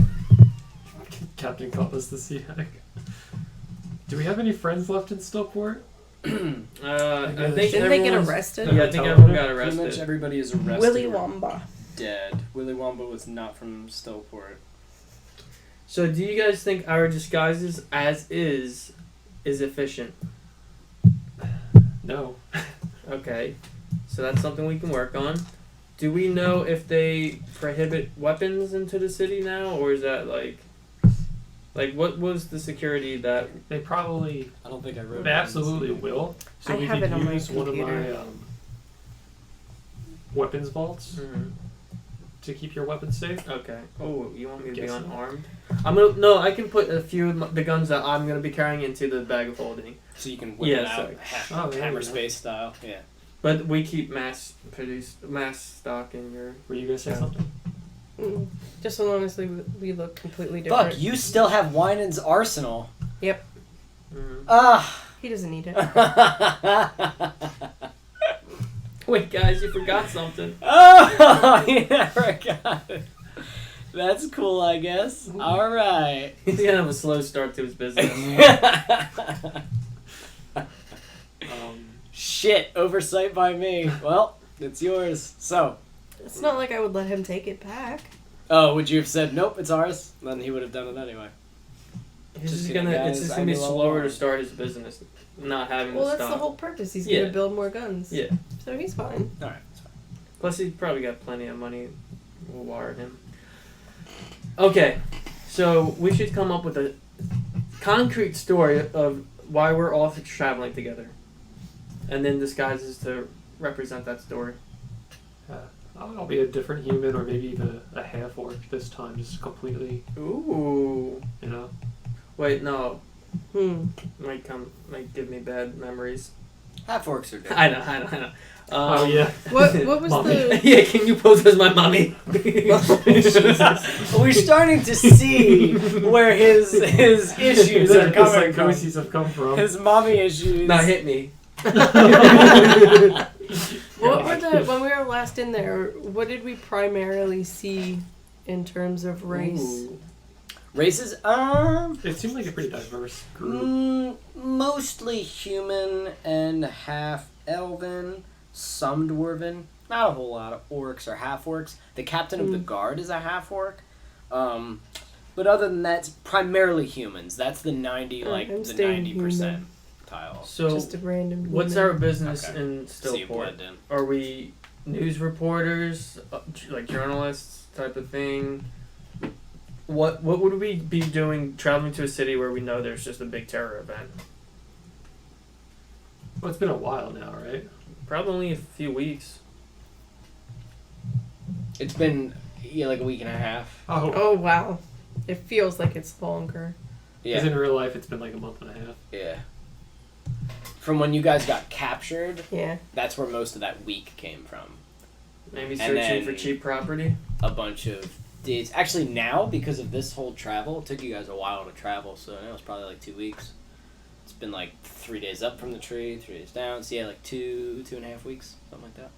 Captain Cutlass the sea hag. Do we have any friends left in Stillport? I think Didn't they get everyone's- arrested? Yeah, I think everyone got Pretty much arrested. everybody is arrested. Willy or Wamba. dead. Willy Wamba was not from Stillport. So, do you guys think our disguises as is efficient? No. Okay, so that's something we can work on. Do we know if they prohibit weapons into the city now, or is that like what was the security that? They probably. I don't think I wrote They it. absolutely will. So I we have could it on my use one of my computer. weapons vaults to keep your weapons safe. Okay. Oh, you want me to be Guessing. unarmed? I can put a few of the guns that I'm gonna be carrying into the bag of holding. So you can whip Yeah, it out, so- Oh, there hammer you go. space style. Yeah. But we keep mass stock in your. Were you gonna say Yeah. something? Just so long as we look completely different. Fuck, you still have Winans' arsenal. Mhm. Ah. He doesn't need it. Wait, guys, you forgot something. Oh, you never got it. That's cool, I guess. All right. He's gonna have a slow start to his business. Shit, oversight by me. Well, it's yours. So, It's not like I would let him take it back. would you have said nope, it's ours? Then he would have done it anyway. He's Just just kidding, gonna. guys. It's just I gonna be knew all slower to along. start his business, not having Well, the that's stock. the whole purpose. He's Yeah. gonna build more guns. Yeah. So he's fine. All right, it's fine. Plus, he's probably got plenty of money. We'll wire him. Okay. So we should come up with a concrete story of why we're all traveling together, and then disguises to represent that story. I'll be a different human, or maybe even a half orc this time, just completely. Ooh. You know. Wait, no. Hmm. Might give me bad memories. Half orcs are different. I know. Oh yeah. What was Mommy. the? Yeah, can you pose as my mommy? We're starting to see where his issues are The coming from. psychoses have come from. His mommy issues. Now hit me. What were the when we were last in there? What did we primarily see in terms of race? Ooh. Races, It seemed like a pretty diverse group. mostly human and half elven, some dwarven. Not a whole lot of orcs or half orcs. The captain of the guard is a half orc. But other than that, it's primarily humans. That's the 90% tile. So, Just a random. what's human. our business Okay. in So you Stillport? blend in. Are we news reporters, like journalists type of thing? What would we be doing traveling to a city where we know there's just a big terror event? Well, it's been a while now, right? Probably only a few weeks. It's been like a week and a half. Oh. Oh wow, it feels like it's longer. Because in real life, it's been like a month and a half. Yeah. From when you guys got captured, Yeah. that's where most of that week came from. Maybe And searching then- for cheap property. A bunch of days. Actually, now, because of this whole travel, it took you guys a while to travel, so now it's probably like 2 weeks. It's been like 3 days up from the tree, 3 days down. So yeah, like 2.5 weeks, something like that.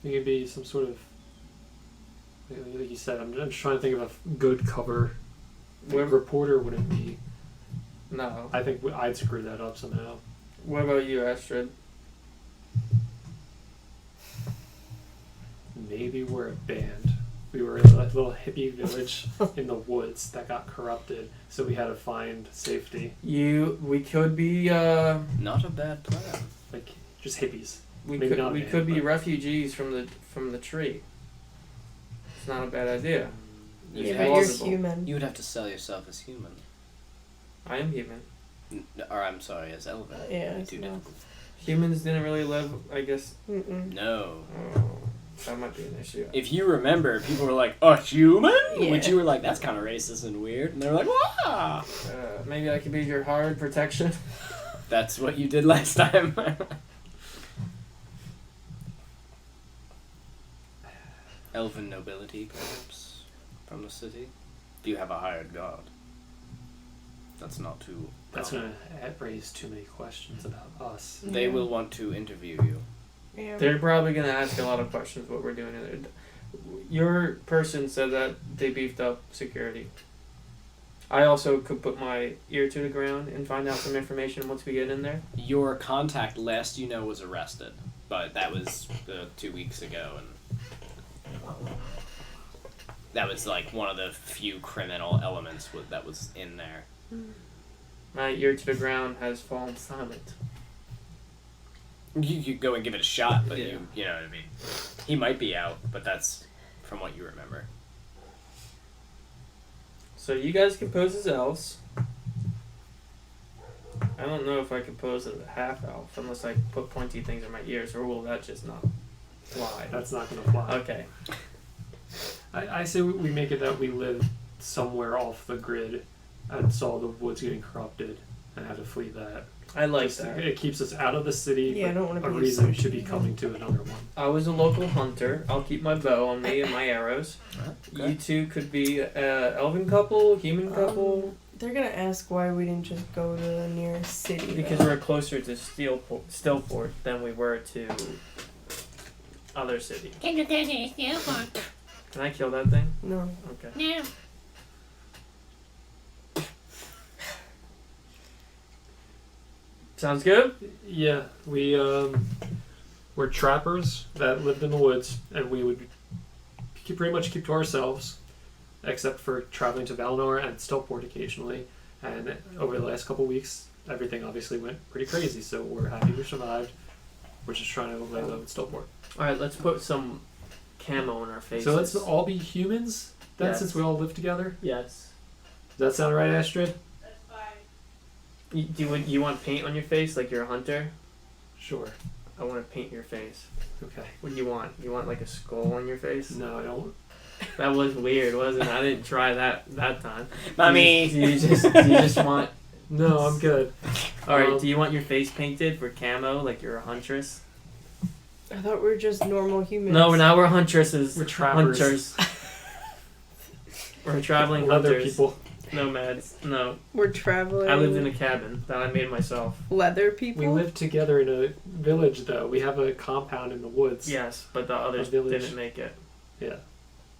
It could be some sort of, like you said, I'm just trying to think of a good cover. Where- Reporter wouldn't be. No. I think I'd screw that up somehow. What about you, Astrid? Maybe we're a band. We were in a little hippie village in the woods that got corrupted, so we had to find safety. We could be Not a bad plan. Like, just hippies. we Maybe not a could band, be but- refugees from the tree. It's not a bad idea. You'd Yeah, have but to- you're plausible. human. You would have to sell yourself as human. I am human. Or I'm sorry, as elven. Yeah, It'd be it's too not. difficult. Humans didn't really live, I guess. Mm-mm. No. Oh, that might be an issue. If you remember, people were like, a human? Yeah. Which you were like, that's kind of racist and weird. And they were like, wow. Maybe I could be your hard protection. That's what you did last time. Elven nobility, perhaps, from the city. If you have a hired god. That's not too... That's going to raise too many questions about us. They Yeah. will want to interview you. Yeah. They're probably going to ask a lot of questions what we're doing in there. Your person said that they beefed up security. I also could put my ear to the ground and find out some information once we get in there. Your contact, last you know, was arrested. But that was 2 weeks ago, and that was like one of the few criminal elements that was in there. My ear to the ground has fallen silent. You could go and give it a shot, but Yeah. you know what I mean. He might be out, but that's from what you remember. So you guys can pose as elves. I don't know if I could pose as a half elf unless I put pointy things in my ears, or will that just not fly? That's not going to fly. Okay. I say we make it that we live somewhere off the grid and saw the woods getting corrupted and had to flee that. I like Just- that. It keeps us out of the city, Yeah, I but don't wanna a be reason to be associated. coming to another one. I was a local hunter. I'll keep my bow on me and my arrows. You two could be elven couple, human couple, They're gonna ask why we didn't just go to the nearest city. because though. we're closer to Stillport than we were to other city. Can you go to the Stillport? Can I kill that thing? No. Okay. No. Sounds good. Yeah, we're trappers that lived in the woods, and we would pretty much keep to ourselves, except for traveling to Valinor and Stillport occasionally. And over the last couple weeks, everything obviously went pretty crazy. So we're happy we survived. We're just trying to lay low in Stillport. All right, let's put some camo on our faces. So let's all be humans then Yes. since we all live together? Yes. Does that sound right, Astrid? You want paint on your face like you're a hunter? Sure. I want to paint your face. Okay. What do you want? You want like a skull on your face? No, I don't. That was weird, wasn't it? I didn't try that time. Mommy. Do you just want? No, I'm good. All right. Do you want your face painted for camo like you're a huntress? I thought we were just normal humans. No, now we're huntresses. We're trappers. Hunters. We're traveling Other hunters. people. Nomads. No. We're traveling. I lived in a cabin that I made myself. leather people. We live together in a village, though. We have a compound in the woods. Yes, but the others village. didn't make it. Yeah.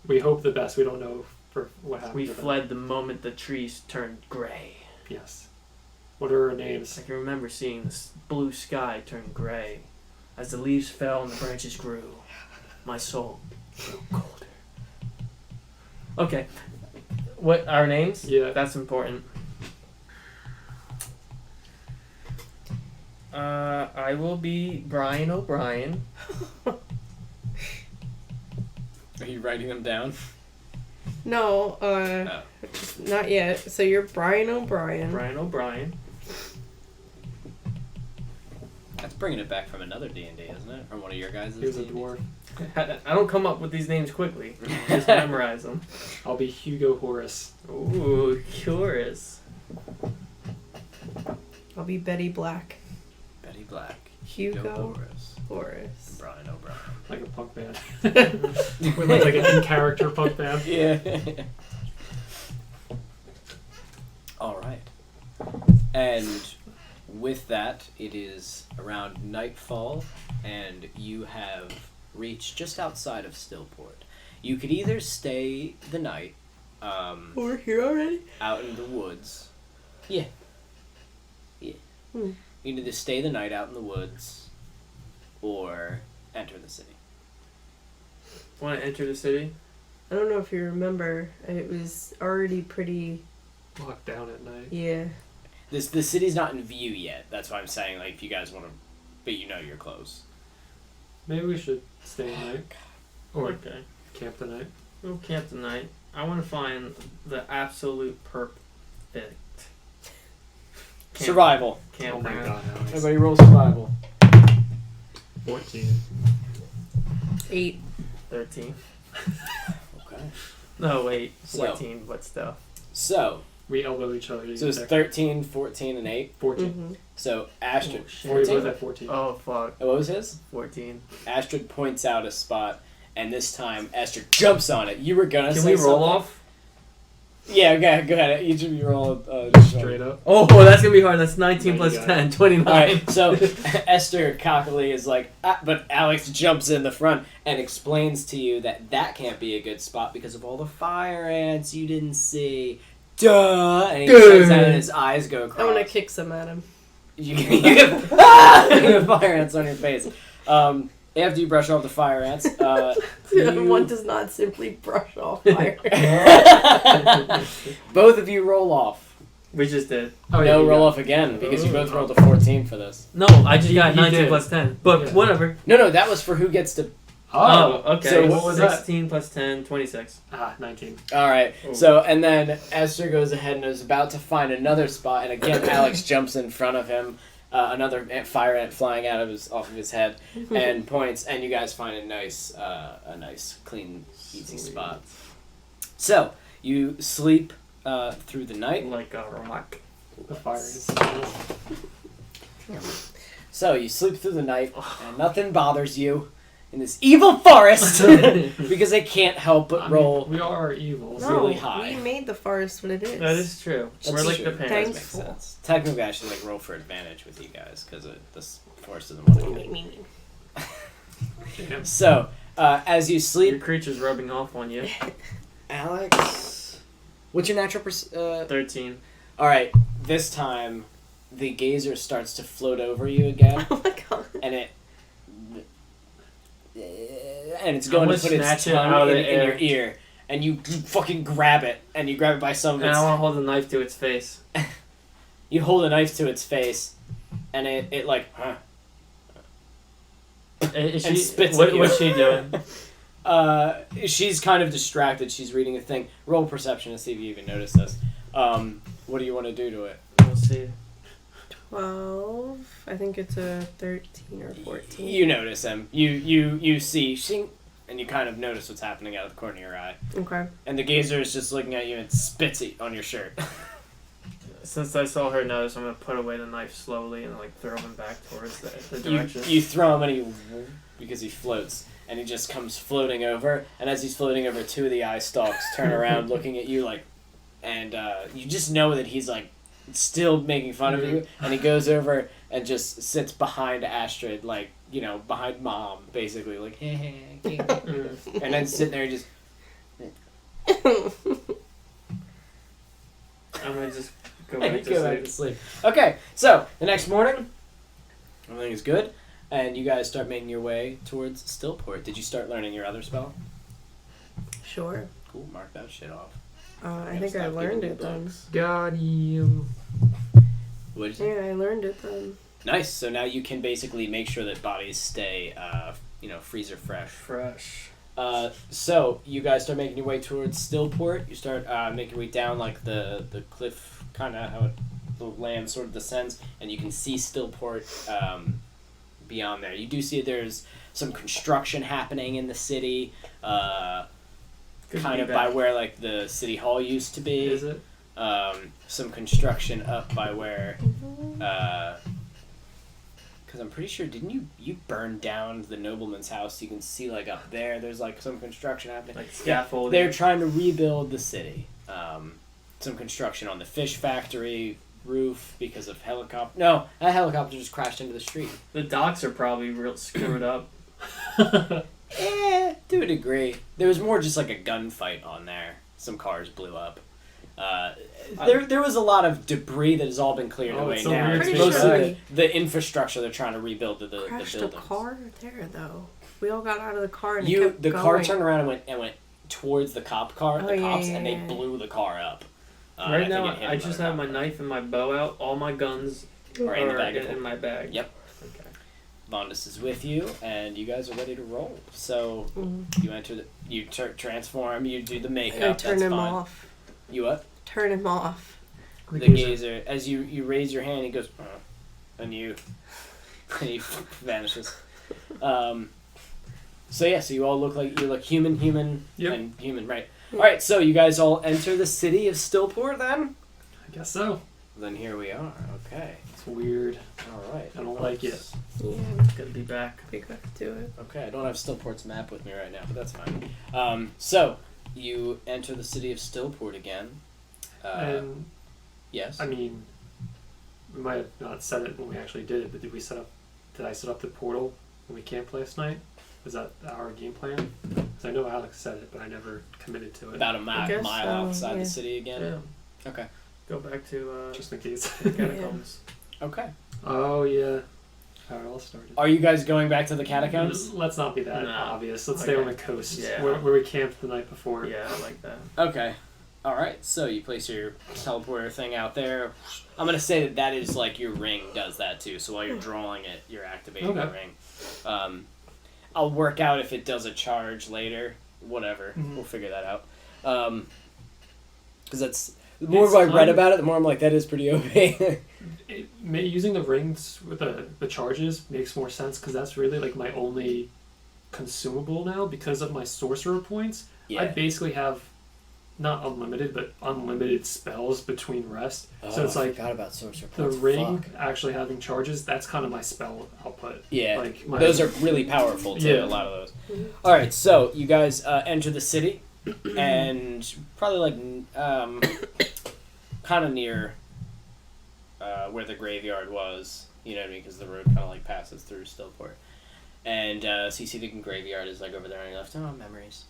We hope the best. We don't know for what happened. We to them. fled the moment the trees turned gray. Yes. What are our names? I can remember seeing this blue sky turn gray as the leaves fell and the branches grew. My soul grew colder. Okay. What our names? Yeah. That's important. I will be Brian O'Brien. Are you writing them down? No, No. not yet. So you're Brian O'Brien. Brian O'Brien. That's bringing it back from another D&D, isn't it? From one of your guys' He was a D&Ds? dwarf. I don't come up with these names quickly. Just memorize them. I'll be Hugo Horace. Ooh, curious. I'll be Betty Black. Betty Black. Hugo Horace. Horace. Brian O'Brien. Like a punk band. We're like an in-character punk band. Yeah. All right. And with that, it is around nightfall, and you have reached just outside of Stillport. You could either stay the night We're here already? out in the woods. Yeah. Yeah. Hmm. You can either stay the night out in the woods or enter the city. Want to enter the city? I don't know if you remember. It was already pretty. Locked down at night. Yeah. The city's not in view yet. That's why I'm saying, like, if you guys want to, but you know you're close. Maybe we should stay the night. Or Okay. camp the night. We'll camp tonight. I want to find the absolute perfect camp- Survival. Oh my campground. god, Alex. Everybody roll survival. 14. 8. 13. Okay. No, wait. So- 14, but still. So, We elbow each other. to so it's get there. 13, 14, and 8. 14. Mm-hmm. So, Astrid. Oh, shit. Or we both 14? at 14. Oh, fuck. What was his? 14. Astrid points out a spot, and this time Astrid jumps on it. You were gonna Can say we roll something? off? Yeah, okay, go ahead. Each of you roll Straight up. Oh, that's going to be hard. That's 19 No, plus you got 10. 29. Alright, so Esther cockily is like, but Alex jumps in the front and explains to you that that can't be a good spot because of all the fire ants you didn't see. Duh! And he says that and his eyes go across. I want to kick some at him. You get fire ants on your face. After you brush off the fire ants, One does not simply brush off fire. both of you roll off. We just did. Oh, No, you roll got- off again because you both Oh. rolled a 14 for this. No, I just He- got he 19 did. plus 10. But Yeah. whatever. No, that was for who gets to. Oh, okay. So what was that? 16 plus 10, 26. 19. All right. Oh. So, and then Esther goes ahead and is about to find another spot, and again Alex jumps in front of him. Another fire ant flying off of his head, and points, and you guys find a nice, clean, easy Sweet. spot. So you sleep through the night. Like a rock. The fire is. So you sleep through the night, and nothing bothers you in this evil forest because they can't help but I mean, roll. we are evils. No, really high. we made the forest what it is. That is true. That's We're like true. the That parents. makes Thankful. sense. Technically, I should roll for advantage with you guys because this forest doesn't want to Me, get me, me. Damn. So, as you Your sleep, creature's rubbing off on you. Alex, what's your natural 13. All right, this time, the gazer starts to float over you again, Oh my god. and it's I'm going gonna to put its snatch it tongue out of in the your air. ear, and you fucking grab it, and you grab it by some of And its. I want to hold a knife to its face. You hold a knife to its face, and it like, huh? Is And she, spits what, at you. what's she doing? She's kind of distracted. She's reading a thing. Roll perception to see if you even notice this. What do you want to do to it? We'll see. 12. I think it's a 13 or 14. You notice him. You see, shing, and you kind of notice what's happening out of the corner of your eye. Okay. And the gazer is just looking at you and spits it on your shirt. Since I saw her notice, I'm gonna put away the knife slowly and like throw him back towards the direction. You throw him and because he floats, and he just comes floating over. And as he's floating over, two of the eye stalks turn around, looking at you like, and you just know that he's like still making fun of you. And he goes over and just sits behind Astrid, like behind Mom, basically, like hey, and then sitting there just. I'm gonna just go And back you go back to to sleep. sleep. Okay, so the next morning, everything is good, and you guys start making your way towards Stillport. Did you start learning your other spell? Sure. Cool, mark that shit off. I think I learned it then. Got him. What did you say? Yeah, I learned it then. Nice. So now you can basically make sure that bodies stay, freezer fresh. Fresh. So you guys start making your way towards Stillport. You start making your way down like the cliff, kind of how the land sort of descends, and you can see Stillport beyond there. You do see there's some construction happening in the city, kind of by where like the city hall used to be. Is it? Some construction up by where. Because I'm pretty sure, didn't you burn down the nobleman's house? You can see like up there. There's like some construction happening. Like scaffolding. They're trying to rebuild the city. Some construction on the fish factory roof because of helicopter. No, that helicopter just crashed into the street. The docks are probably real screwed up. To a degree. There was more just like a gunfight on there. Some cars blew up. There was a lot of debris that has all been cleared away it's so now. weird. Pretty Most sure of the infrastructure they're trying to rebuild the Crashed a buildings. car there though. We all got out of the car and The car turned around and went towards the cop car, Oh, the yeah, cops, yeah, and they yeah. blew the car up. Right now, think it hit I just another have my cop. knife and my bow out. All my guns Are in the are bag. in my bag. Yep. Okay. Vondus is with you, and you guys are ready to roll. So you enter you transform, you do the makeup. I turn that's him fine. off. You what? Turn him off. The gazer. As you raise your hand, he goes, and he vanishes. So you all look human, Yep. and human, right? All right, so you guys all enter the city of Stillport, then. I guess so. Then here we are. Okay. It's weird. All right. I don't like it. Yeah, Good to be back. we got to do it. Okay, I don't have Stillport's map with me right now, but that's fine. So you enter the city of Stillport again. And Yes. I mean, we might have not said it when we actually did it, but did I set up the portal when we camped last night? Was that our game plan? Because I know Alex said it, but I never committed to it. About a I guess mile so, outside yeah. the city again. Yeah. Okay. Go back to Just in case. catacombs. Okay. Oh, yeah. How it all started. Are you guys going back to the catacombs? Let's not be that No. obvious. Let's Okay. stay on the coast Yeah. where we camped the night before. Yeah, I like that. Okay. All right. So you place your teleporter thing out there. I'm gonna say that is like your ring does that too. So while you're drawing it, you're activating the Okay. ring. I'll work out if it does a charge later. Whatever. Mhm. We'll figure that out. Because that's the more It's I read un- about it, the more I'm like, that is pretty OP. Using the rings with the charges makes more sense because that's really like my only consumable now because of my sorcerer points. I basically have not unlimited but unlimited spells between rest. So it's I like forgot about sorcerer the points. ring Fuck. actually having charges. That's kind of my spell output. Yeah, Like my, those are really powerful too. Yeah. A lot of those. All right, so you guys enter the city, and probably like kind of near where the graveyard was. You know what I mean? Because the road kind of like passes through Stillport, and so you see the graveyard is like over there on your left. Oh, memories.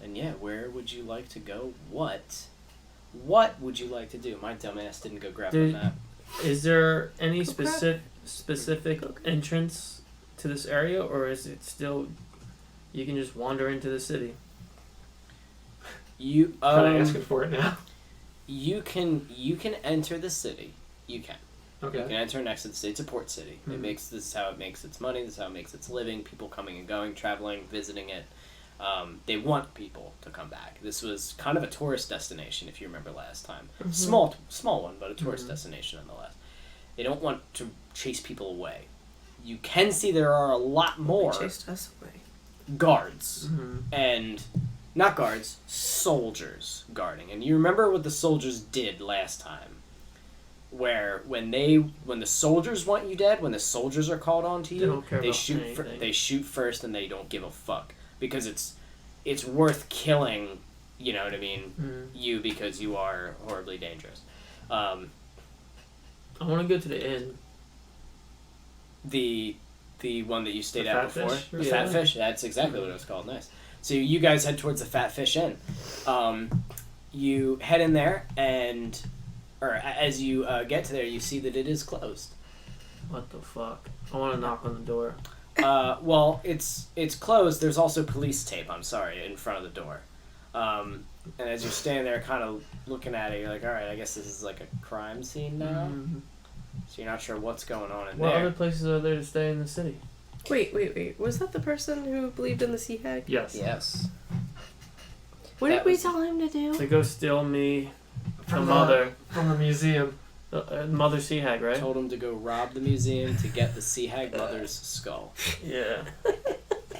And yeah, where would you like to go? What would you like to do? My dumbass didn't go grab the Dude. map. Is there any Go grab- specific entrance to this area, or is it still you can just wander into the city? You kind of asking for it now. You can enter the city. You can. You Okay. can enter next to the city. It's a port city. Mhm. This is how it makes its money. This is how it makes its living. People coming and going, traveling, visiting it. They want people to come back. This was kind of a tourist destination, if you remember last time. Mhm. Small one, but a tourist destination nonetheless. They don't want to chase people away. You can see there are a lot more They chased us away. guards. Mm-hmm. And not guards, soldiers guarding. And you remember what the soldiers did last time, where when the soldiers want you dead, when the soldiers are called on to They you, don't care about shoot. anything. They shoot first, and they don't give a fuck because it's worth killing. You know what I mean? Mm. You because you are horribly dangerous. I want to go to the inn. The one that you stayed The at Fat before, Fish? the Yeah. Fat Fish. That's exactly what it was called. Nice. So you guys head towards the Fat Fish Inn. You head in there, as you get to there, you see that it is closed. What the fuck? I want to knock on the door. Well, it's closed. There's also police tape. I'm sorry, in front of the door. And as you're standing there, kind of looking at it, you're like, all right, I guess this is like a crime scene now. Mhm. So you're not sure what's going on in What there. other places are there to stay in the city? Wait. Was that the person who believed in the sea hag? Yes. Yes. What That did we was- tell him to do? To go steal me the From mother. From the museum. Mother Sea Hag, right? Told him to go rob the museum to get the Sea Hag mother's skull. Yeah.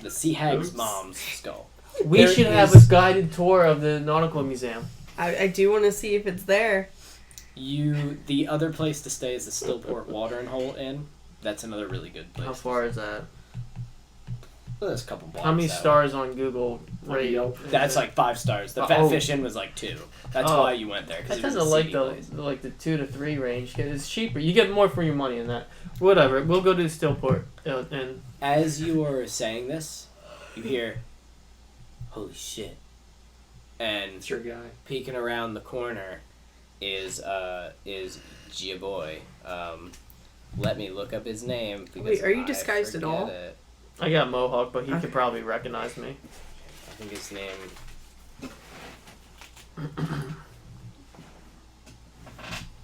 The Sea Hag's Oops. mom's skull. We There should have is- a guided tour of the nautical museum. I do want to see if it's there. The other place to stay is the Stillport Watering Hole Inn. That's another really good place. How far is that? Well, there's a couple blocks. How many out. stars on Google On rate? Yelp. That's like 5 stars. The Fat Oh. Fish Inn was like 2. That's Oh. why you went there. I Because tend to like the 2 to 3 range. 'Cause it's cheaper. You get more for your money in that. Whatever. We'll go to Stillport and As you are saying this, you hear, "Holy shit!" And It's your guy. peeking around the corner is Gia Boy. Let me look up his name. Because Wait, are you I disguised at all? forget it. I got Mohawk, but he Okay. could probably recognize me. I think his name.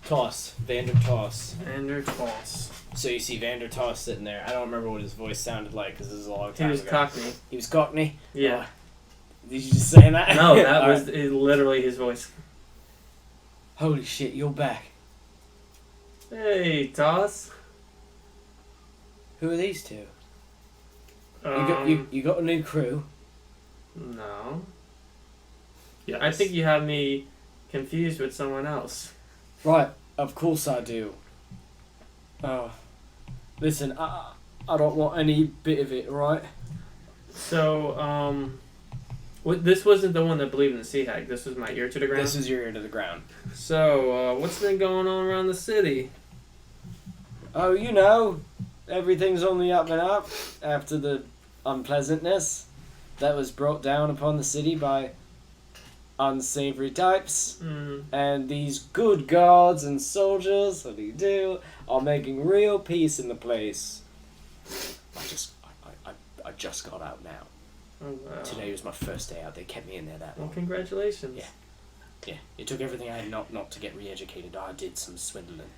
Toss. Vander Toss. Vander Toss. So you see Vander Toss sitting there. I don't remember what his voice sounded like because this is a long He time was ago. Cockney. He was Cockney? Yeah. Did you just say that? No, that All was right. literally his voice. Holy shit, you're back. Hey, Toss. Who are these two? Um, You got a new crew. No. Yeah. I think you have me confused with someone else. Right, of course I do. Oh. Listen, I don't want any bit of it, right? So, this wasn't the one that believed in the sea hag. This was my ear to the ground. This is your ear to the ground. So, what's been going on around the city? Oh, you know, everything's on the up and up after the unpleasantness that was brought down upon the city by unsavory types. Mm, And these good guards and soldiers, what do you do, are making real peace in the place. I just got out now. oh, wow. Today was my first day out. They kept me in there that Well, long. congratulations. Yeah. Yeah, it took everything I had not to get re-educated. I did some swindling.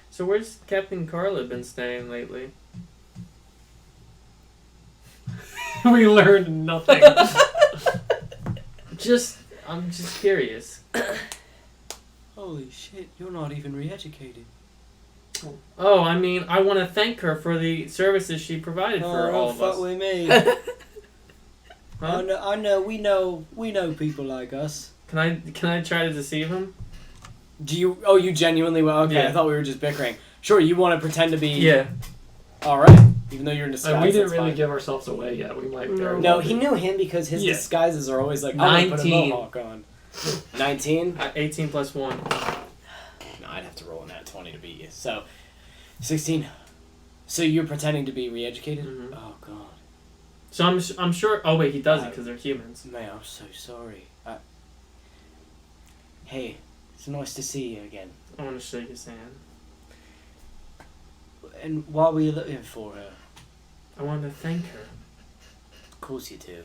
So, where's Captain Carla been staying lately? We learned nothing. I'm just curious. Holy shit, you're not even re-educated. Oh, I mean, I want to thank her for the services she provided for all of us. with me. Huh? I know, we know people like us. Can I try to deceive him? Do you? Oh, you genuinely will. Okay, Yeah. I thought we were just bickering. Sure, you want to pretend to be. Yeah. All right, even though you're in disguise. And we didn't that's really fine. give ourselves away yet. We might. very No, well he be. knew him because his Yeah. disguises are always like, I'm gonna put a 19. mohawk on. 19? 18 plus 1. No, I'd have to roll in that 20 to beat you. So, 16. So you're pretending to be re-educated? Mhm. Oh god, So I'm sure. Oh wait, he doesn't because they're humans. man, I'm so sorry. Hey, it's nice to see you again. I want to shake his hand. And what were you looking for her? I wanted to thank her. Of course you do.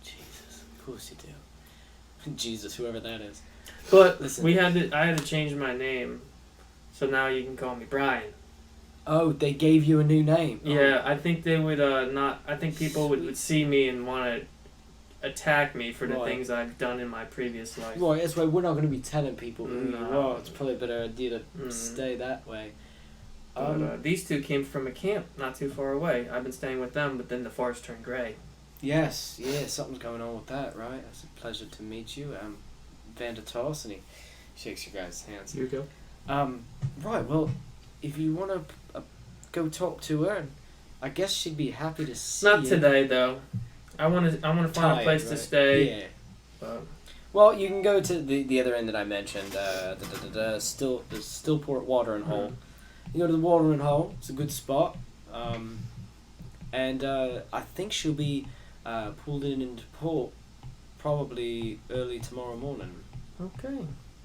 Jesus, of course you do. Jesus, whoever that is. But Listen. I had to change my name. So now you can call me Brian. Oh, they gave you a new name. Yeah, I think they would not. I think people would see me and want to attack me for the Right. things I've done in my previous life. Well, that's why we're not going to be telling people who you No. are. It's probably a better idea to Mm. stay that way. But these two came from a camp not too far away. I've been staying with them, but then the forest turned gray. Yes, yeah, something's going on with that, right? It's a pleasure to meet you. I'm Vander Toss, and he shakes your guys' hands. You go. Right, well, if you want to go talk to her, I guess she'd be happy to see Not you. today though. I want to find a Tired, place to right? stay. Yeah. But Well, you can go to the other end that I mentioned, the Stillport Watering Hole. You go to the watering hole. It's a good spot. And I think she'll be pulled into port probably early tomorrow morning. okay.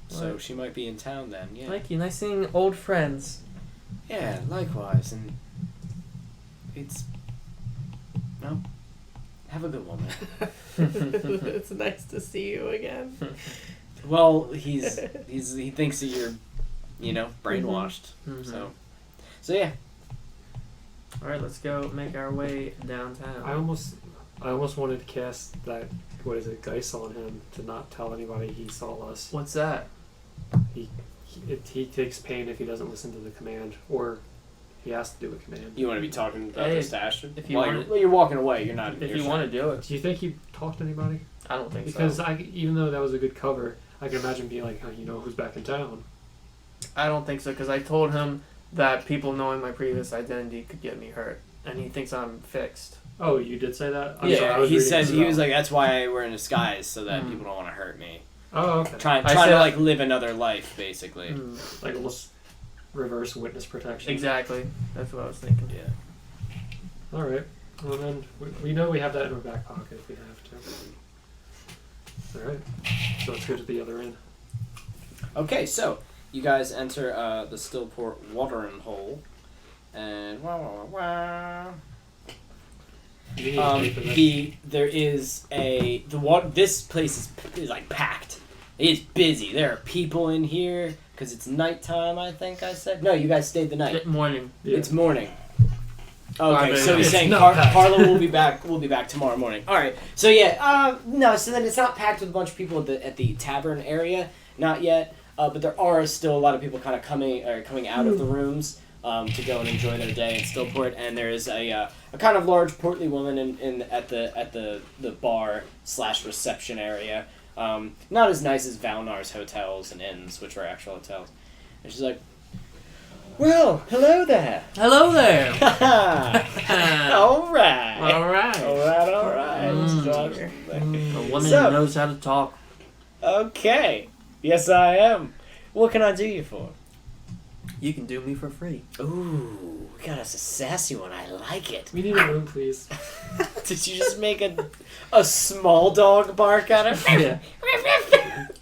So Right. she might be in town then. Yeah. Thank you. Nice seeing old friends. Yeah, likewise. And it's well, have a good one, man. It's nice to see you again. Well, he thinks that you're, brainwashed. Mhm. So yeah. All right, let's go make our way downtown. I almost wanted to cast that, what is it, Geist on him to not tell anybody he saw us. What's that? He takes pain if he doesn't listen to the command, or he has to do a command. You want to be talking about Hey, this to Astrid? if you While want you're walking away, you're not. If you want to do it, Do you think he talked to anybody? I don't think Because so. even though that was a good cover, I can imagine being like, oh, you know who's back in town. I don't think so because I told him that people knowing my previous identity could get me hurt, and he thinks I'm fixed. Oh, you did say that? I'm sorry, I Yeah, was he reading says this he wrong. was like, that's why we're in disguise so that Mm. people don't want to hurt me. Oh, okay. Trying I to said- like live another life, basically. Mm, Like almost reverse witness protection. exactly. That's what I was thinking. Yeah. All right. Well, then we know we have that in our back pocket if we have to. All right. So let's go to the other end. Okay, so you guys enter the Stillport Watering Hole, and You need to pay for this. there is this place is like packed. It's busy. There are people in here because it's nighttime. I think I said no. You guys stayed the night. Good morning. Yeah. It's morning. Okay, But so he's it's saying not packed. Carla will be back. We'll be back tomorrow morning. All right. So yeah, no. So then it's not packed with a bunch of people at the tavern area. Not yet. But there are still a lot of people kind of coming out of the rooms to go and enjoy their day in Stillport. And there is a kind of large portly woman at the bar / reception area. Not as nice as Valnar's hotels and inns, which are actual hotels. And she's like, "Well, hello there." Hello there. All right. All right. All right. A woman So- who knows how to talk. Okay. Yes, I am. What can I do you for? You can do me for free. Ooh, we got us a sassy one. I like it. We need a room, please. Did you just make a small dog bark at her? Yeah.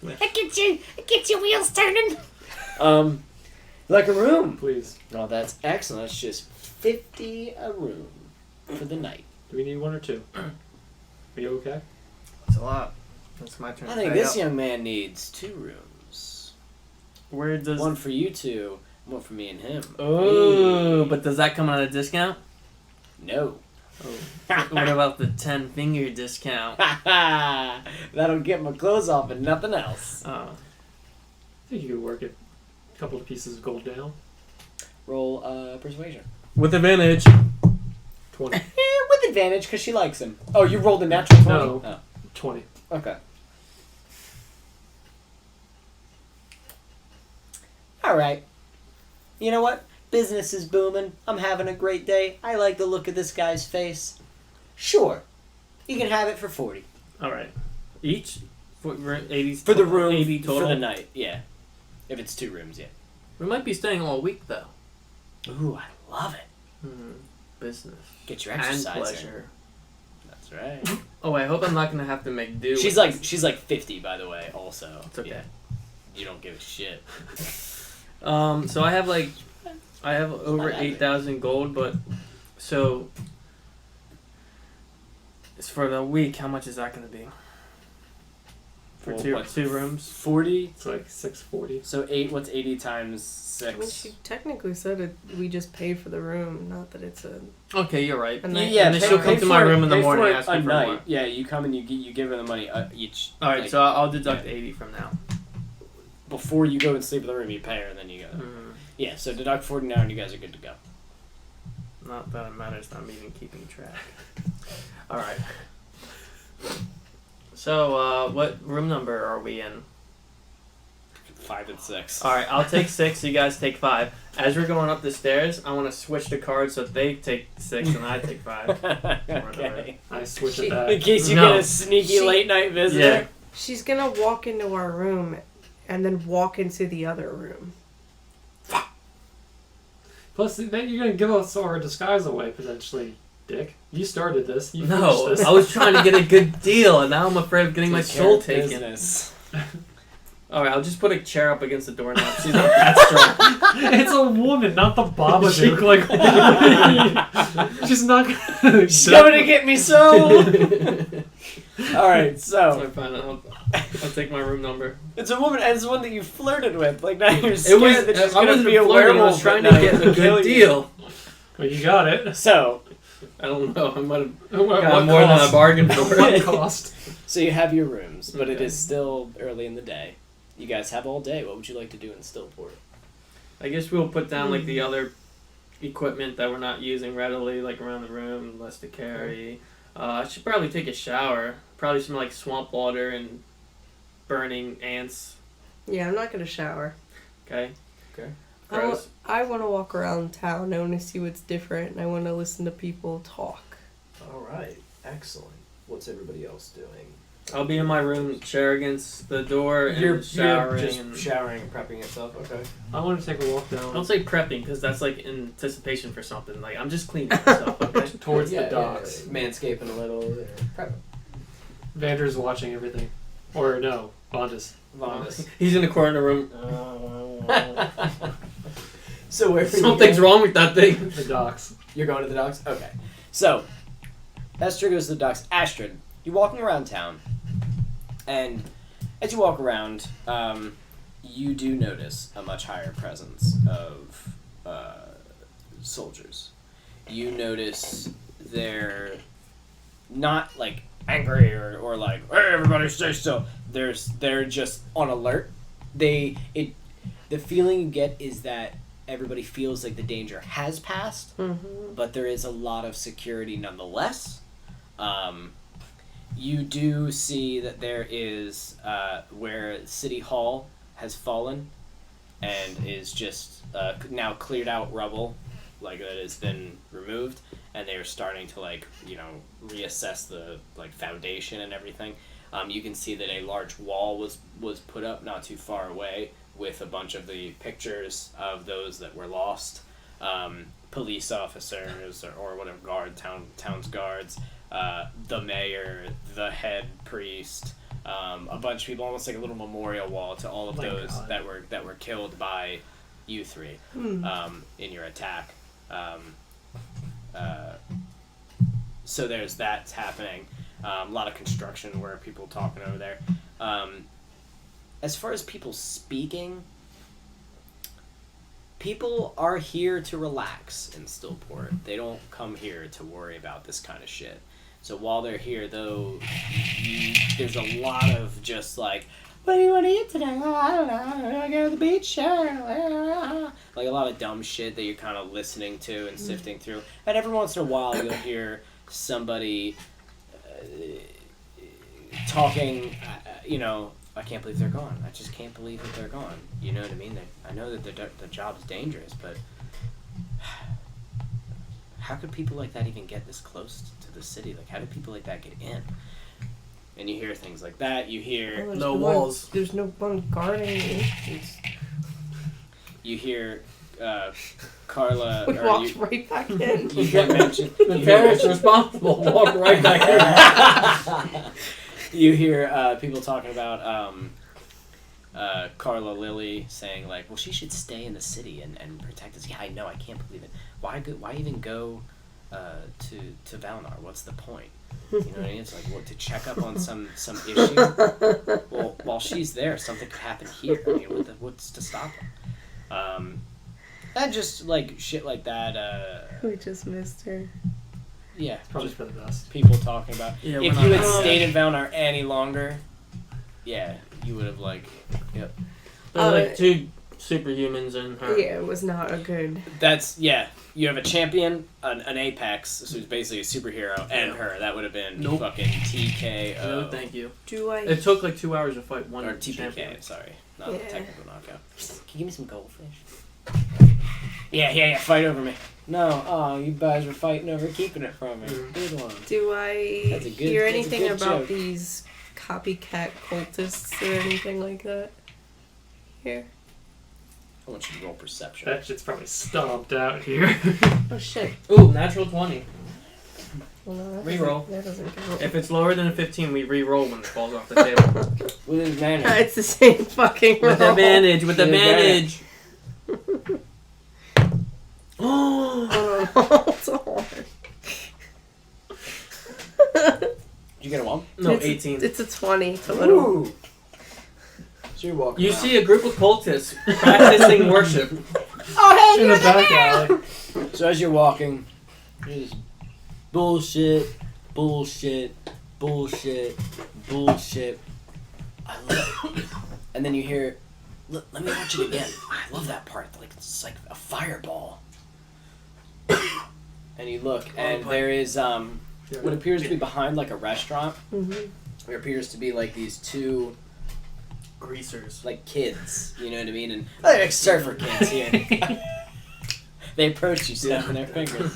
It gets your wheels turning. Like a room. Please. Oh, that's excellent. That's just 50 a room for the night. Do we need one or two? Are you okay? That's a lot. That's my turn. I to think pay this up. young man needs 2 rooms. Where does? One for you two, one for me and him. Oh, but does that come at a discount? No. Oh. What about the 10-finger discount? That'll get my clothes off and nothing else. I think you could work it. A couple of pieces of gold down. Roll persuasion. With advantage. 20. With advantage, because she likes him. Oh, you rolled a natural 20? No. Oh, 20. okay. Alright. You know what? Business is booming. I'm having a great day. I like the look of this guy's face. Sure. You can have it for 40. All right. Each? For 80 For the room, 80 total? for the night, yeah. If it's 2 rooms, yeah. We might be staying all week, though. Ooh, I love it. Business. Get your And exercise in. pleasure. That's right. Oh, I hope I'm not going to have to make do. She's with this. like 50, by the way, also. It's okay. Yeah. You don't give a shit. So I have over not that 8,000 gold, but so it's for the week. How much is that going to be? For Well, two what, two rooms. 40. It's like 640. So 8. What's 80 times I mean, 6? she technically said it. We just paid for the room, not that it's a. Okay, you're right. A night. Yeah, and then she'll come to my room in the morning and ask me a for night. more. Yeah, you come and you give her the money each. All right, like, so I'll deduct 80 from now. before you go and sleep in the room, you pay her, and then you go. Yeah, so deduct 40 now, and you guys are good to go. Not that it matters. I'm even keeping track. All right. So, what room number are we in? 5 and 6. All right, I'll take 6. You guys take 5. As we're going up the stairs, I want to switch the cards so they take 6 and I take 5. Okay. I switch She- it back. In case you No. get a sneaky She- late night visitor. Yeah. She's gonna walk into our room, and then walk into the other room. Plus, then you're gonna give us our disguise away potentially, Dick. You started this. You No, finished this. I was trying to get a good deal, and now I'm afraid of getting my Take care soul of taken. business. All right, I'll just put a chair up against the doorknob. She's not that strong. It's a woman, not the Babadook. Like, she's not gonna. She's coming to get me so. All right, so Alright, fine. I'll take my room number. it's a woman, and it's one that you flirted with. Like now you're It scared was. that she's I gonna wasn't be a flirting. I werewolf. was trying at to night get a and kill good you. deal. Well, you got it. So I don't know. I might have What got more than I cost? bargained for. What cost? So you have your rooms, but it Okay. is still early in the day. You guys have all day. What would you like to do in Stillport? I guess we'll put down like the other equipment that we're not using readily, like around the room, less to carry. I should probably take a shower. Probably some like swamp water and burning ants. Yeah, I'm not gonna shower. Okay. Okay. Gross. I want to walk around town. I want to see what's different, and I want to listen to people talk. All right, excellent. What's everybody else doing? I'll be in my room, chair against the door, and You're showering. just and showering and prepping yourself. Okay. I want to take a walk down don't say prepping because that's like in anticipation for something. Like I'm just cleaning stuff. Okay. towards Yeah, the docks. manscaping a little. Prep. Vander's watching everything. Or no, Bondus. Vondas. He's in the corner room. So where are you Something's going? wrong with that thing. The docks. You're going to the docks? Okay. So, Esther goes to the docks. Astrid, you're walking around town, and as you walk around, you do notice a much higher presence of soldiers. You notice they're not like angry or like, hey, everybody stay still. They're just on alert. The feeling you get is that everybody feels like the danger has passed, but there is a lot of security nonetheless. You do see that there is where City Hall has fallen and is just now cleared out rubble, like that has been removed, and they are starting to reassess the foundation and everything. You can see that a large wall was put up not too far away with a bunch of the pictures of those that were lost, police officers or whatever town's guards, the mayor, the head priest, a bunch of people, almost like a little memorial wall to all of My those God. that were killed by you three in your attack. So there's that happening. A lot of construction where people talking over there. As far as people speaking, people are here to relax in Stillport. They don't come here to worry about this kind of shit. So while they're here, though, there's a lot of just like, what do you want to eat today? Oh, I don't know. I go to the beach. Sure. Like a lot of dumb shit that you're kind of listening to and sifting through. And every once in a while, you'll hear somebody talking, I can't believe they're gone. I just can't believe that they're gone. You know what I mean? I know that the job's dangerous, but how could people like that even get this close to the city? Like, how do people like that get in? And you hear things like that. You hear There's No one- walls. There's no one guarding the entrance. you hear Carla. We or walked you, right back in. you get mentioned. The parents responsible walk right back in. You hear people talking about Carla Lilly saying like, well, she should stay in the city and protect us. Yeah, I know. I can't believe it. Why even go to Valnar? What's the point? You know what I mean? It's like, what, to check up on some issue? Well, while she's there, something could happen here. I mean, what's to stop her? And just like shit like that. We just missed her. Yeah, Probably just for the best. people talking about. Yeah, If we're you not- had stayed in Valnar any longer, yeah, you would have like. Yep. There's like two superhumans in her. Yeah, it was not a good. That's yeah. You have a champion, an Apex, who's basically a superhero, and her. That would have been Nope. fucking TKO. No, thank you. Do I? It took like 2 hours to fight one Or TPK, champion. sorry. Not Yeah. the technical knockout. Can you give me some goldfish? Yeah, fight over me. No, oh, you guys were fighting over keeping it from me. Good one. Do I That's a good- hear that's a anything good about joke. these copycat cultists or anything like that? Here. I want you to roll perception. That shit's probably stomped out here. Oh shit. Ooh, natural 20. Well, no, that Reroll. doesn't- That doesn't count. If it's lower than a 15, we re-roll when it falls off the table. With advantage. It's the same fucking roll. With advantage, with With advantage. Oh, hold on. Did you get a 1? No, It's a- 18. It's a 20. It's a little. Ooh. So you're walking You around. see a group of cultists practicing worship. Oh, hey, In you're the back alley. So as you're walking, you're just bullshit. I love. And then you hear, let me watch it again. I love that part. Like it's like a fireball. And you look, and there is what appears to be behind like a restaurant. Mhm. There appears to be like these two Greasers. like kids. You know what I mean? And they're like surfer kids here. They approach you, snapping their fingers.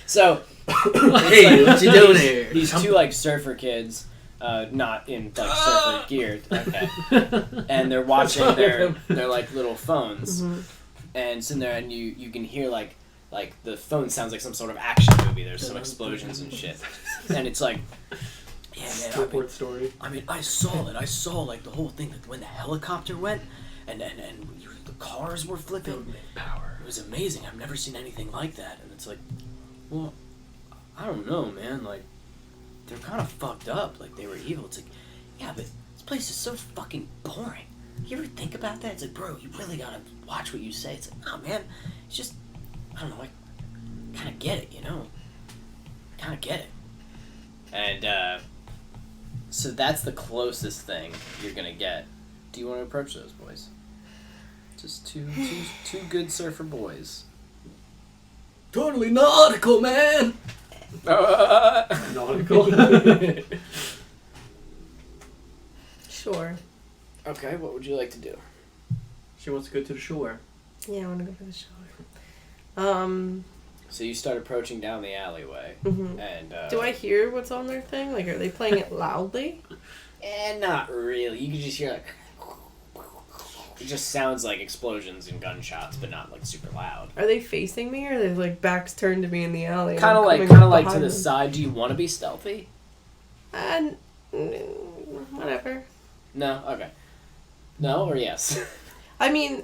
So, Hey, what you doing here? These two like surfer kids, not in like surfer gear, okay, and they're watching their like little phones, Mhm. and sitting there, and you can hear like the phone sounds like some sort of action movie. There's some explosions and shit, and it's like, yeah, man. Stillport story. I mean, I saw it. I saw like the whole thing, like when the helicopter went, and the cars were flipping. Power. It was amazing. I've never seen anything like that. And it's like, well, I don't know, man. Like, they're kind of fucked up. Like, they were evil. It's like, yeah, but this place is so fucking boring. You ever think about that? It's like, bro, you really gotta watch what you say. It's like, nah, man. It's just, I don't know. I kind of get it, you know? Kind of get it. And, so that's the closest thing you're gonna get. Do you want to approach those boys? Just two good surfer boys. Totally nautical, man! Nautical. Sure. Okay, what would you like to do? She wants to go to the shore. Yeah, I want to go for the shower. So you start approaching down the alleyway, Mhm. and Do I hear what's on their thing? Like, are they playing it loudly? not really. You can just hear like. It just sounds like explosions and gunshots, but not like super loud. Are they facing me, or are they like backs turned to me in the alley? and Kind of I'm like, coming up to behind the them? side. Do you want to be stealthy? Whatever. No. Okay. No or yes. I mean,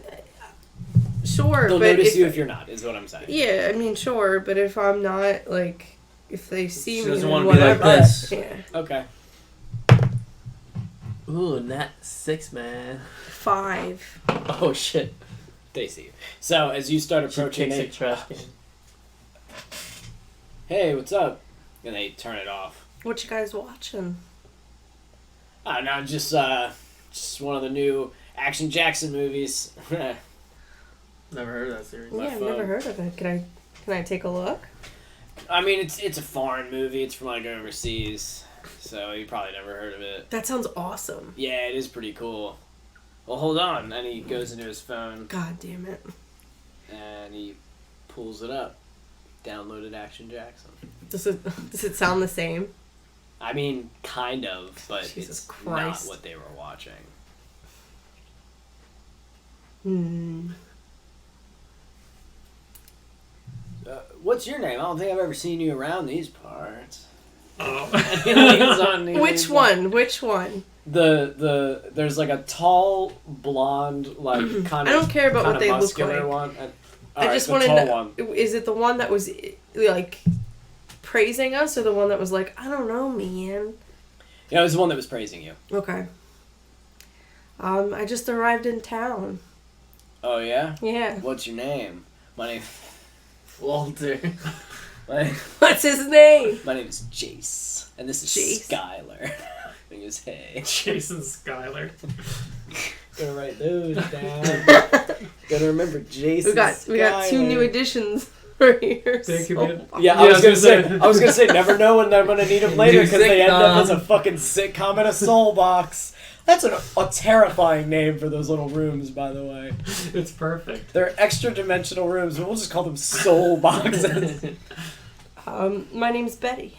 sure, They'll but notice you if you're not. Is what I'm saying. yeah, I mean, sure, but if I'm not, like, if they see She me, doesn't then wanna be like whatever. this. Yeah. Okay. Ooh, nat 6, man. 5. Oh shit. They see you. So as you start She approaching, kicks they, a trash can. hey, what's up? And they turn it off. What you guys watching? Oh no, just one of the new Action Jackson movies. Never heard of that series. My Yeah, I've phone. never heard of it. Can I take a look? I mean, it's a foreign movie. It's from like overseas, so you probably never heard of it. That sounds awesome. Yeah, it is pretty cool. Well, hold on. And he goes into his phone God damn it. and he pulls it up. Downloaded Action Jackson. Does it sound the same? I mean, kind of, but Jesus it's Christ. not what they were watching. What's your name? I don't think I've ever seen you around these parts. Oh. He leans on you. Which one? Which one? There's like a tall blonde like kind I of don't care about what they look muscular like. one. I just want to know. Is it the one that was like praising us or the one that was like, I don't know, man? Yeah, it was the one that was praising you. Okay. I just arrived in town. Oh, yeah? Yeah. What's your name? My name... Walter. What's his name? My name is Jace. And this is Jace? Skylar. He goes, hey. Jason Skyler. Gotta write those down. Gotta remember Jason. We got 2 new additions right here. Thank you, So- man. Yeah, I was gonna say, never know when they're gonna need them later because they end up as a fucking sitcom in a soul box. That's a terrifying name for those little rooms, by the way. It's perfect. They're extra dimensional rooms, but we'll just call them soul boxes. My name's Betty.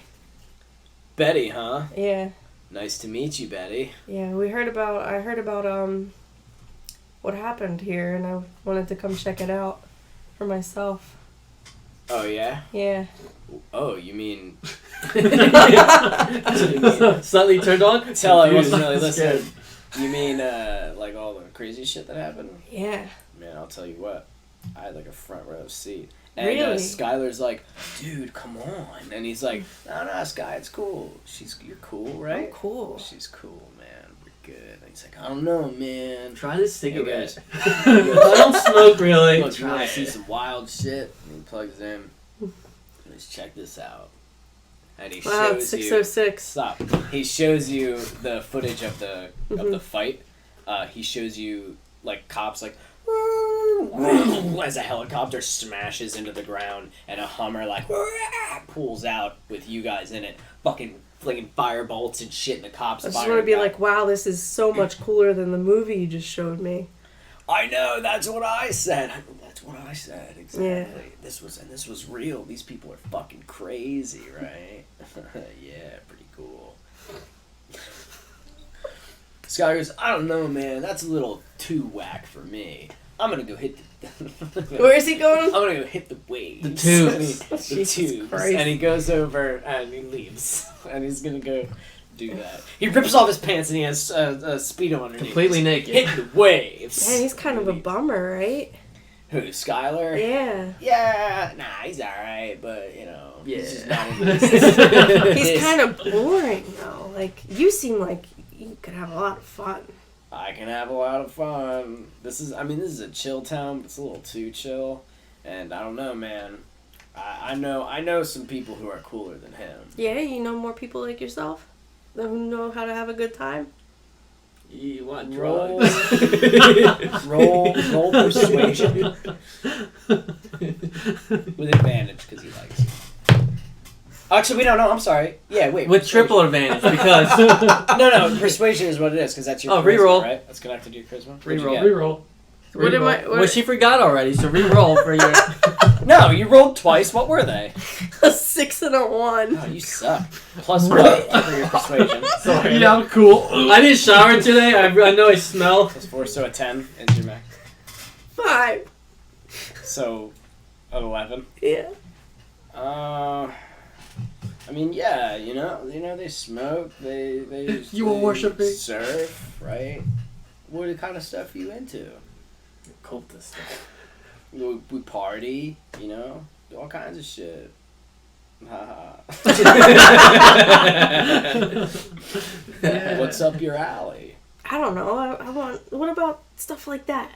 Betty, huh? Yeah. Nice to meet you, Betty. Yeah, I heard about what happened here, and I wanted to come check it out for myself. Oh, yeah? Yeah. Oh, you mean... Slightly turned on? Tell I wasn't Confused. really listening. Scared. You mean, like, all the crazy shit that happened? Yeah. Man, I'll tell you what. I had, like, a front row seat. And Really? Skylar's like, dude, come on. And he's like, no, Sky, it's cool. You're cool, right? Oh, cool. She's cool, man. We're good. And he's like, I don't know, man. Try this cigarette. He I don't smoke really. Look, you want Try to see it. some wild shit? And he plugs in. Let's check this out. And he Wow, shows it's 6:06. Stop. He shows you the footage of the Mm-hmm. fight. He shows you like cops like as a helicopter smashes into the ground and a Hummer like pulls out with you guys in it, fucking flinging fire bolts and shit, and the cops. I just firing want to be back. like, wow, this is so much cooler than the movie you just showed me. I know, that's what I said. That's what I said, exactly. Yeah. This was real. These people are fucking crazy, right? Yeah, pretty cool. Sky goes, I don't know, man. That's a little too whack for me. I'm gonna go hit the... Where is he going? I'm gonna go hit the waves. The tubes. The Jesus tubes. Christ. And he goes over and he leaves. And he's gonna go do that. He rips off his pants and he has a Speedo underneath. Completely naked. Hit the waves. Man, he's kind of a bummer, right? Who, Skylar? Yeah. Yeah, nah, he's alright, but, you know, Yeah. he's just not into this. He's kind of boring, though. Like, you seem like you could have a lot of fun. I can have a lot of fun. This is a chill town, but it's a little too chill. And I don't know, man. I know some people who are cooler than him. Yeah, you know more people like yourself who know how to have a good time. You want Roll, drugs? roll persuasion with advantage because he likes you. Actually, we don't know. I'm sorry. Yeah, wait. With persuasion. triple advantage because No, persuasion is what it is because that's your Oh, charisma, reroll. right? That's connected to your charisma. What'd you Reroll. get? Reroll. What am I? well, she forgot already, so re-roll for your. No, you rolled twice. What were they? A 6 and a 1. Oh, you suck. Plus what for your persuasion? Sorry. Yeah, I'm cool. I didn't shower today. I know I smell. Plus 4, so a 10 into your max. 5. So, an 11. Yeah. I mean, yeah, you know, they smoke, they You were worshiping. surf, right? What kind of stuff are you into? Cultist stuff. We party, you know, do all kinds of shit. What's up your alley? I don't know. I want. What about stuff like that?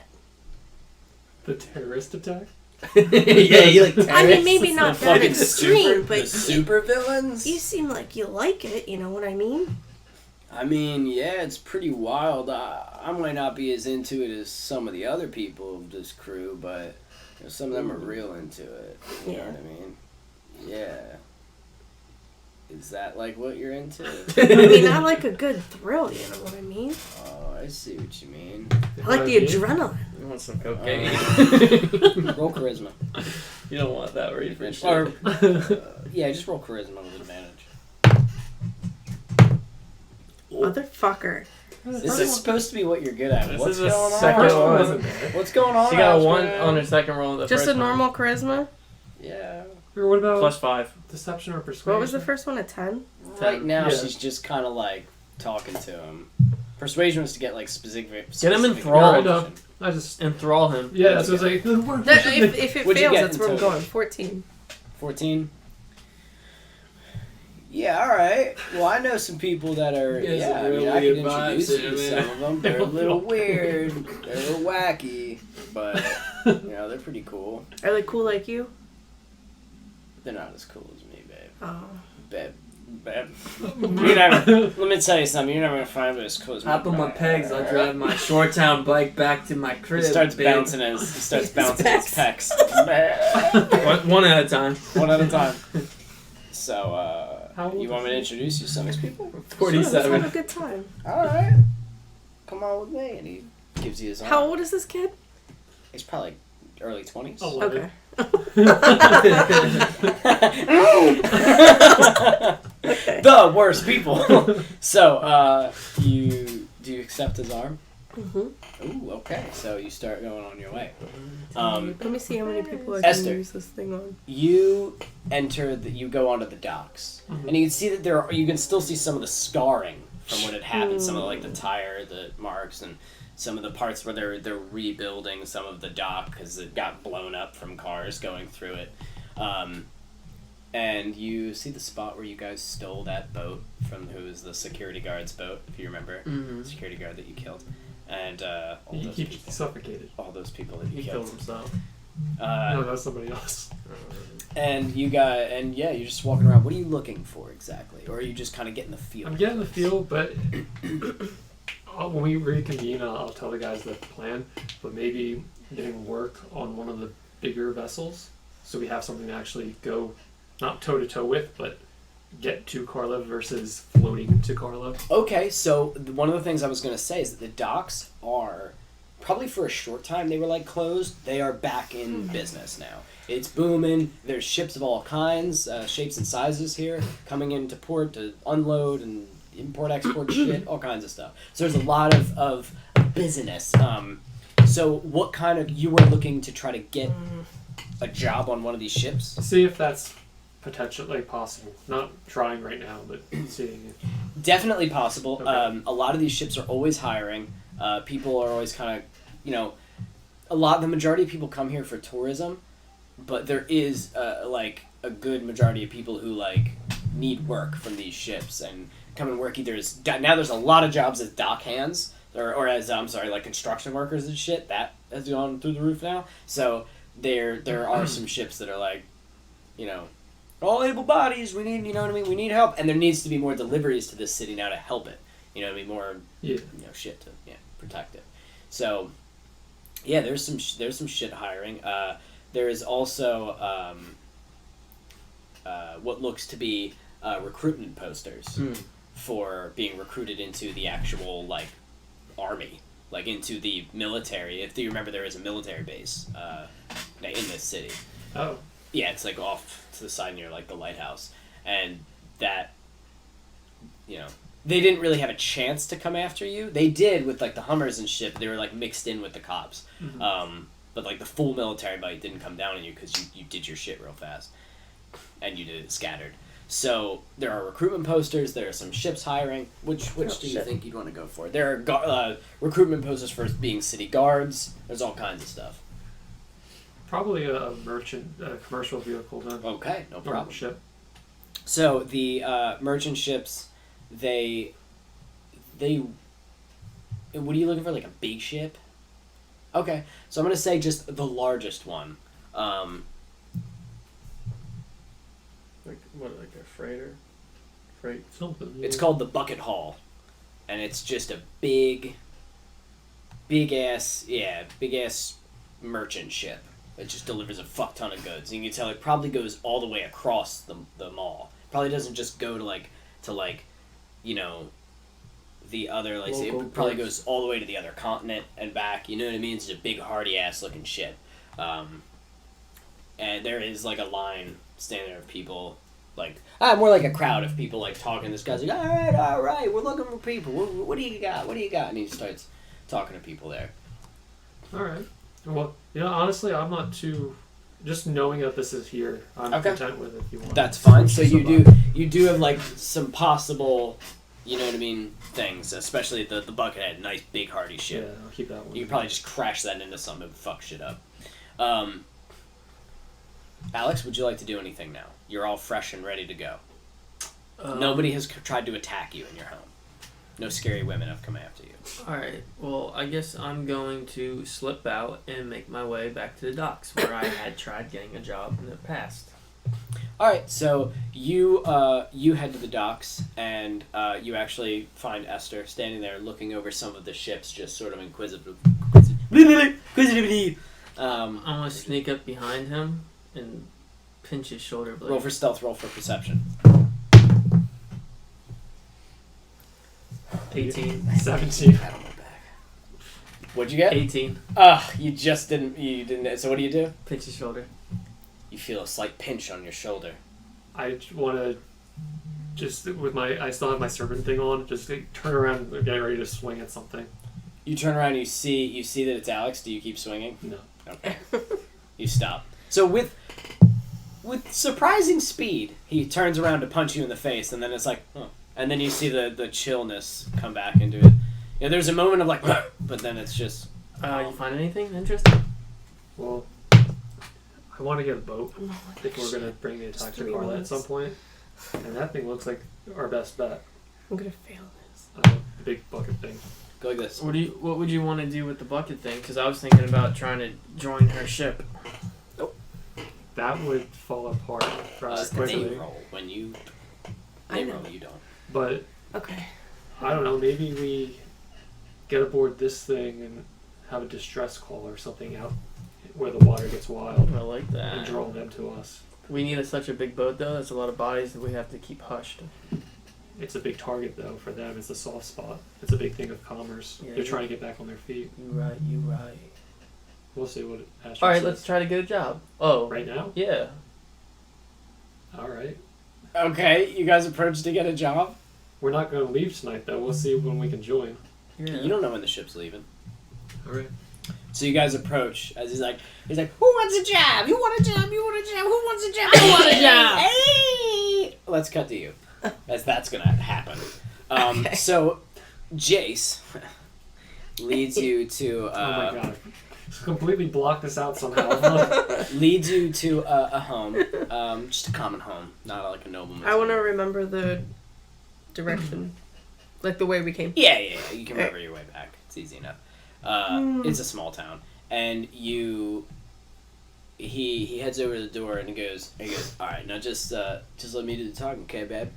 The terrorist attack? Yeah, you like I mean, maybe not The that fucking extreme, the but super villains? you seem like you like it. You know what I mean? I mean, yeah, it's pretty wild. I might not be as into it as some of the other people of this crew, but you know, some of them are real into it. You know Yeah. what I mean? Yeah. Is that like what you're into? I mean, I like a good thrill. You know what I mean? Oh, I see what you mean. I like the adrenaline. You want some cocaine? Roll charisma. You don't want that, right? For Or, sure. yeah, just roll charisma with advantage. Motherfucker. This is supposed to be what you're good at. This What's is a going on? second First one one. wasn't there. What's going on? She got a 1 Ashman? on her second roll. Of the Just first a normal charisma. Yeah. Or what about +5. deception or persuasion? What was the first one? A 10? Right now, Yeah. she's just kind of like talking to him. Persuasion was to get like specific. Get him specific enthralled. information. I just... Enthrall him. Yeah, that's what I was like... If it What'd you fails, get that's in where I'm total? going. 14. 14. Yeah, all right. Well, I know some people that are. You guys Yeah, are I mean, real I can weird introduce vibes you to here, some of them. They're a little weird. They're a little wacky, but they're pretty cool. Are they cool like you? They're not as cool as me, babe. Oh. Babe. You never. Let me tell you something. You're never gonna find me as cool as me. Hop on my pegs. I'll drive my short town bike back to my crib. He starts babe. bouncing his pecs. One at a time. One at a time. So, How old you want me is to introduce you to some of these people? Sure, let's 47. have a good time. All right. Come on with me, and he gives you his arm. How old is this kid? He's probably like early 20s. Oh, Okay. Okay. The worst people. So, do you accept his arm? Mhm. Ooh, okay. So you start going on your way. Let me see how many people I Esther. can use this thing on. You you go onto the docks, and you can see that you can still see some of the scarring from what had happened. Some of the tire, the marks, and some of the parts where they're rebuilding some of the dock because it got blown up from cars going through it. And you see the spot where you guys stole that boat from who was the security guard's boat, if you remember, Mm-hmm. the security guard that you killed, and He keeps suffocated. all those people that you He killed. killed himself. No, Uh, that's somebody else. and you're just walking around. What are you looking for exactly, or are you just kind of getting the feel? I'm getting the feel, but when we reconvene, I'll tell the guys the plan. But maybe getting work on one of the bigger vessels, so we have something to actually go, not toe to toe with, but get to Karlov versus floating to Karlov. Okay, so one of the things I was going to say is that the docks are, probably for a short time they were closed, they are back in business now. It's booming. There's ships of all kinds, shapes and sizes here, coming into port to unload and import-export shit, all kinds of stuff. So there's a lot of business. So what kind of, you were looking to try to get a job on one of these ships? See if that's potentially possible. Not trying right now, but seeing if Definitely possible. Okay. A lot of these ships are always hiring. People are always kind of, the majority of people come here for tourism, but there is a good majority of people who need work from these ships and come and work either as, now there's a lot of jobs as dock hands or as construction workers and shit. That has gone through the roof now. So there are some ships that are all able bodies, we need, we need help, and there needs to be more deliveries to this city now to help it, more shit to protect it. So there's some shit hiring. There is also what looks to be recruitment posters for being recruited into the actual army, into the military. If you remember, there is a military base in this city. oh, Yeah, it's off to the side near the lighthouse, and that they didn't really have a chance to come after you. They did with the Hummers and shit. But they were mixed in with the cops. But the full military bite didn't come down on you because you did your shit real fast, and you did it scattered. So there are recruitment posters. There are some ships hiring. Which do you think you'd want to go for? There are recruitment posters for being city guards. There's all kinds of stuff. probably a commercial vehicle then. Okay, no Or problem. ship. So the merchant ships, they. What are you looking for? A big ship? Okay, so I'm gonna say just the largest one. Like a freighter? Freight. Something. Yeah. It's called the Bucket Hall, and it's just a big ass merchant ship. It just delivers a fuck ton of goods. And you can tell it probably goes all the way across the mall. Probably doesn't just go to the other, Local it probably ports. goes all the way to the other continent and back. You know what I mean? It's just a big hardy ass looking ship. And there is a line standing there of people more like a crowd of people talking. This guy's all right, we're looking for people. What do you got? And he starts talking to people there. All right. Well, honestly, I'm not too. Just knowing that this is here, I'm Okay. content with it. If you want. That's fine. So Switch you do have some possible, things. Especially the Buckethead, nice big hardy Yeah, ship. I'll keep that one. You could probably just crash that into something and fuck shit up. Alex, would you like to do anything now? You're all fresh and ready to go. Nobody has tried to attack you in your home. No scary women have come after you. Alright, well, I guess I'm going to slip out and make my way back to the docks where I had tried getting a job in the past. All right, so you head to the docks, and you actually find Esther standing there looking over some of the ships, just sort of inquisitively. I'm gonna sneak up behind him and pinch his shoulder blade. Roll for stealth, roll for perception. 18. 17. Pat on my back. What'd you get? 18. You just didn't. You didn't. So what do? Pinch his shoulder. You feel a slight pinch on your shoulder. I want to just I still have my serpent thing on. Just turn around and get ready to swing at something. You turn around. You see that it's Alex. Do you keep swinging? No. Okay. You stop. So with surprising speed, he turns around to punch you in the face, and then it's like, huh. And then you see the chillness come back into it. Yeah, there's a moment of like, but then it's just. You find anything interesting? Well, I want to get a boat if we're gonna bring the attack to 3 Carla at months. some point, and that thing looks like our best bet. I'm gonna fail this. The big bucket thing. Go like this. What would you want to do with the bucket thing? Because I was thinking about trying to join her ship. That would fall apart rather They quickly. roll when you. I They know. roll, you don't. But Okay. I don't know. Maybe we get aboard this thing and have a distress call or something out where the water gets wild I like and that. draw them to us. We need such a big boat though. That's a lot of bodies that we have to keep hushed. It's a big target though for them. It's a soft spot. It's a big thing of commerce. Yeah, They're yeah. trying to get back on their feet. You right. We'll see what Astrid All right, says. let's try to get a job. Oh, Right now? yeah. All right. Okay, you guys approach to get a job. We're not going to leave tonight though. We'll see when we can join. Yeah. You don't know when the ship's leaving. All right. So you guys approach as he's like, who wants a job? You want a job? You want a job? Who wants a job? I want a job. Hey! Let's cut to you, as that's gonna happen. Okay. So Jace leads you to Oh my god. Just completely block this out somehow. leads you to a home, just a common home, not like a nobleman's. I want to home. remember the direction, like the way we came. Yeah. You can remember your way back. It's easy enough. It's a small town, and he heads over to the door and he goes, all right, now just let me do the talking, okay, babe?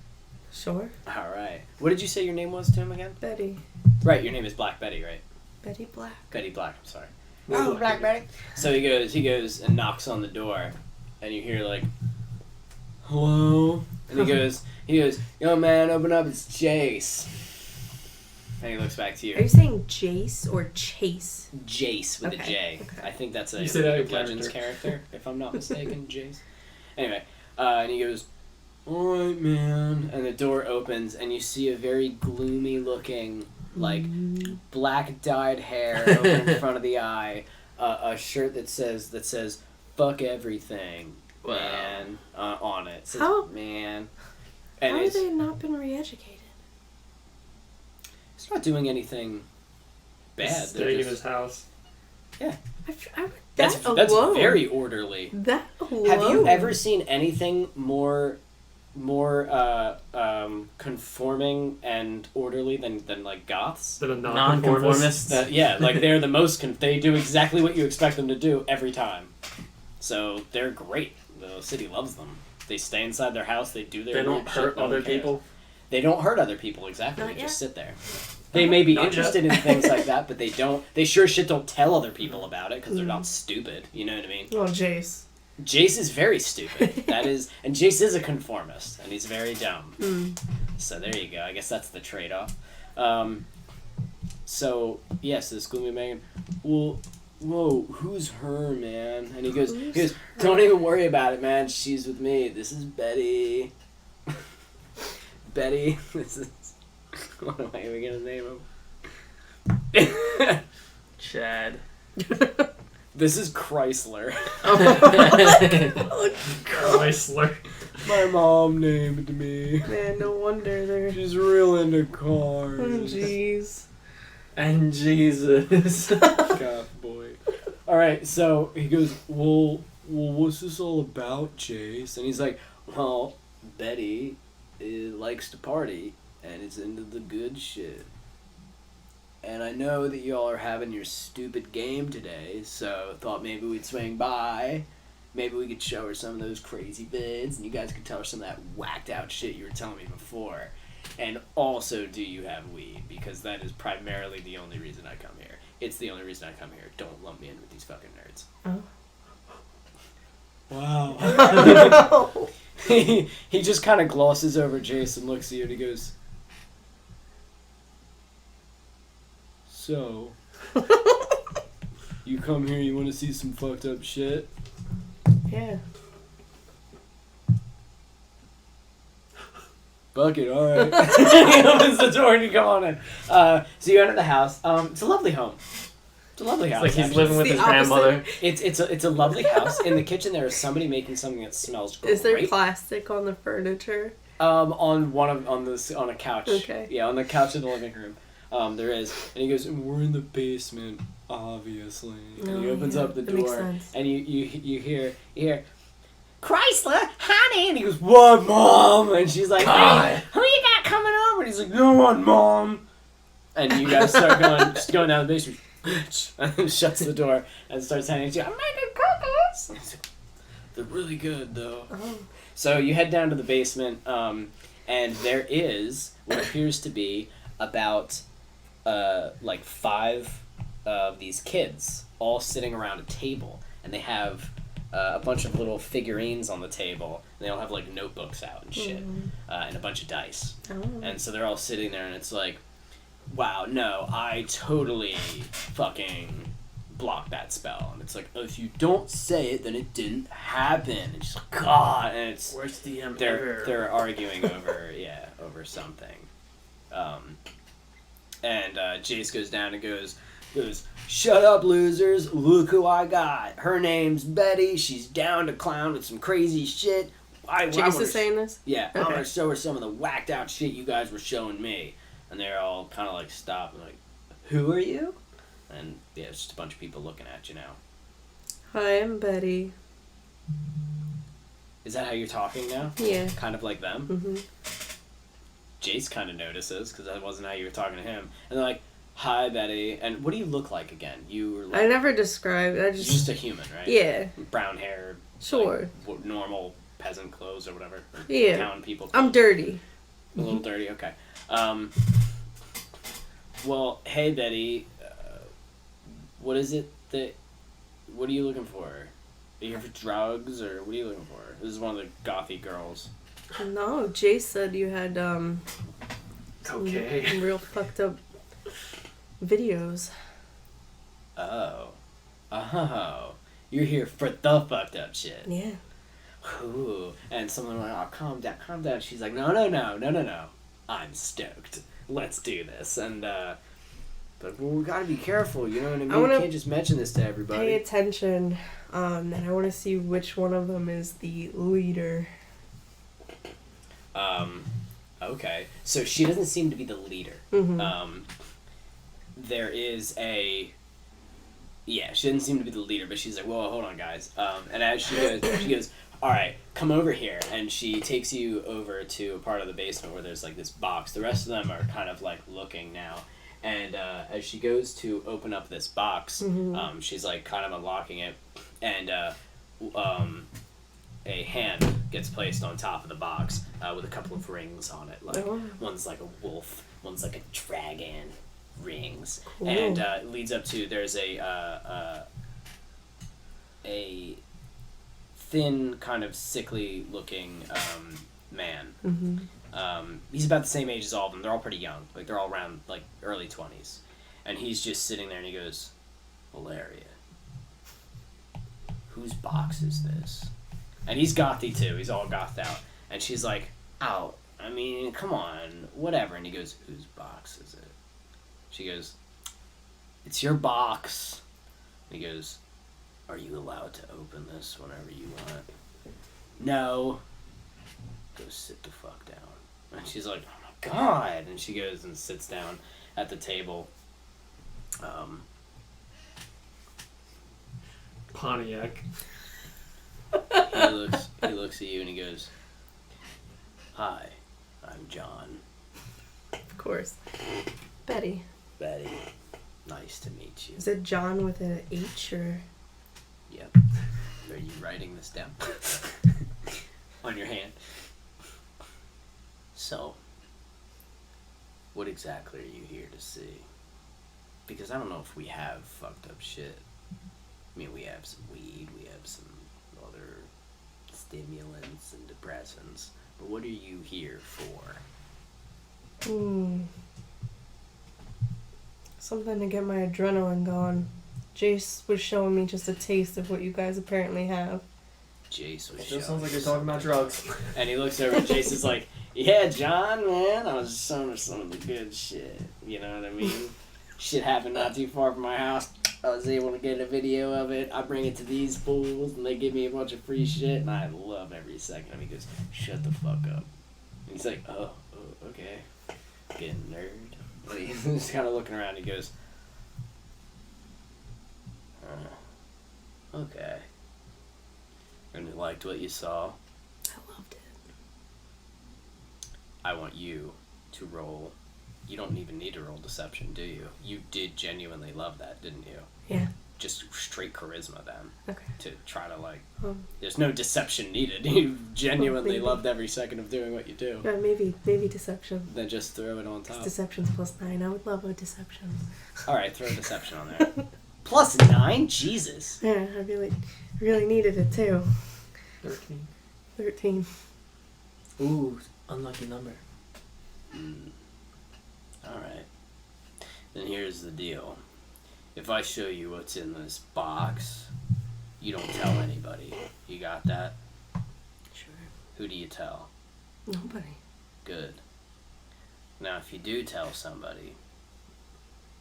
Sure. All right. What did you say your name was to him again? Betty. Right, your name is Black Betty, right? Betty Black. Betty Black. I'm sorry. Oh, Black Betty. So he goes and knocks on the door, and you hear like, hello, and he goes, yo man, open up, it's Jace. And he looks back to Are you. you saying Jace or Chase? Jace with a Okay, J. okay. I think that's a You say that in League of Legends character. character, if I'm not mistaken, Jace. Anyway, and he goes, alright man, and the door opens and you see a very gloomy looking, like, black dyed hair over in front of the eye, a shirt that says fuck everything, Wow. man, on it. It says, How- man. How And have they not been re-educated? it's not doing anything bad. He's They're staying in just- his house. that's alone. very orderly. That alone. Have you ever seen anything more conforming and orderly than like goths? Then a nonconformist. Nonconformist. Yeah, like they're the most. They do exactly what you expect them to do every time. So they're great. The city loves them. They stay inside their house. They do their. They don't weird shit, hurt no one other cares. people. They don't hurt other people, exactly. Not They just yet. sit there. They may be Not interested in things like that, but they don't. They sure shit don't tell other people about it because they're not stupid. You know what I mean? Well, Jace. Jace is very stupid. And Jace is a conformist, and he's very dumb. So there you go. I guess that's the trade-off. So yes, this gloomy man. Well, whoa, who's her, man? And he goes, don't even worry about it, man. She's with me. This is Betty. Betty. This is. What am I even gonna name him? Chad. This is Chrysler. Chrysler. My mom named me. Man, no wonder they're. She's real into cars. Oh, jeez. And Jesus. God, boy. Alright, so he goes, well, what's this all about, Chase? And he's like, well, Betty, likes to party and is into the good shit. And I know that y'all are having your stupid game today, so thought maybe we'd swing by. Maybe we could show her some of those crazy vids, and you guys could tell her some of that whacked out shit you were telling me before. And also, do you have weed? Because that is primarily the only reason I come here. It's the only reason I come here. Don't lump me in with these fucking nerds. Oh. Wow. he just kind of glosses over Jason, looks at you, and he goes, so, you come here, you want to see some fucked up shit? Yeah. Fuck it, alright. He opens the door and you come on in. So you enter the house. It's a lovely home. It's a lovely house. It's like he's actually. living with It's his the opposite. grandmother. It's a lovely house. In the kitchen there is somebody making something that smells great. Is there plastic on the furniture? On a couch. Okay. Yeah, on the couch in the living room. There is. And he goes, we're in the basement, obviously. And he opens up the that makes door sense. and you hear Chrysler, honey, and he goes, what, Mom? And she's like, hey, who you got coming over? And he's like, no one, Mom. And you guys start going down the basement, bitch, and then shuts the door and starts handing you, I'm making cookies. And he's like, they're really good, though. Oh. So you head down to the basement, and there is what appears to be about, like 5 of these kids all sitting around a table, and they have a bunch of little figurines on the table, and they all have like notebooks out and shit, and a bunch of dice. Oh. And so they're all sitting there, and it's like, wow, no, I totally fucking blocked that spell. And it's like, if you don't say it, then it didn't happen. And she's like, God, and it's Worst DM they're arguing over over something. And Jace goes down and goes, shut up, losers, look who I got. Her name's Betty, she's down to clown with some crazy shit. Jace is saying this? Yeah, I'm Okay. gonna show her some of the whacked out shit you guys were showing me. And they're all kind of like stop and like, who are you? And yeah, it's just a bunch of people looking at you now. Hi, I'm Betty. Is that how you're talking now? Yeah. Kind of like them? Mm-hmm. Jace kind of notices, because that wasn't how you were talking to him. And they're like, hi, Betty. And what do you look like again? You were like... I never described. I You're just. just a human, right? Yeah. Brown hair. Sure. Like, normal peasant clothes or whatever. Or Yeah. Town people I'm clothes. dirty. A little dirty, okay. Well, hey, Betty. What is it that... What are you looking for? Are you here for drugs, or what are you looking for? This is one of the gothy girls. No, Jace said you had Okay. some real fucked up videos. Oh. Oh. You're here for the fucked up shit. Yeah. Ooh. And someone went, oh, calm down, calm down. She's like, no. I'm stoked. Let's do this. And, but we gotta be careful, you know what I mean? wanna You can't just mention this to Pay everybody. attention, and I want to see which one of them is the leader. Okay. So she doesn't seem to be the leader. Mm-hmm. There is a... Yeah, she doesn't seem to be the leader, but she's like, whoa, hold on, guys. And as she goes, all right, come over here. And she takes you over to a part of the basement where there's, like, this box. The rest of them are kind of, like, looking now. And as she goes to open up this box, she's, like, kind of unlocking it. And a hand gets placed on top of the box with a couple of rings on it. Like, one's like a wolf, one's like a dragon. Rings. Cool. And it leads up to, there's a thin, kind of sickly looking man. Mm-hmm. He's about the same age as all of them. They're all pretty young. Like, they're all around, like, early 20s. And he's just sitting there and he goes, Valeria, whose box is this? And he's gothy too. He's all gothed out. And she's like, oh, I mean, come on, whatever. And he goes, whose box is it? She goes, it's your box. And he goes, are you allowed to open this whenever you want? No. Go sit the fuck down. And she's like, oh my God. And she goes and sits down at the table. Pontiac. He looks at you and he goes, hi, I'm John. Of course. Betty. Betty. Nice to meet you. Is it John with an H or? Yep. Are you writing this down? On your hand. So, what exactly are you here to see? Because I don't know if we have fucked up shit. I mean, we have some weed, we have some other stimulants and depressants. But what are you here for? Something to get my adrenaline going. Jace was showing me just a taste of what you guys apparently have. Jace was It showing. sounds like you're talking about drugs. And he looks over and Jace is like, yeah, John, man, I was showing her some of the good shit. You know what I mean? Shit happened not too far from my house. I was able to get a video of it. I bring it to these fools, and they give me a bunch of free shit, and I love every second of it. He goes, shut the fuck up. And he's like, oh okay. Getting nerd. And he's just kind of looking around, he goes, okay. And you liked what you saw? I loved it. I want you to roll. You don't even need to roll deception, do you? You did genuinely love that, didn't you? Yeah. Just straight charisma then. Okay. To try to like, Um, there's no deception needed. You genuinely maybe. loved every second of doing what you do. yeah, maybe deception. Then just throw it on 'Cause top. deception's +9. I would love a deception. Alright, throw deception on there. +9? Jesus. Yeah, I really needed it too. 13. 13. Ooh, unlucky number. Alright. Then here's the deal. If I show you what's in this box, you don't tell anybody. You got that? Sure. Who do you tell? Nobody. Good. Now, if you do tell somebody,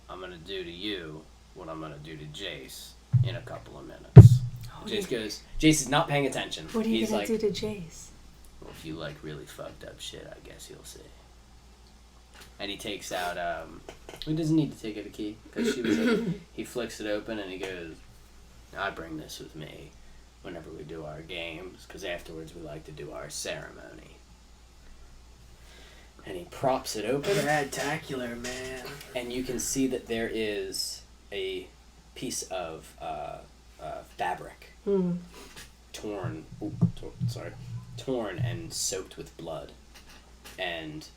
I'm gonna do to you what I'm gonna do to Jace in a couple of minutes. Jace goes, Jace is not paying attention. What are you He's gonna like, do to Jace? well, if you like really fucked up shit, I guess you'll see. And he takes out, he doesn't need to take out a key, because she was he flicks it open and he goes, I bring this with me whenever we do our games, because afterwards we like to do our ceremony. And he props it open. Spectacular, man. And you can see that there is a piece of fabric torn and soaked with blood. And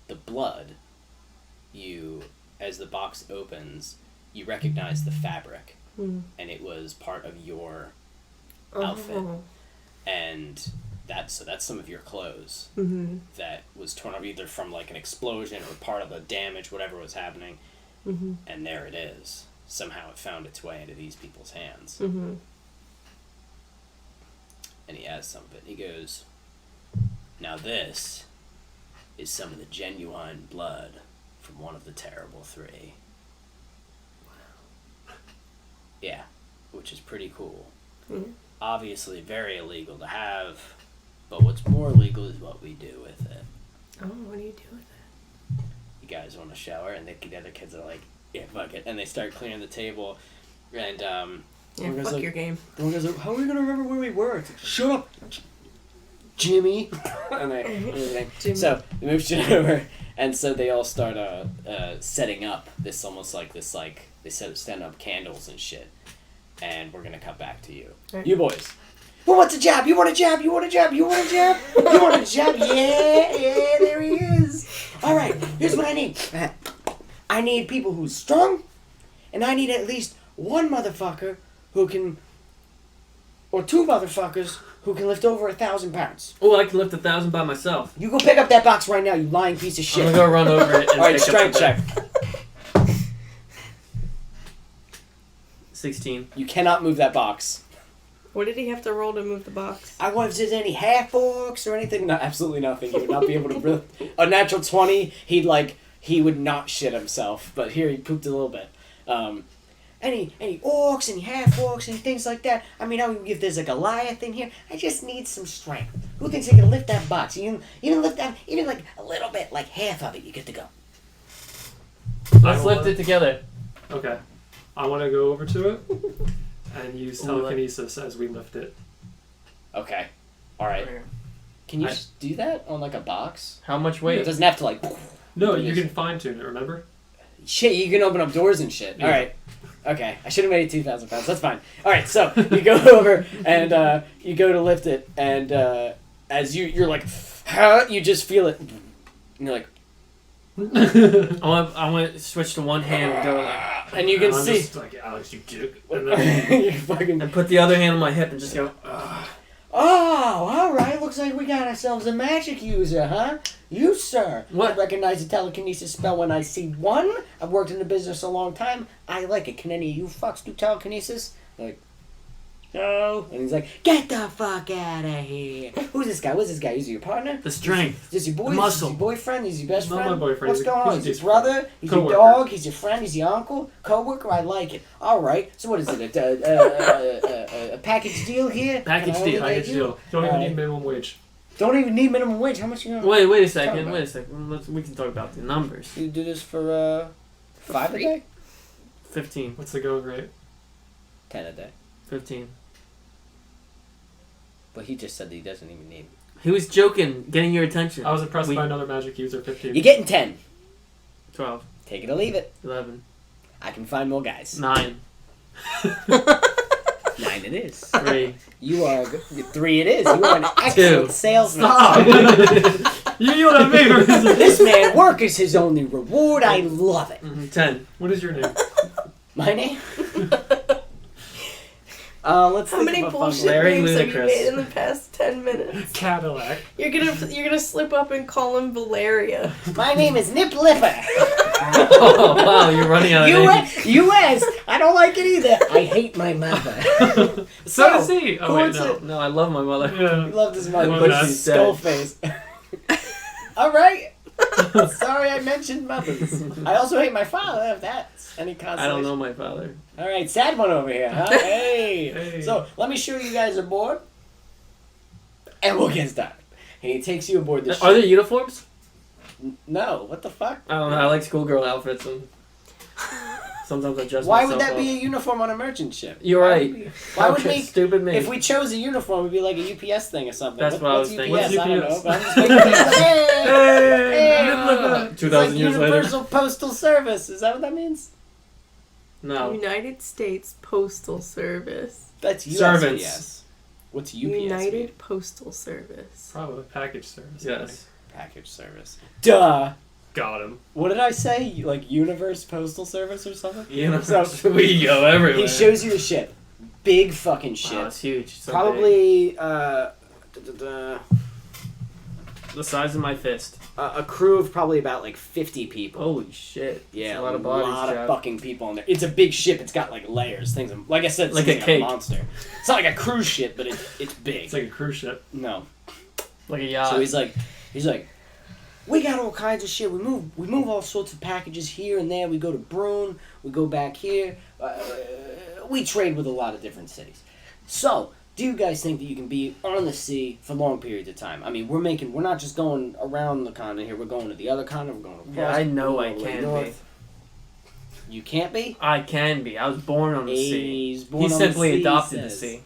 the blood, as the box opens, you recognize the fabric, and it was part of your outfit. And that's some of your clothes that was torn up either from like an explosion or part of the damage, whatever was happening. And there it is. Somehow it found its way into these people's hands. And he has some of it. He goes, now this is some of the genuine blood from one of the terrible three. Yeah, which is pretty cool. Obviously very illegal to have, but what's more illegal is what we do with it. Oh, what do you do with it? You guys want to shower? And the other kids are like, yeah, fuck it. And they start clearing the table. And Yeah, one guy's fuck like, your game. one guy's like, how are we going to remember where we were? It's like, shut up, Jimmy. And they, Jimmy. So they move shit over. And so they all start setting up this almost like this, like, they stand up candles and shit. And we're going to cut back to you. Right. You boys. Who wants a jab? You want a jab? You want a jab? You want a jab? You want a jab? Yeah, there he is. All right, here's what I need. I need people who's strong, and I need at least one motherfucker who can, or two motherfuckers who can lift over 1,000 pounds. Oh, I can lift 1,000 by myself. You go pick up that box right now, you lying piece of shit. I'm gonna go run over it and All right, pick strength up check. the 16. You cannot move that box. What did he have to roll to move the box? I wonder if there's any half orcs or anything. No, absolutely nothing. He would not be able to. A natural 20, he would not shit himself. But here he pooped a little bit. Any orcs, any half orcs, any things like that. I mean, if there's a Goliath in here, I just need some strength. Who thinks they can lift that box? You can lift that, even like a little bit, like half of it. You get to go. Let's lift it together. Okay. I want to go over to it and use Ooh, telekinesis as we lift it. Okay. All right. Can you just do that on like a box? How much It weight? doesn't have to like. No, you can fine tune it. Remember? Shit, you can open up doors and shit. Yeah. All right. Okay, I should have made it 2,000 pounds. That's fine. All right, so you go over and you go to lift it, and as you're like, you just feel it, and you're like, I want to switch to one hand and go like, and you can I'm see. just like, Alex, you dick. And then, you fucking. and put the other hand on my hip and just go. Oh, all right. Looks like we got ourselves a magic user, huh? You, sir. What? I recognize a telekinesis spell when I see one. I've worked in the business a long time. I like it. Can any of you fucks do telekinesis? Like, no. And he's like, get the fuck out of here. Who's this guy? What's this guy? Is he your partner? The strength. Is this your boy? The muscle. Is this your boyfriend? Is he your best Not friend? my boyfriend. What's He's a- going on? he's a He's your decent brother? He's Coworker. your dog? He's your friend? He's your uncle? Co-worker? I like it. All right. So what is it? A package deal here? Package Can I only deal. get I get you? deal. Don't even Alright. need minimum wage. Don't even need minimum wage. How much you gonna? Wait a Talk second. about Wait a second. We can talk about the numbers. You do this for $5 a free? day? 15. What's the going rate? 10 a day. 15. But he just said that he doesn't even need. He was joking, getting your attention. I was impressed We- by another magic user. 15. You're getting 10. 12. Take it or leave it. 11. I can find more guys. 9. 9 it is. 3. You are 3 it is. You are an excellent 2. salesman. Stop! You yield a favor. This man work is his only reward. I love it. 10. What is your name? My name? Let's How think many of a fun bullshit one. Larry names have you Ludacris. made in the past 10 minutes? Cadillac. You're gonna slip up and call him Valeria. My name is Nip Lipper. Oh, wow, you're running out of names. U.S. I don't like it either. I hate my mother. So does he. Oh, wait, what's no. it? No, I love my mother. He Yeah. loved his mother, Well, but that's she's dead. skull face. All right. Sorry, I mentioned mothers. I also hate my father. If that's any consolation. I don't know my father. All right, sad one over here, huh? Hey. Hey. So let me show you guys aboard, and we'll get started. And he takes you aboard the ship. Are there uniforms? No, what the fuck? I don't know. I like schoolgirl outfits and sometimes I dress Why myself would that up. be a uniform on a merchant ship? You're Why right. would we- Why would Okay, we? stupid me. If we chose a uniform, it'd be like a UPS thing or something. That's what I was what's thinking. UPS? What's I don't know. UPS? But I'm just making things up. Hey! Hey! It's 2,000 like years later. Universal Postal Service. Is that what that means? No. United States Postal Service. That's USPS. Servants. What's UPS? United mean? Postal Service. Probably package service. Yes. Package service. Duh. Got him. What did I say? Like Universe Postal Service or something? Universe. We go everywhere. He shows you the ship. Big fucking Wow, ship. it's huge. It's so Probably big. The size of my fist. a crew of probably about like 50 people. Holy shit. Yeah, It's a lot of bodies, lot of Jeff. fucking people in there. It's a big ship. It's got like layers, things. Like I said, it's Like a like cake. monster. It's not like a cruise ship, but it's big. It's like a cruise ship. No. Like a yacht. So he's like, we got all kinds of shit. We move all sorts of packages here and there. We go to Brune. We go back here. We trade with a lot of different cities. So, do you guys think that you can be on the sea for long periods of time? I mean, we're not just going around the continent here. We're going to the other continent. We're going across. Yeah, I know we're I going all the way can north. You can't be? I can be. I was born on the sea. He's born He on simply the sea, adopted the says. sea.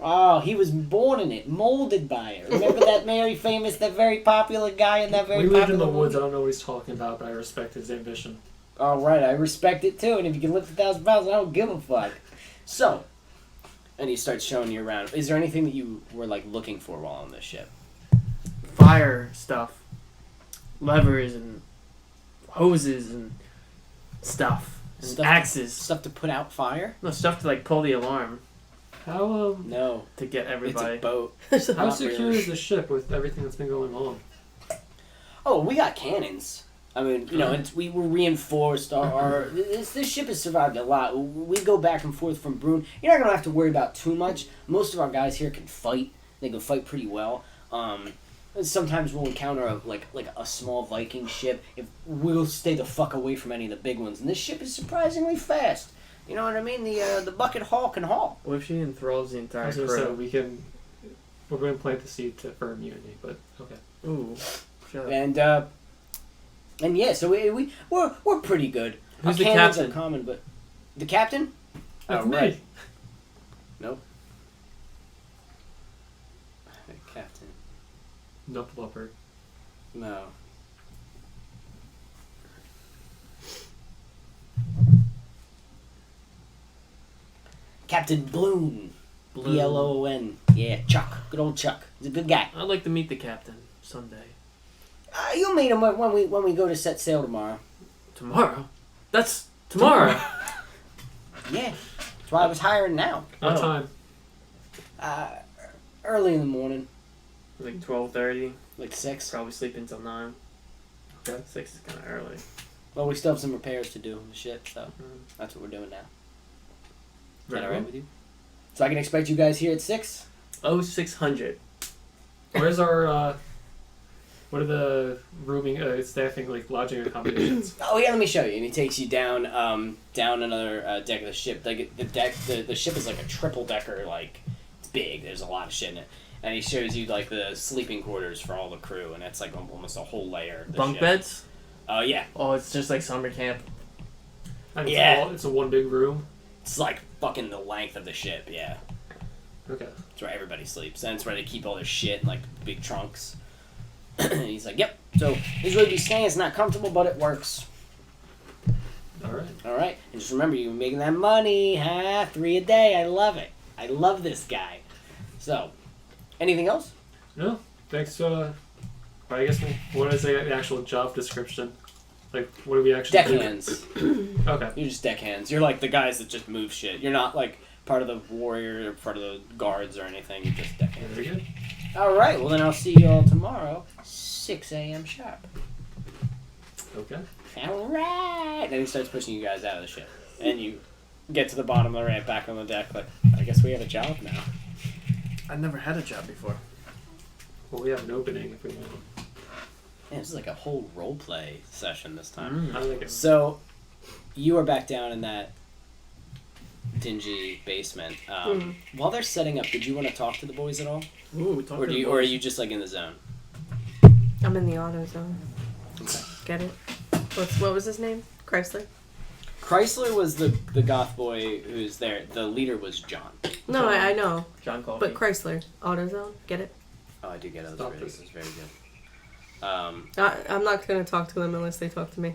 Oh, he was born in it, molded by it. Remember that that very popular guy in that very We popular lived in the woods. I movie? don't know what he's talking about, but I respect his ambition. All right, I respect it too. And if you can lift 1,000 pounds, I don't give a fuck. So, and he starts showing you around. Is there anything that you were like looking for while on this ship? Fire stuff. Levers and hoses and stuff. And Stuff- axes. Stuff to put out fire? No, stuff to like pull the alarm How No, to get everybody. it's a boat. how Not secure really. is the ship with everything that's been going on? Oh, we got cannons. I mean, you know, we were reinforced. This ship has survived a lot. We go back and forth from Brune. You're not gonna have to worry about too much. Most of our guys here can fight. They can fight pretty well. Sometimes we'll encounter a small Viking ship. If we'll stay the fuck away from any of the big ones. And this ship is surprisingly fast. You know what I mean? The bucket haul can haul. What if she enthralls the I entire was gonna say crew? we're going to plant the seed for immunity, but okay. Ooh. Shut up. And yeah, so we're pretty good. Who's Our the cannons captain? are common, but the captain? That's Oh, me. right. Nope. Captain. Nuplupper. No. Captain Bloon. Bloon. Yeah, Chuck. Good old Chuck. He's a good guy. I'd like to meet the captain someday. You'll meet him when we go to set sail tomorrow. Tomorrow? That's tomorrow. Yeah. That's why I was hiring now. What Oh. time? Early in the morning. Like 12:30. Like 6. Probably sleep until 9. Okay. 6 is kind of early. Well, we still have some repairs to do on the ship, so Mm. that's what we're doing now. Is Very that alright well. with you? So I can expect you guys here at 6? Oh, 600. Where's our, what are the rooming, staffing, like, lodging accommodations? Oh yeah, let me show you. And he takes you down, down another deck of the ship. Like the ship is like a triple decker. Like it's big. There's a lot of shit in it. And he shows you like the sleeping quarters for all the crew, and it's like almost a whole layer. Of the Bunk ship. beds? Oh yeah, Oh, it's just like summer camp. And Yeah. It's a one big room. it's like fucking the length of the ship. Yeah, Okay. it's where everybody sleeps, and it's where they keep all their shit in like big trunks. And he's like, "Yep. So this is where you stay. It's not comfortable, but it works. Alright. All right. And just remember, you're making that money, huh? 3 a day. I love it. I love this guy. So, anything else? No. Thanks, I guess, what is the actual job description? Like, what do we actually do? Deckhands. Okay. You're just deckhands. You're like the guys that just move shit. You're not like part of the warrior or part of the guards or anything. You're just deckhands. Very good. All right. Well, then I'll see you all tomorrow, 6 a.m. sharp. Okay. All right. Then he starts pushing you guys out of the ship, and you get to the bottom of the ramp, back on the deck. Like, I guess we have a job now. I've never had a job before. Well, we have an opening if we want. Man, this is like a whole role play session this time. I like it. So, you are back down in that dingy basement. While they're setting up, did you want to talk to the boys at all, Ooh, we talked or to do the you, or are boys. you just like in the zone? I'm in the auto zone. Okay. Get it? What was his name? Chrysler? Chrysler was the goth boy who's there. The leader was John. No, I know. John Coffey. But Chrysler. AutoZone. Get it? Oh, I do get it. That's Stop really, this. that's very good. I'm not going to talk to them unless they talk to me.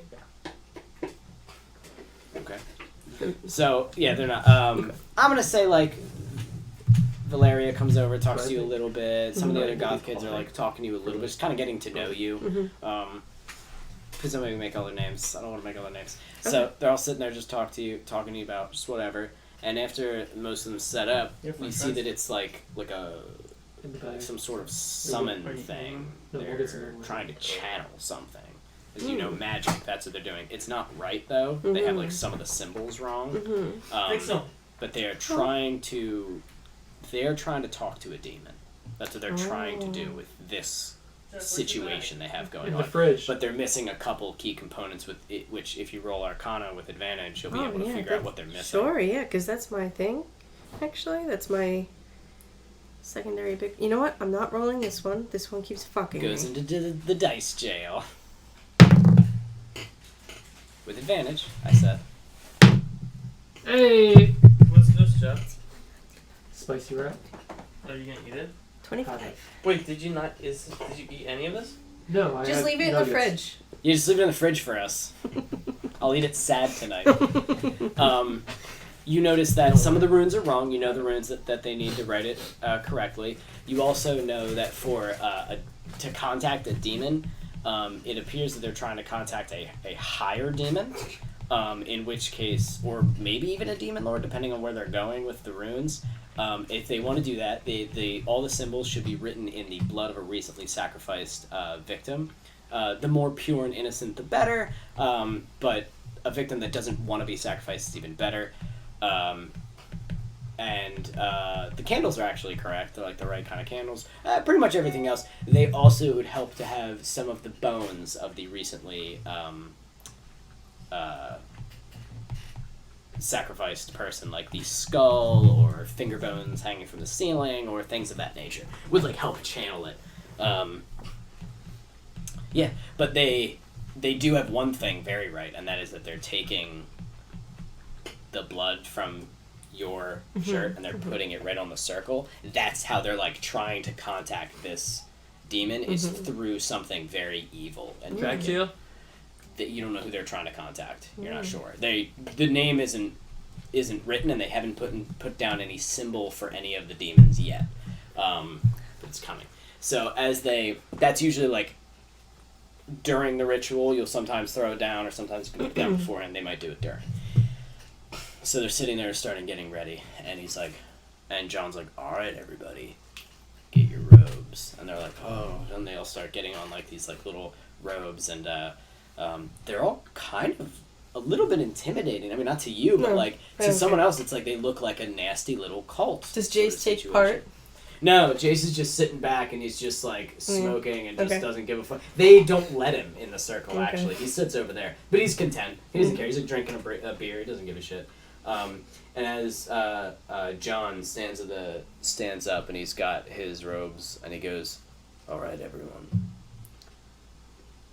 Okay. So yeah, they're not. I'm gonna say like Valeria comes over, talks to you a little bit. Some of the other goth kids are like talking to you a little bit, just kind of getting to know you. Please don't make me make other names. I don't want to make other names. So they're all sitting there just talking to you about just whatever. And after most of them set up, you see that it's like a In the bag. some sort of summon thing. No, we'll They're get some more. trying to channel something. As you know, magic. That's what they're doing. It's not right though. They have like some of the symbols wrong. But they are trying to. They are trying to talk to a demon. That's what they're trying to do with this situation they have going In on. the fridge. But they're missing a couple key components with it, which if you roll Arcana with advantage, you'll be Oh, able to yeah, figure out what they're missing. Sure, yeah, because that's my thing. Actually, that's my secondary big. You know what? I'm not rolling this one. This one keeps fucking Goes me. into the dice jail. With advantage, I said. Hey! What's this, Jeff? Spicy wrap? Are you gonna eat it? 25. Wait, did you eat any of this? No, I Just had leave it in nuggets. the fridge. You just leave it in the fridge for us. I'll eat it sad tonight. You notice that some of the runes are wrong. You know the runes that they need to write it correctly. You also know that for to contact a demon, it appears that they're trying to contact a higher demon. In which case, or maybe even a demon lord, depending on where they're going with the runes. If they want to do that, all the symbols should be written in the blood of a recently sacrificed victim. The more pure and innocent, the better. But a victim that doesn't want to be sacrificed is even better. And the candles are actually correct. They're like the right kind of candles. Pretty much everything else. They also would help to have some of the bones of the recently sacrificed person, like the skull or finger bones hanging from the ceiling or things of that nature, would like help channel it. Yeah, but they do have one thing very right, and that is that they're taking the blood from your shirt and they're putting it right on the circle. That's how they're like trying to contact this demon is through something very evil and Dracula? that you don't know who they're trying to contact. You're not sure. The name isn't written, and they haven't put down any symbol for any of the demons yet. But it's coming. So that's usually like during the ritual. You'll sometimes throw it down, or sometimes you can put it down beforehand. They might do it during. So they're sitting there, starting getting ready, and and John's like, "All right, everybody, get your robes." And they're like, "Oh," and they all start getting on like these like little robes, and they're all kind of a little bit intimidating. I mean, not to you, but like to someone else, it's like they look like a nasty little cult. Does Jace take part? No, Jace is just sitting back and he's just like smoking and just doesn't give a fuck. They don't let him in the circle, actually. He sits over there. But he's content. He doesn't care. He's like drinking a beer. He doesn't give a shit. And as John stands up and he's got his robes and he goes, "All right, everyone.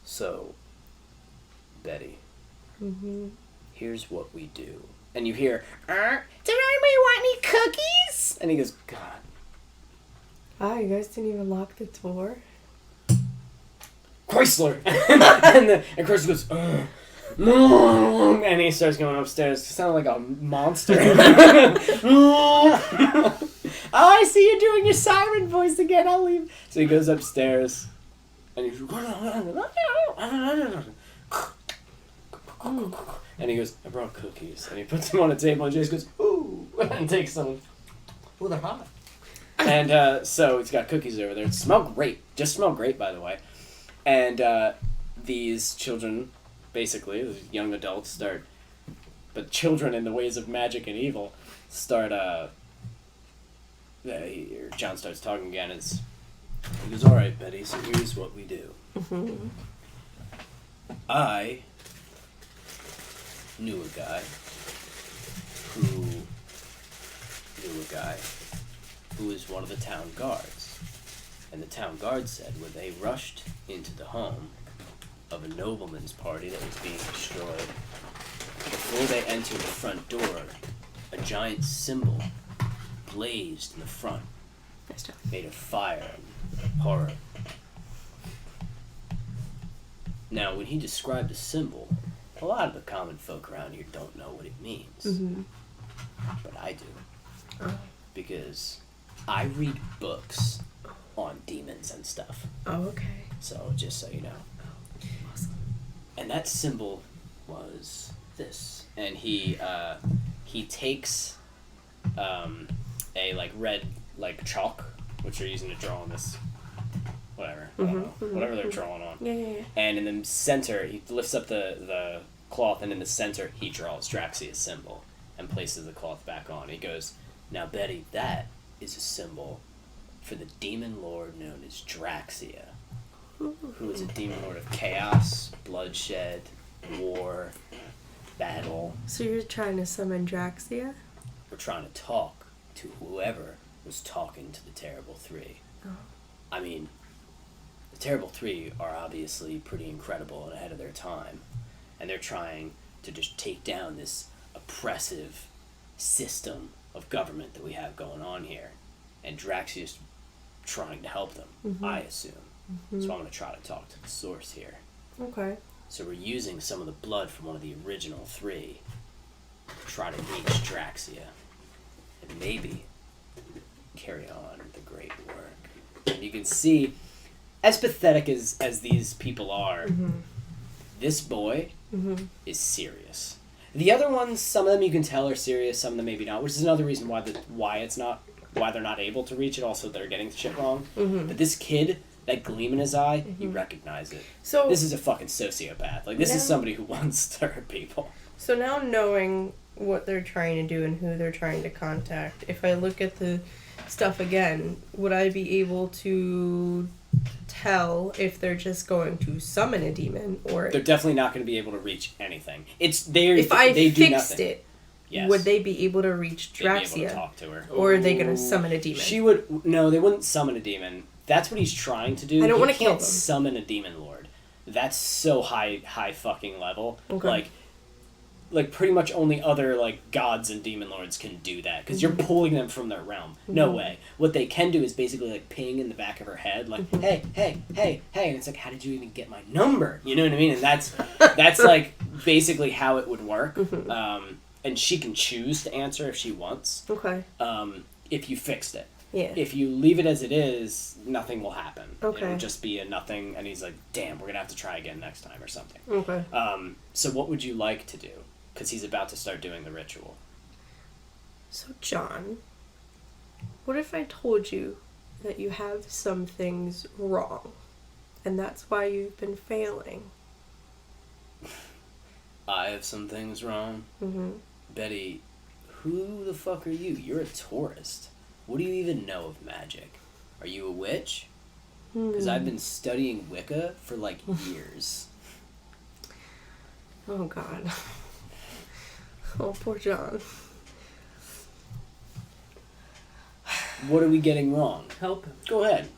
So, Betty, here's what we do." And you hear, "Does anybody want any cookies?" And he goes, "God." Ah, you guys didn't even lock the door? Chrysler! and Chrysler goes, "Ugh." And he starts going upstairs. Sounded like a monster. "Oh, I see you're doing your siren voice again. I'll leave." So he goes upstairs. And he's and he goes, "I brought cookies." And he puts them on a table and Jace goes, "Ooh," and takes them. "Ooh, they're hot." And so he's got cookies over there. It smell great. Just smell great, by the way. And these children, basically, these young adults but children in the ways of magic and evil, John starts talking again. He goes, "All right, Betty, so here's what we do. I knew a guy who was one of the town guards. And the town guard said when they rushed into the home of a nobleman's party that was being destroyed, before they entered the front door, a giant symbol blazed in the front, made of fire and horror. Now, when he described the symbol, a lot of the common folk around here don't know what it means. But I do. Because I read books on demons and stuff. Oh, okay. So, just so you know. Awesome. And that symbol was this. And he takes a like red like chalk, which they're using to draw on this whatever. I don't know. Whatever they're drawing on. Yeah. And in the center, he lifts up the cloth, and in the center he draws Draxia's symbol and places the cloth back on. He goes, "Now, Betty, that is a symbol for the demon lord known as Draxia, who is a demon lord of chaos, bloodshed, war, battle." So you're trying to summon Draxia? We're trying to talk to whoever was talking to the Terrible Three. Oh. I mean, the Terrible Three are obviously pretty incredible and ahead of their time, and they're trying to just take down this oppressive system of government that we have going on here, and Draxia's trying to help them, I assume. So I'm going to try to talk to the source here. Okay. So we're using some of the blood from one of the original three to try to reach Draxia, and maybe carry on the great work. And you can see, as pathetic as these people are, this boy is serious. The other ones, some of them you can tell are serious, some of them maybe not, which is another reason why they're not able to reach it. Also, they're getting shit wrong. But this kid, that gleam in his eye, you recognize it. So this is a fucking sociopath. Like, this is somebody who wants to hurt people. So now knowing what they're trying to do and who they're trying to contact, if I look at the stuff again, would I be able to tell if they're just going to summon a demon, or they're definitely not going to be able to reach anything. If I they do fixed nothing. it, Yes. would they be able to reach They'd be able to Draxia, talk to her. or are they going to summon a demon? She would. No, they wouldn't summon a demon. That's what he's trying to do. I don't want to He kill can't them. summon a demon lord. That's so high fucking level. Okay. Like, like pretty much only other like gods and demon lords can do that because you're pulling them from their realm. No way. What they can do is basically like ping in the back of her head, like hey, and it's like, how did you even get my number? You know what I mean? And that's like basically how it would work. And she can choose to answer if she wants. Okay. If you fixed it. Yeah. If you leave it as it is, nothing will happen. Okay. It'll just be a nothing, and he's like, damn, we're gonna have to try again next time or something. Okay. So what would you like to do? Because he's about to start doing the ritual. So, John, what if I told you that you have some things wrong, and that's why you've been failing? I have some things wrong. Mm-hmm. Betty, who the fuck are you? You're a tourist. What do you even know of magic? Are you a witch? Because I've been studying Wicca for like years. Oh, God. Oh, poor John. What are we getting wrong? Help him. Go ahead.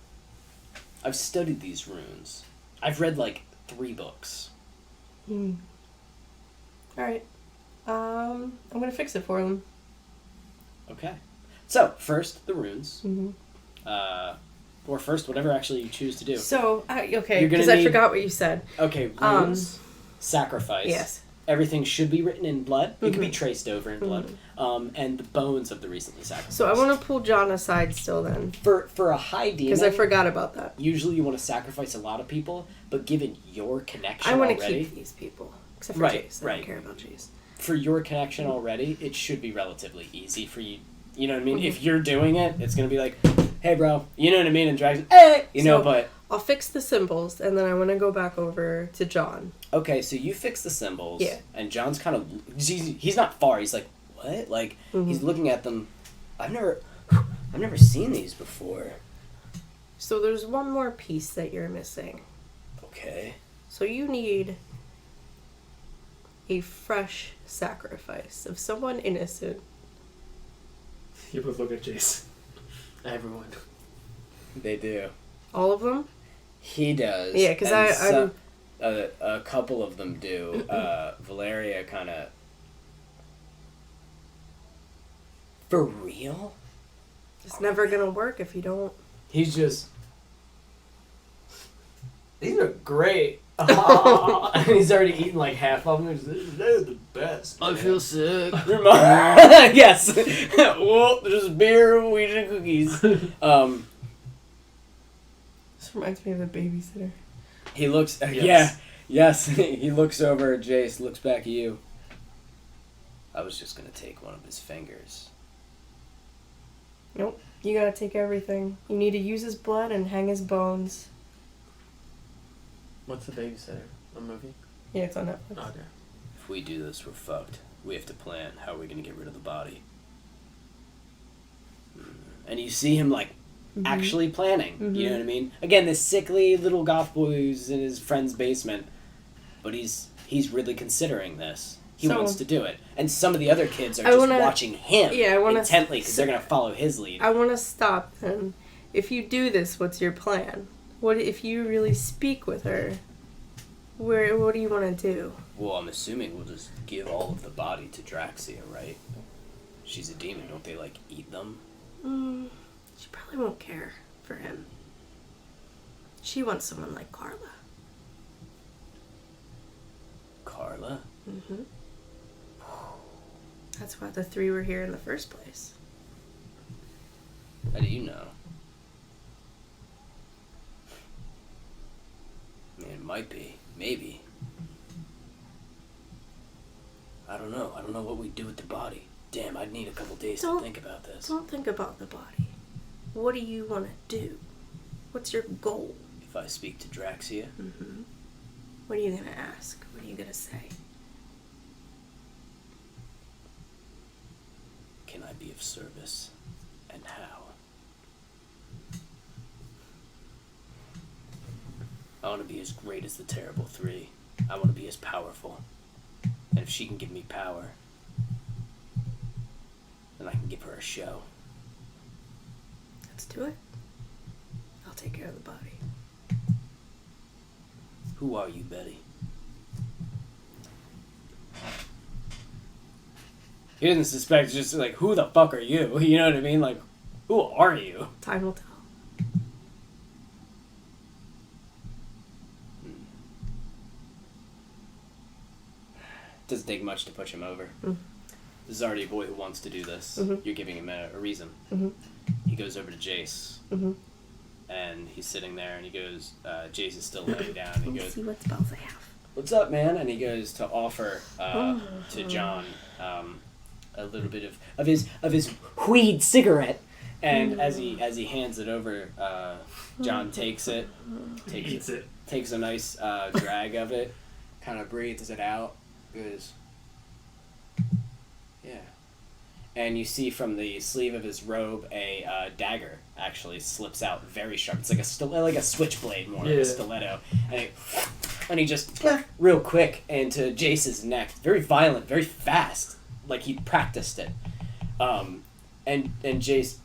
I've studied these runes. I've read like 3 books. Alright. I'm gonna fix it for him. Okay. So, first, the runes. Mm-hmm. Or first, whatever actually you choose to do. So, okay, You're gonna because I need- forgot what you said. Okay, runes, sacrifice. Yes. Everything should be written in blood. It can be traced over in blood. Mm-hmm. And the bones of the recently sacrificed. So I want to pull John aside still then. For a high demon... Because I forgot about that. Usually you want to sacrifice a lot of people, but given your connection I want already... to keep these people. Except for Right, Jace. I right. don't care about Jace. For your connection already, it should be relatively easy for you. You know what I mean? If you're doing it, it's going to be like, hey, bro. You know what I mean? And Dragon's, hey! You know, So- but... I'll fix the symbols, and then I want to go back over to John. Okay, so you fix the symbols. Yeah. And John's kind of... He's not far. He's like, what? Like, he's looking at them. I've never seen these before. So there's one more piece that you're missing. Okay. So you need a fresh sacrifice of someone innocent. You both look at Jace. Everyone. They do. All of them? He does. Yeah, 'cause and I'm... a couple of them do. Valeria kind of... For real? It's never gonna work if you don't... He's just. These are great. And he's already eaten like half of them. They're the best. I man. feel sick. Yes. Well, there's beer, weed, and cookies. This reminds me of the babysitter. He looks... Yes. Yeah. Yes. He looks over at Jace, looks back at you. I was just going to take one of his fingers. Nope. You gotta take everything. You need to use his blood and hang his bones. What's the babysitter? A movie? Yeah, it's on Netflix. Okay. If we do this, we're fucked. We have to plan how we're going to get rid of the body. And you see him, like, actually planning. You know what I mean? Again, this sickly little goth boy who's in his friend's basement. But he's really considering this. He So- wants to do it. And some of the other kids are I just wanna- watching him Yeah, I wanna- intently because they're going to follow his lead. I want to stop then. If you do this, what's your plan? What if you really speak with her? What do you want to do? Well, I'm assuming we'll just give all of the body to Draxia, right? She's a demon. Don't they, like, eat them? She probably won't care for him. She wants someone like Carla. Carla? Mm-hmm. That's why the 3 were here in the first place. How do you know? I mean, it might be. Maybe. I don't know. I don't know what we do with the body. Damn, I'd need a couple days to think about this. Don't think about the body. What do you want to do? What's your goal? If I speak to Draxia, What are you going to ask? What are you going to say? can I be of service? And how? I want to be as great as the Terrible 3. I want to be as powerful. And if she can give me power, then I can give her a show. Let's do it. I'll take care of the body. Who are you, Betty? He doesn't suspect. It's just like, who the fuck are you? You know what I mean? Like, who are you? Time will tell. Doesn't take much to push him over. Mm. This is already a boy who wants to do this. Mhm. You're giving him a reason. Mhm. He goes over to Jace, Mhm. and he's sitting there, and he goes, Jace is still laying down, and he Let's goes, see what spells I have. "What's up, man?" And he goes to offer to John a little bit of his weed cigarette, and as he hands it over, John takes it, takes a nice drag of it, kind of breathes it out, goes, yeah. And you see from the sleeve of his robe a dagger actually slips out very sharp. It's like a switchblade more, like a stiletto. And he just real quick into Jace's neck, very violent, very fast, like he practiced it. And Jace,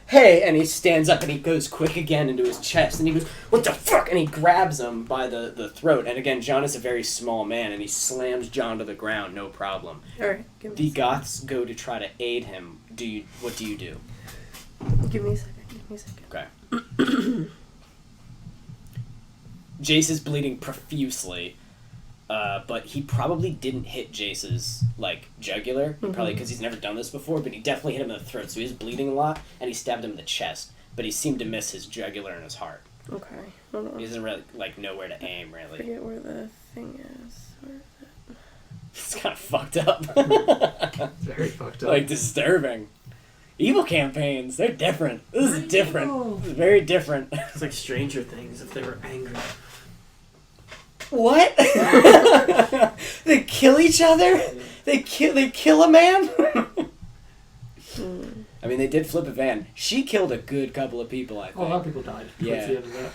hey, and he stands up and he goes quick again into his chest and he goes, what the fuck? And he grabs him by the throat. And again, John is a very small man and he slams John to the ground, no problem. Alright, The Goths go to try to aid him. What do you do? Give me a second. Okay. Jace is bleeding profusely, but he probably didn't hit Jace's jugular, probably because he's never done this before. But he definitely hit him in the throat, so he was bleeding a lot, and he stabbed him in the chest. But he seemed to miss his jugular and his heart. Okay, hold on. He doesn't really know where to aim. Really, Forget where the thing is. Where is it? it's kind of fucked up. It's very fucked up. Disturbing. Evil campaigns, they're different. This is different. Evil. This is very different. It's like Stranger Things if they were angry. What? They kill each other? They kill a man? I mean, they did flip a van. She killed a good couple of people, I think. Oh, a lot of people died. Yeah. Towards the end of that.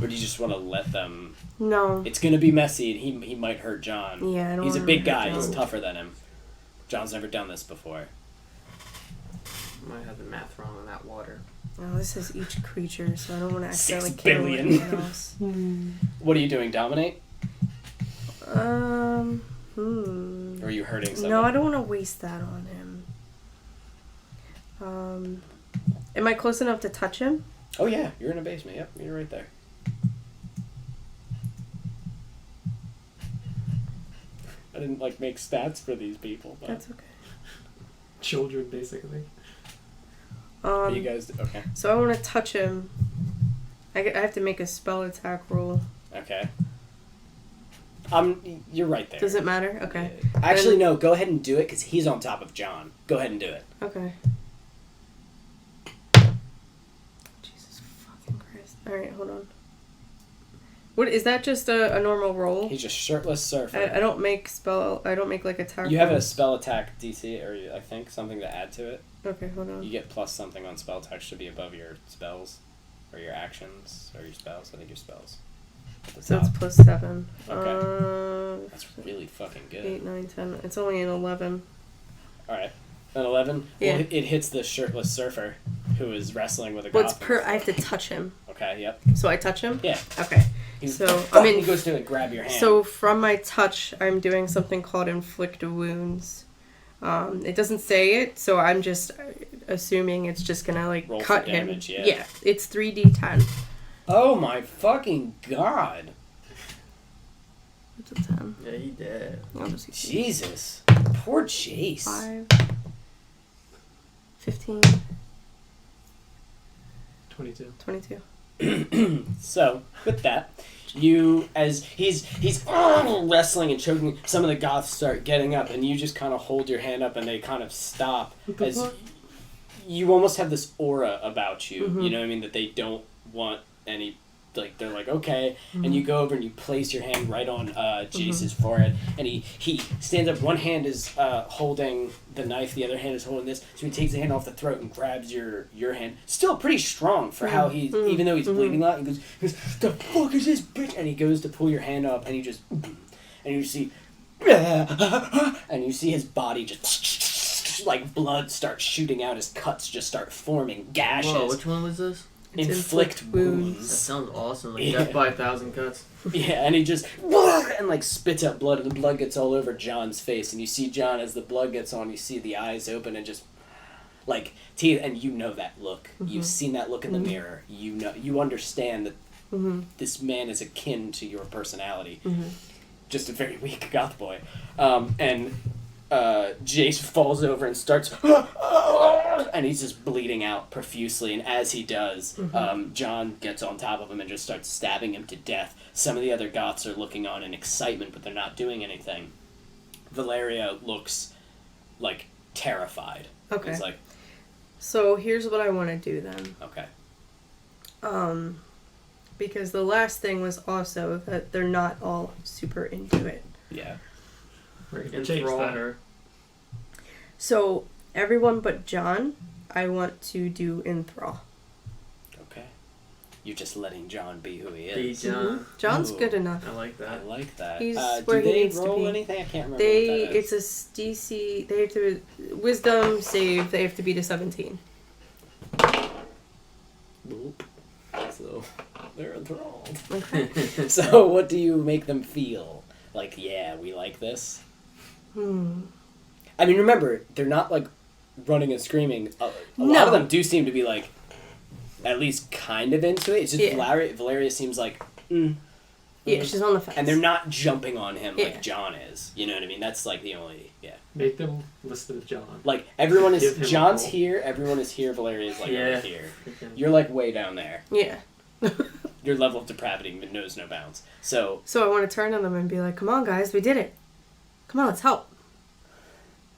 Or do you just want to let them... No. It's going to be messy, and he might hurt John. Yeah, I don't He's a wanna big hurt guy. John. He's tougher than him. John's never done this before. Might have the math wrong on that water. Oh, this is each creature, so I don't want to 6 accidentally kill billion. anyone else. What are you doing, dominate? Hmm. Or are you hurting someone? No, I don't want to waste that on him. Am I close enough to touch him? Oh, yeah. You're in a basement. Yep, you're right there. I didn't, make stats for these people, but... That's okay. Children, basically. You guys... Okay. So I want to touch him. I have to make a spell attack roll. Okay. You're right there. Does it matter? Okay. Actually, no. Go ahead and do it, because he's on top of John. Go ahead and do it. Okay. Jesus fucking Christ. Alright, hold on. What is that? Just a normal roll? He's just shirtless surfer. I don't make attack You have a rolls. spell attack DC, or I think something to add to it. Okay, hold on. You get plus something on spell attack, should be above your spells, or your actions, or your spells. I think your spells. At the So top. it's plus 7. Okay. That's really fucking good. 8, 9, 10. It's only an 11. Alright. An 11? Yeah. Well, it hits the shirtless surfer who is wrestling with a What's goblin. I have to touch him. Okay, yep. So I touch him? Yeah. Okay. He's, So, fuck, I mean- he goes to grab your hand. So from my touch, I'm doing something called inflict wounds. It doesn't say it, so I'm just assuming it's just gonna Roll for cut damage, him. yeah. It's 3d10. Oh my fucking god. It's a 10. Yeah, he did. I'll just use Jesus. Poor Jace. 5, 15, 22. 22. So, with that, as he's wrestling and choking, some of the goths start getting up, and you just kind of hold your hand up, and they kind of stop. As you almost have this aura about you, you know what I mean, that they don't want any, they're like, okay, and you go over and you place your hand right on Jace's forehead, and he stands up, one hand is holding the knife, the other hand is holding this, so he takes the hand off the throat and grabs your hand, still pretty strong for how he's, even though he's bleeding a lot, he goes, the fuck is this bitch, and he goes to pull your hand up, and he just, and you see, and you see his body just, blood starts shooting out, his cuts just start forming gashes. Whoa, which one was this? It's inflict That wounds. sounds awesome. Like Yeah. death by 1,000 cuts. Yeah, and he just and like spits out blood, and the blood gets all over John's face, and you see John as the blood gets on, you see the eyes open and just like teeth, and you know that look. You've seen that look in the mirror. You know, you understand that this man is akin to your personality. Just a very weak goth boy, and Jace falls over and starts, and he's just bleeding out profusely. And as he does, John gets on top of him and just starts stabbing him to death. Some of the other goths are looking on in excitement, but they're not doing anything. Valeria looks like terrified. Okay. He's like, So here's what I want to do then. okay. Because the last thing was also that they're not all super into it. Yeah. We're gonna change Enthrall that. her. So everyone but John, I want to do enthrall. Okay. You're just letting John be who he Be is. John. John's Ooh. good enough. I like I that. like that. He's Do where he they needs to roll be. anything? I can't remember They what that is. it's a DC. They have to wisdom save. They have to beat a 17. Nope. So they're enthralled. Okay. So what do you make them feel? Like, yeah, we like this? I mean, remember, they're not like running and screaming. A lot No. of them do seem to be like, at least kind of into it. It's just Yeah. Valeria seems like, Yeah, she's on the fence. and they're not jumping on him Yeah. like John is. You know what I mean? That's like the only, Make them listen to John. Like, everyone Give him is, a John's roll. here, everyone is here, Valeria's like Yeah. over here. You're like way down there. Yeah. Your level of depravity knows no bounds. So, So I want to turn on them and be like, "Come on, guys, we did it. Come on, let's help."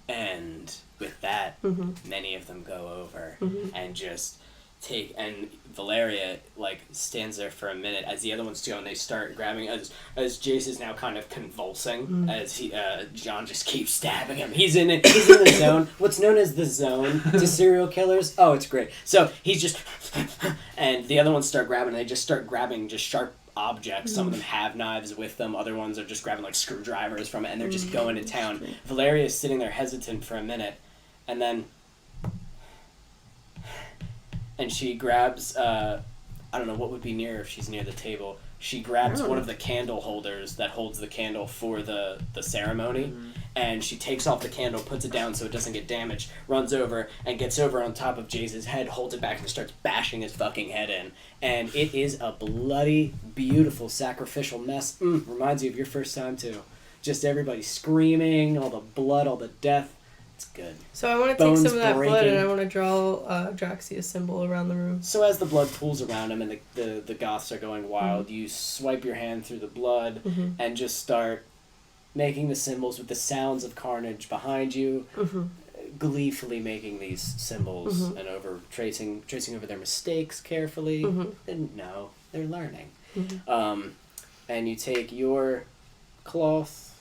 and with that, Mm-hmm. many of them go over and just take, and Valeria like stands there for a minute as the other ones do, and they start grabbing as Jace is now kind of convulsing as he John just keeps stabbing him. He's in the zone, what's known as the zone to serial killers. Oh, it's great. So he's just and the other ones start grabbing, and they just start grabbing just sharp objects. Some of them have knives with them, other ones are just grabbing like screwdrivers from it, and they're just going to town. Valeria is sitting there hesitant for a minute, and then she grabs I don't know what would be near if she's near the table. She grabs one of the candle holders that holds the candle for the ceremony, and she takes off the candle, puts it down so it doesn't get damaged, runs over and gets over on top of Jace's head, holds it back, and starts bashing his fucking head in. And it is a bloody, beautiful sacrificial mess. Reminds you of your first time too. Just everybody screaming, all the blood, all the death. It's good. So I want to take Bones some of that blood breaking. and I want to draw Draxia's symbol around the room. So as the blood pools around him and the goths are going wild, you swipe your hand through the blood and just start making the symbols with the sounds of carnage behind you, gleefully making these symbols and over tracing over their mistakes carefully. And no, they're learning. And you take your cloth,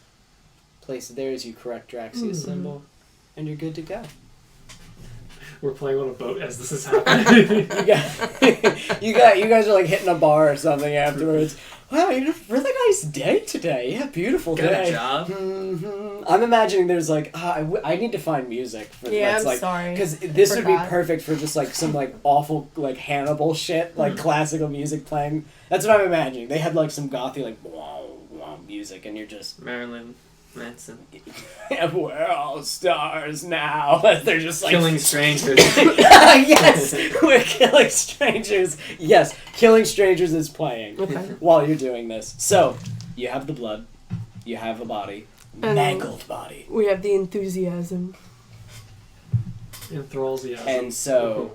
place it there as you correct Draxia's symbol, and you're good to go. We're playing on a boat as this is happening. you guys are like hitting a bar or something afterwards. Wow, you had a really nice day today. Yeah, beautiful Good day. job. I'm imagining there's like, I need to find music for Yeah, that's I'm like, sorry. because this would be Forgot. perfect for just like some like awful like Hannibal shit, like classical music playing. That's what I'm imagining. They had like some gothy like wow music, and you're just Marilyn Manson. we're all stars now. They're just like Killing strangers. yes, we're killing strangers. Yes, killing strangers is playing while you're doing this. So you have the blood, you have a body, And mangled body, we have the enthusiasm. Enthrallsiasm. and so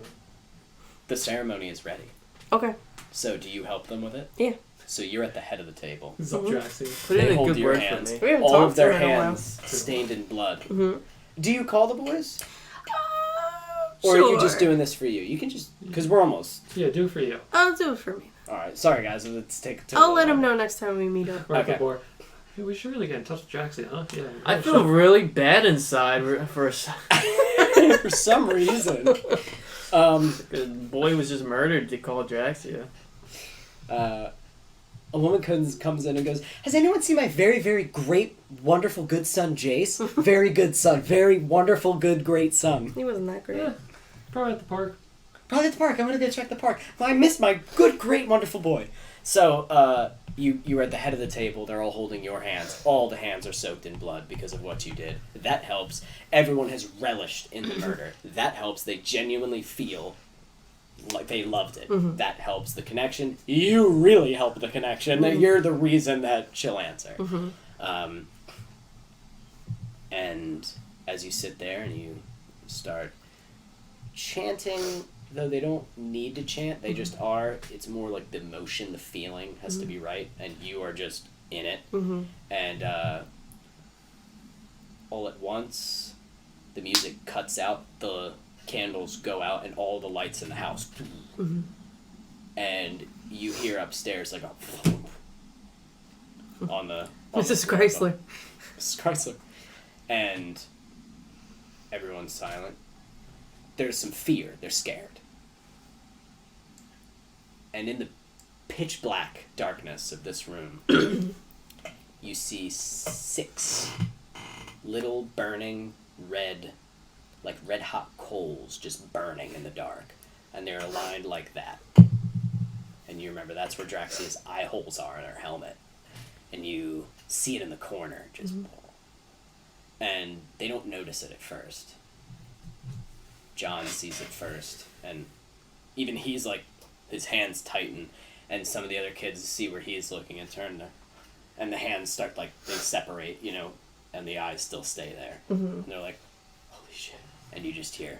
the ceremony is ready. Okay. So do you help them with it? Yeah. So you're at the head of the table. Subtraxing. Put in They a hold good your word hands. for me. We haven't All talked of their for a while. hands stained in blood. Mm-hmm. Do you call the boys? Or are you just doing this for you? You can just, because we're almost. Yeah, do it for you. I'll do it for me. Alright, sorry guys, let's take a I'll let him know next time we meet up. We're at the Okay. bar. Hey, we should really get in touch with Jackson, huh? Yeah. I feel really bad inside for a For some reason. The boy was just murdered to call Draxia. A woman comes in and goes, has anyone seen my very, very great, wonderful, good son, Jace? Very good son. Very wonderful, good, great son. He wasn't that great. Yeah, probably at the park. Probably at the park. I'm gonna go check the park. I missed my good, great, wonderful boy. So, you are at the head of the table. They're all holding your hands. All the hands are soaked in blood because of what you did. That helps. Everyone has relished in the murder. That helps. They genuinely feel like they loved it. That helps the connection. You really help the connection. You're the reason that she'll answer. And as you sit there and you start chanting, though they don't need to chant, they just are. It's more like the emotion, the feeling has to be right, and you are just in it. And all at once, the music cuts out, the candles go out, and all the lights in the house. And you hear upstairs like a on the Mrs. Chrysler. Mrs. Chrysler. And everyone's silent. There's some fear. They're scared. And in the pitch black darkness of this room, you see 6 little burning red, like red hot coals just burning in the dark. And they're aligned like that. And you remember that's where Draxia's eye holes are in her helmet. And you see it in the corner, just and they don't notice it at first. John sees it first, and even he's like, his hands tighten, and some of the other kids see where he's looking and turn, and the hands start, like, they separate, you know, and the eyes still stay there. And they're like, holy shit. And you just hear,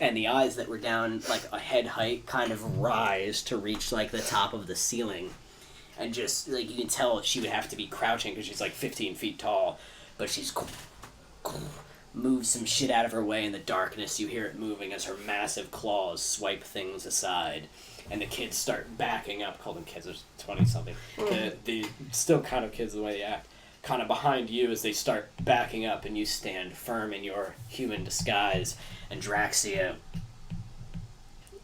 and the eyes that were down like a head height kind of rise to reach like the top of the ceiling, and just like you can tell she would have to be crouching because she's like 15 feet tall, but she's moves some shit out of her way in the darkness. You hear it moving as her massive claws swipe things aside, and the kids start backing up. Call them kids, there's 20 something. The still kind of kids the way they act, kind of behind you as they start backing up, and you stand firm in your human disguise. And Draxia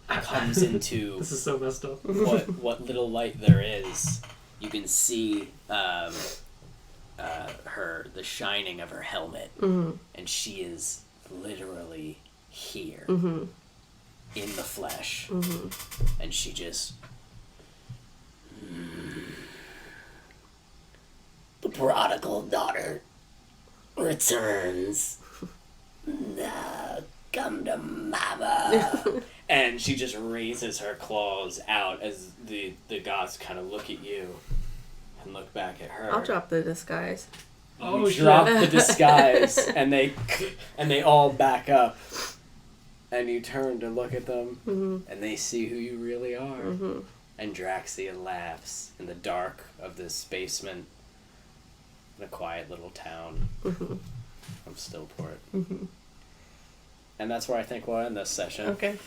comes into This is so messed up. what little light there is. You can see the shining of her helmet, and she is literally here in the flesh, and she just the prodigal daughter returns. Come to mama. And she just raises her claws out as the gods kind of look at you and look back at her. I'll drop the disguise. You drop the disguise, and they all back up, and you turn to look at them, and they see who you really are. And Draxia laughs in the dark of this basement in a quiet little town from Stillport. And that's where I think we'll end this session. Okay.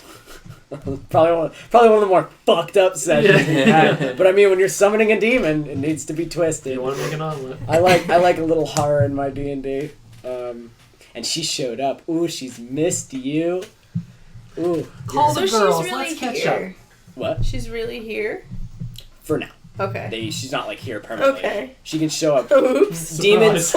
Probably one of the more fucked up sessions we had. But I mean, when you're summoning a demon, it needs to be twisted. You want to make an omelet? I like a little horror in my D&D. And she showed up. Ooh, she's missed you. Ooh. Call the So girls. she's really Let's catch here. What? She's really here? For now. Okay. She's not like here permanently. Okay. She can show up. Oops. Demons.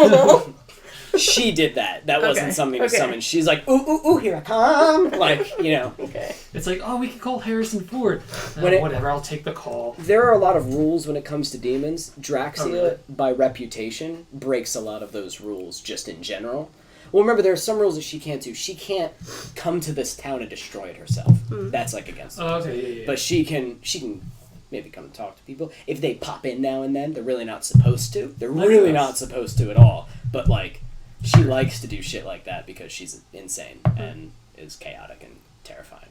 She did that. That wasn't something to summon. She's like, ooh, here I come. Like, you know. Okay. It's like, oh, we can call Harrison Ford. Whatever, I'll take the call. There are a lot of rules when it comes to demons. Draxia, by reputation, breaks a lot of those rules just in general. Well, remember, there are some rules that she can't do. She can't come to this town and destroy it herself. That's like against the rules. Okay, yeah. But she can maybe come and talk to people. If they pop in now and then, they're really not supposed to. They're really not supposed to at all. But, like, she likes to do shit like that because she's insane and is chaotic and terrifying.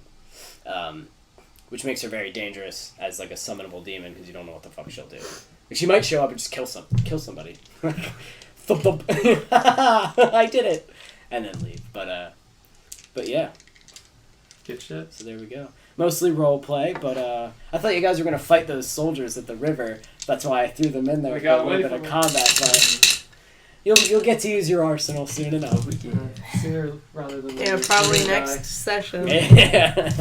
Which makes her very dangerous as like a summonable demon because you don't know what the fuck she'll do. She might show up and just kill somebody. I did it, and then leave. But yeah. Good shit. So there we go. Mostly role play, but I thought you guys were gonna fight those soldiers at the river. That's why I threw them in there. We got a little bit of combat, but you'll get to use your arsenal soon enough. Sooner rather than later. Yeah, probably You're gonna die. next session. Yeah.